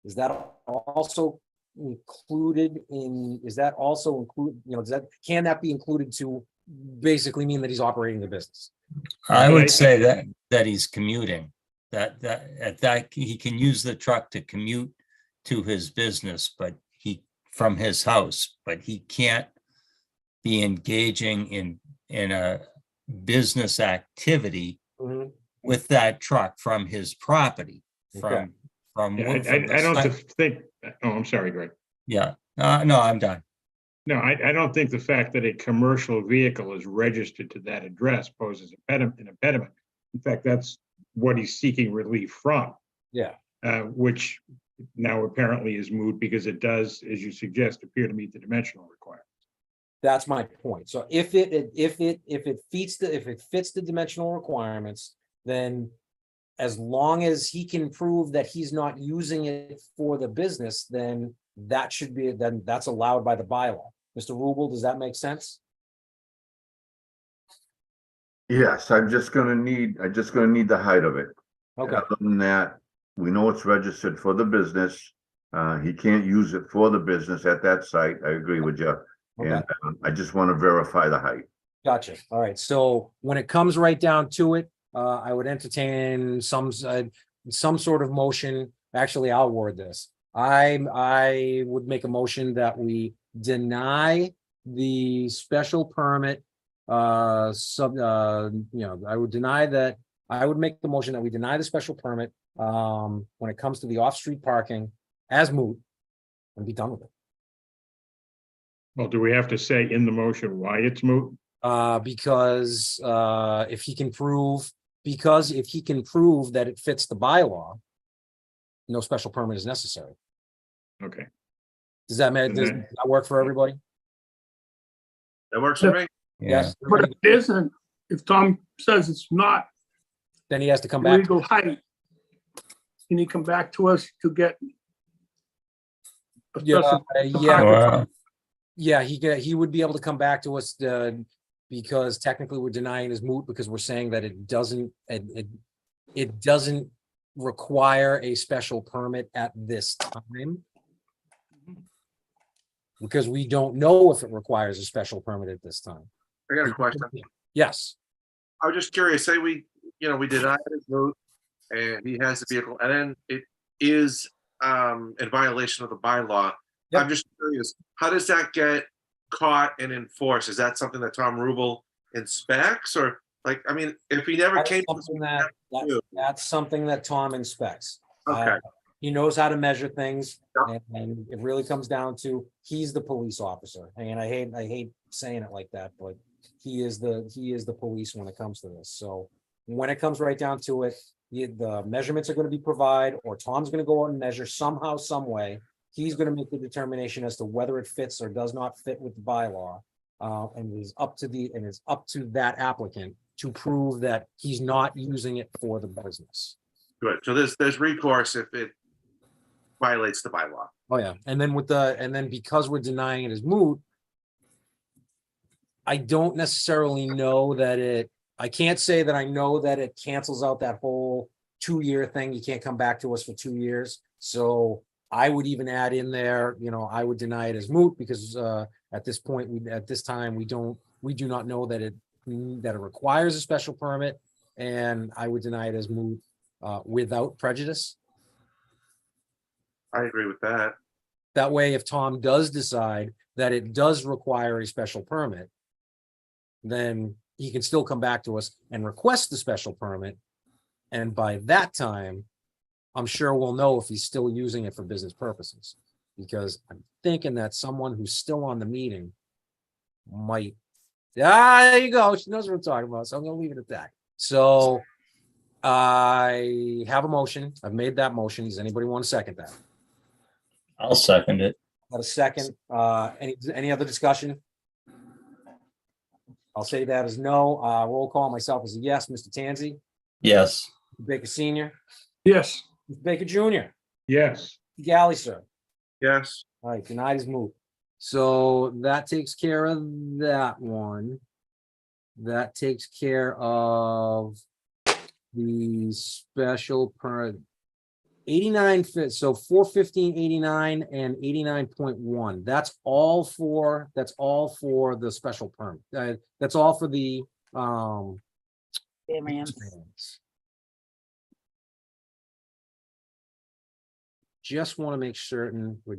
is that also included in, is that also include, can that be included to basically mean that he's operating the business? I But would say that he's commuting, that he can use the truck to commute to his business, but from his house, but he can't be engaging in a business activity Mhm. with that truck from his property, Okay. from. Yeah, from the I don't site. think, oh, I'm sorry, Greg. Yeah, no, I'm done. No, I don't think the fact that a commercial vehicle is registered to that address poses an impediment. In fact, that's what he's seeking relief from, Yeah, which now apparently is moot because it does, as you suggest, appear to meet the dimensional requirement. that's my point. So if it fits the dimensional requirements, then as long as he can prove that he's not using it for the business, then that's allowed by the bylaw. Mr. Rubel, does that make sense? Yes, I'm just gonna need the height of it. Okay, Other than that, we know it's registered for the business. He can't use it for the business at that site. I agree with you. okay, And I just want to verify the height. gotcha. All right, so when it comes right down to it, I would entertain some sort of motion. Actually, I'll word this. I would make a motion that we deny the special permit. I would deny that. I would make the motion that we deny the special permit when it comes to the off-street parking as moot and be done with it. Well, do we have to say in the motion why it's moot? Because if he can prove that it fits the bylaw, no special permit is necessary. Okay. Does that work for everybody? That works for me. Yes. But if it isn't, if Tom says it's not Then he has to come back. legal height, can he come back to us to get? a Yeah, special- yeah, Wow. yeah, he would be able to come back to us because technically we're denying his moot because we're saying that it doesn't require a special permit at this time. Because we don't know if it requires a special permit at this time. I got a question. Yes, I was just curious, say we deny his vote and he has the vehicle and then it is in violation of the bylaw. Yep. I'm just curious, how does that get caught and enforced? Is that something that Tom Rubel inspects or like, I mean, if he never that's came. something that's something that Tom inspects. Okay. He knows how to measure things, Yep. and it really comes down to, he's the police officer. And I hate saying it like that, but he is the police when it comes to this. So when it comes right down to it, the measurements are gonna be provided, or Tom's gonna go out and measure somehow, some way. He's gonna make the determination as to whether it fits or does not fit with the bylaw. And it's up to that applicant to prove that he's not using it for the business. Good, so there's recourse if it violates the bylaw. Oh, yeah, and then because we're denying it as moot, I don't necessarily know that I can't say that I know that it cancels out that whole 2-year thing. You can't come back to us for 2 years. So I would even add in there, I would deny it as moot because at this point, at this time, we do not know that it requires a special permit, and I would deny it as moot without prejudice. I agree with that. That way, if Tom does decide that it does require a special permit, then he can still come back to us and request the special permit. And by that time, I'm sure we'll know if he's still using it for business purposes. Because I'm thinking that someone who's still on the meeting might, there you go. She knows what I'm talking about. So I'm gonna leave it at that. So I have a motion. I've made that motion. Does anybody want to second that? I'll second it. Got a second. Any other discussion? I'll say that as no. Roll call, myself as a yes. Mr. Tanzi, Yes. Mr. Baker Senior, Yes, Mr. Baker Junior, Yes. Galley, sir. Yes, All right, denied is moved. So that takes care of that one. That takes care of the special permit. 89 fit, so 41589 and 89.1. That's all for the special permit. That's all for the variance. Just want to make certain we're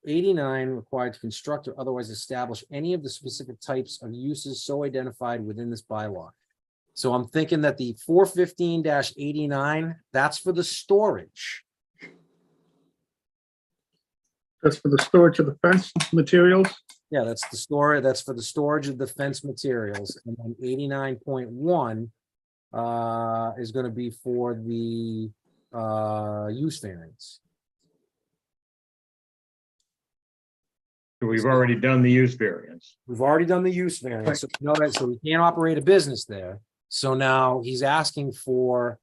89 required to construct or otherwise establish any of the specific types of uses so identified within this bylaw. So I'm thinking that the 415-89, that's for the storage. that's for the storage of the fence materials. Yeah, that's the store, that's for the storage of the fence materials, and then 89.1 is gonna be for the use variance. So we've already done the use variance. We've already done the use variance, so we know that, so we can't operate a business there. So now he's asking for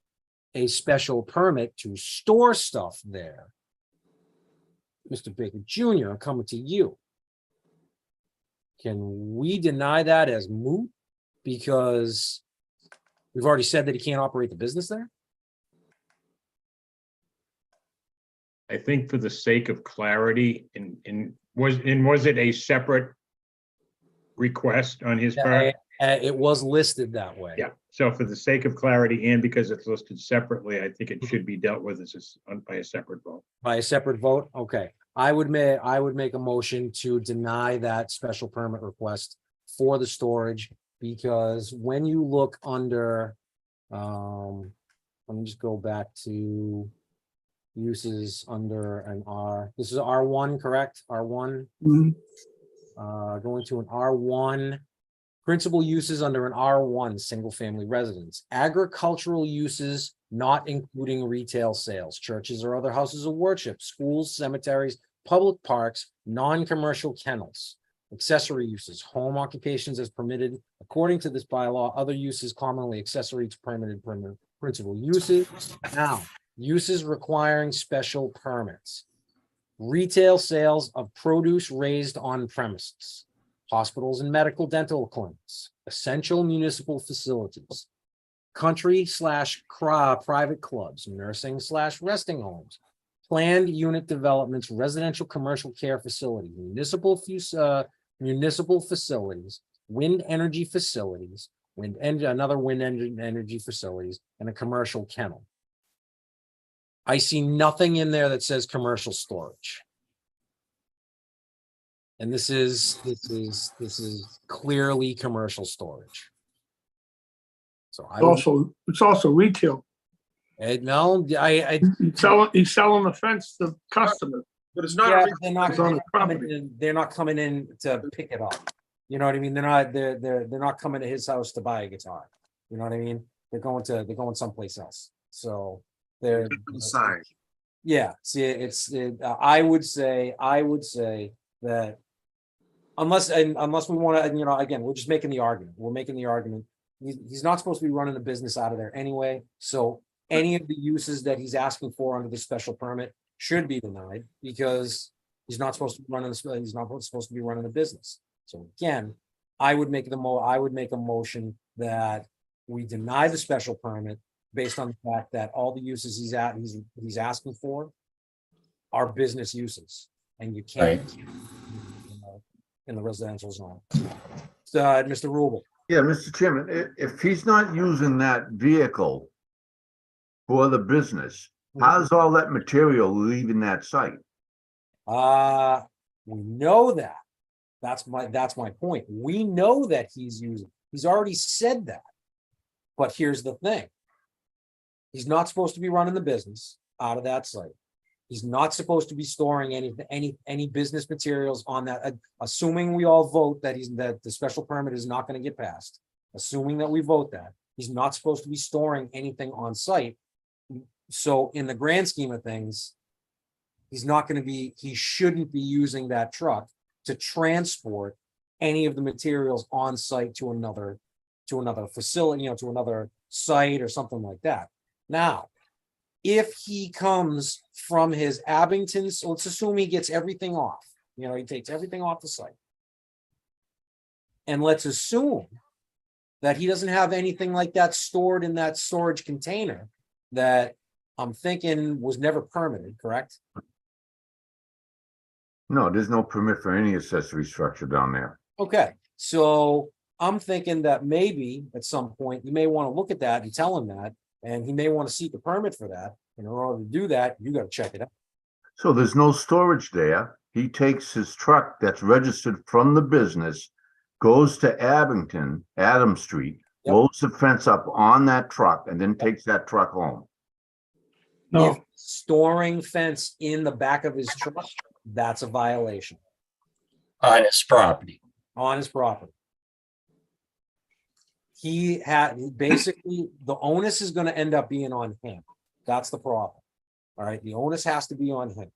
a special permit to store stuff there. Mr. Baker Jr., I'm coming to you. Can we deny that as moot? Because we've already said that he can't operate the business there? I think for the sake of clarity, was it a separate request on his part? It was listed that way. Yeah, so for the sake of clarity and because it's listed separately, I think it should be dealt with by a separate vote. By a separate vote? Okay. I would make a motion to deny that special permit request for the storage, because when you look under, let me just go back to uses under an R. This is R1, correct? R1? Mhm. Going to an R1. Principal uses under an R1, single-family residence. Agricultural uses, not including retail sales, churches or other houses of worship, schools, cemeteries, public parks, non-commercial kennels. Accessory uses, home occupations as permitted according to this bylaw, other uses commonly accessory to permitted principal uses. Now, uses requiring special permits. Retail sales of produce raised on premises. Hospitals and medical dental clinics, essential municipal facilities, country/private clubs, nursing/resting homes, planned unit developments, residential commercial care facilities, municipal facilities, wind energy facilities, another wind energy facilities, and a commercial kennel. I see nothing in there that says commercial storage. And this is clearly commercial storage. So I would, It's also retail. no, He's selling the fence to customers. But it's not. yeah, a they're not, It's on the property. they're not coming in to pick it up. You know what I mean? They're not coming to his house to buy a guitar. You know what I mean? They're going someplace else. So they're Sign. yeah, see, I would say that unless we want to, again, we're just making the argument. We're making the argument. He's not supposed to be running a business out of there anyway. So any of the uses that he's asking for under the special permit should be denied, because he's not supposed to be running he's not supposed to be running a business. So again, I would make a motion that we deny the special permit based on the fact that all the uses he's asking for are business uses, and you can't in the residential zone. So, Mr. Rubel. Yeah, Mr. Chairman, if he's not using that vehicle for the business, how's all that material leaving that site? We know that. That's my point. We know that he's already said that. But here's the thing. He's not supposed to be running the business out of that site. He's not supposed to be storing any business materials on that, assuming we all vote that the special permit is not going to get passed. Assuming that we vote that, he's not supposed to be storing anything on site. So in the grand scheme of things, he shouldn't be using that truck to transport any of the materials on site to another facility, to another site or something like that. Now, if he comes from his Abington, so let's assume he gets everything off, he takes everything off the site. And let's assume that he doesn't have anything like that stored in that storage container that I'm thinking was never permitted, correct? No, there's no permit for any accessory structure down there. Okay, so I'm thinking that maybe at some point you may want to look at that and tell him that, and he may want to seek a permit for that. And in order to do that, you got to check it out. So there's no storage there. He takes his truck that's registered from the business, goes to Abington, Adams Street, Yep. loads the fence up on that truck, and then takes that truck home. No, If storing fence in the back of his truck, that's a violation. On his property. on his property. He had, basically, the onus is gonna end up being on him. That's the problem. All right, the onus has to be on him.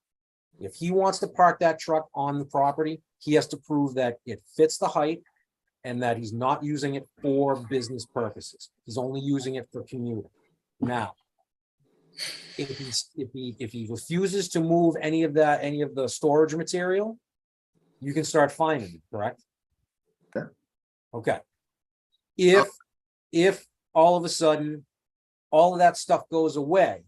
If he wants to park that truck on the property, he has to prove that it fits the height and that he's not using it for business purposes. He's only using it for commuting. Now, if he refuses to move any of the storage material, you can start fining him, correct? Okay. Okay. If all of a sudden, all of that stuff goes away,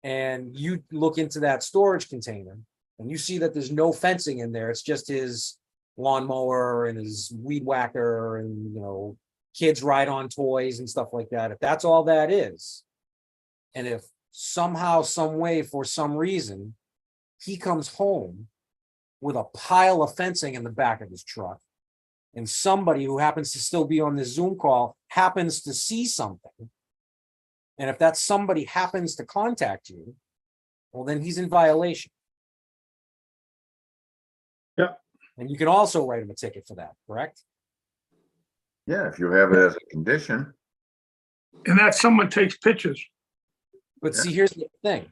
and you look into that storage container, and you see that there's no fencing in there, it's just his lawnmower and his weed whacker and, kids ride on toys and stuff like that, if that's all that is, and if somehow, some way, for some reason, he comes home with a pile of fencing in the back of his truck, and somebody who happens to still be on this Zoom call happens to see something, and if that somebody happens to contact you, well, then he's in violation. Yeah. And you can also write him a ticket for that, correct? Yeah, if you have it as a condition. And that someone takes pictures. But see, here's the thing.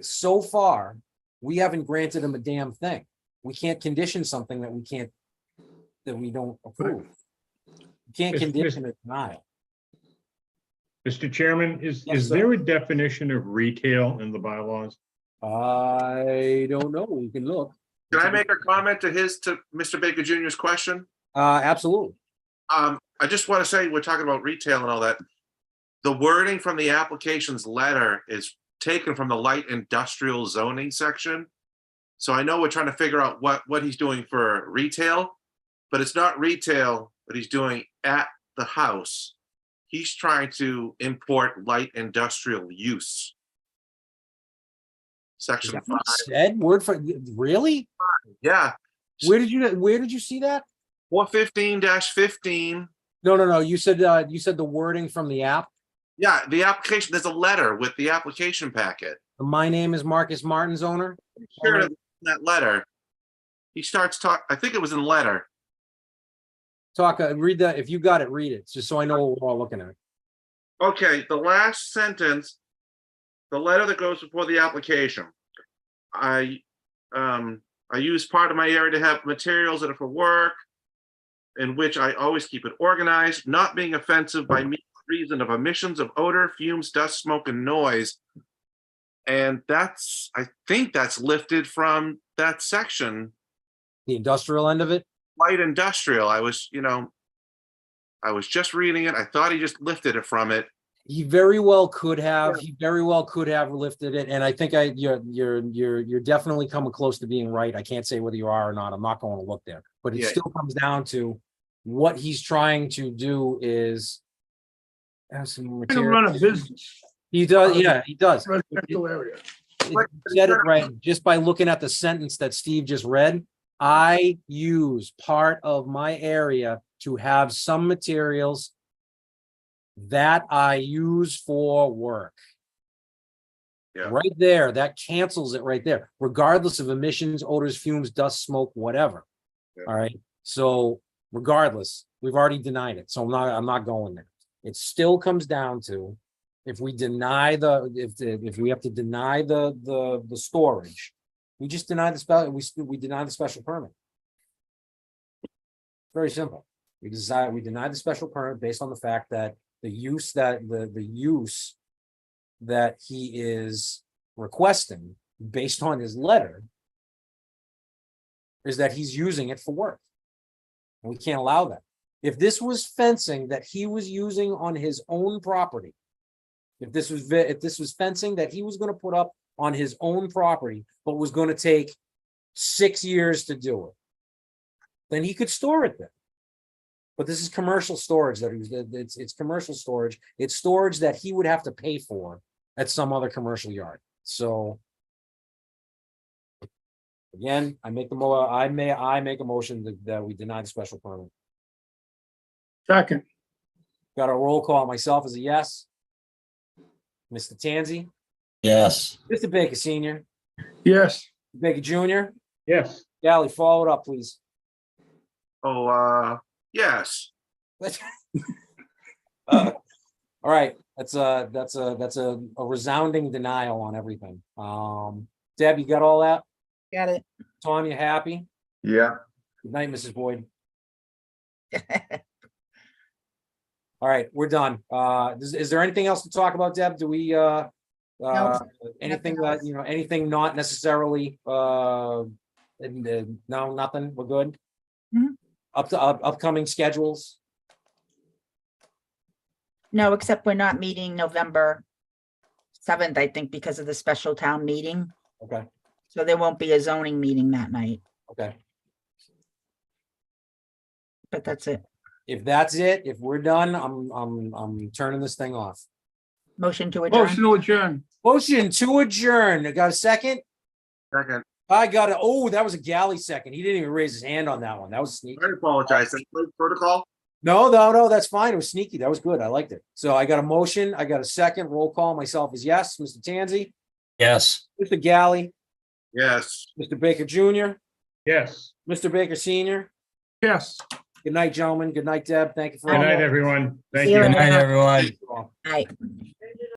So far, we haven't granted him a damn thing. We can't condition something that we don't approve. You can't condition a denial. Mr. Chairman, Yes, is sir. there a definition of retail in the bylaws? I don't know. We can look. Can I make a comment to Mr. Baker Jr.'s question? Absolutely. I just want to say, we're talking about retail and all that. The wording from the application's letter is taken from the light industrial zoning section. So I know we're trying to figure out what he's doing for retail, but it's not retail that he's doing at the house. He's trying to import light industrial use. Section 5. Said word for, really? Yeah, Where did you see that? 415-15. No. You said the wording from the app. Yeah, the application, there's a letter with the application packet. My name is Marcus Martin's owner. Sure, in that letter, he starts I think it was in letter. Read that. If you got it, read it, just so I know what we're all looking at. Okay, the last sentence, the letter that goes before the application. I use part of my area to have materials that are for work, in which I always keep it organized, not being offensive by reason of emissions of odor, fumes, dust, smoke, and noise. And I think that's lifted from that section. The industrial end of it. Light industrial. I was just reading it. I thought he just lifted it from it. He very well could have. He very well could have lifted it, and I think you're definitely coming close to being right. I can't say whether you are or not. I'm not going to look there, but it Yeah. still comes down to what he's trying to do is have some To material. run a business, He does. Yeah, he does. residential area. You said it right. Just by looking at the sentence that Steve just read, I use part of my area to have some materials that I use for work. Yeah. Right there, that cancels it right there, regardless of emissions, odors, fumes, dust, smoke, whatever. Yeah. All right. So regardless, we've already denied it. So I'm not going there. It still comes down to if we deny if we have to deny the storage, we just deny we deny the special permit. Very simple. We deny the special permit based on the fact that the use that he is requesting based on his letter is that he's using it for work. And we can't allow that. If this was fencing that he was using on his own property, if this was fencing that he was going to put up on his own property, but was going to take 6 years to do it, then he could store it there. But this is commercial storage it's commercial storage. It's storage that he would have to pay for at some other commercial yard. So again, I make a motion that we deny the special permit. Second, Got a roll call. Myself as a yes. Mr. Tanzi, Yes. Mr. Baker Senior, yes, Baker Junior, Yes. Gally, follow it up, please. Oh, yes. All right, that's a resounding denial on everything. Deb, you got all that? Got it. Tom, you happy? Yeah, Good night, Mrs. Boyd. All right, we're done. Is there anything else to talk about, Deb? Do we, anything that, else. you know, anything not necessarily, no, nothing, we're good? Mhm. Up to upcoming schedules? No, except we're not meeting November 7th, I think, because of the special town meeting. Okay, So there won't be a zoning meeting that night, okay. but that's it. If that's it, if we're done, I'm turning this thing off. Motion to adjourn. Motion to adjourn. Motion to adjourn. I got a second? Second. I got it. Oh, that was a Galley second. He didn't even raise his hand on that one. That was sneaky. I apologize. That's protocol. No, that's fine. It was sneaky. That was good. I liked it. So I got a motion. I got a second. Roll call. Myself is yes. Mr. Tanzi, Yes. Mr. Galley, Yes. Mr. Baker Jr., Yes. Mr. Baker Senior. Yes. Good night, gentlemen. Good night, Deb. Thank you for Good all night, that. everyone. Thank See you you. Good night, everyone. Night.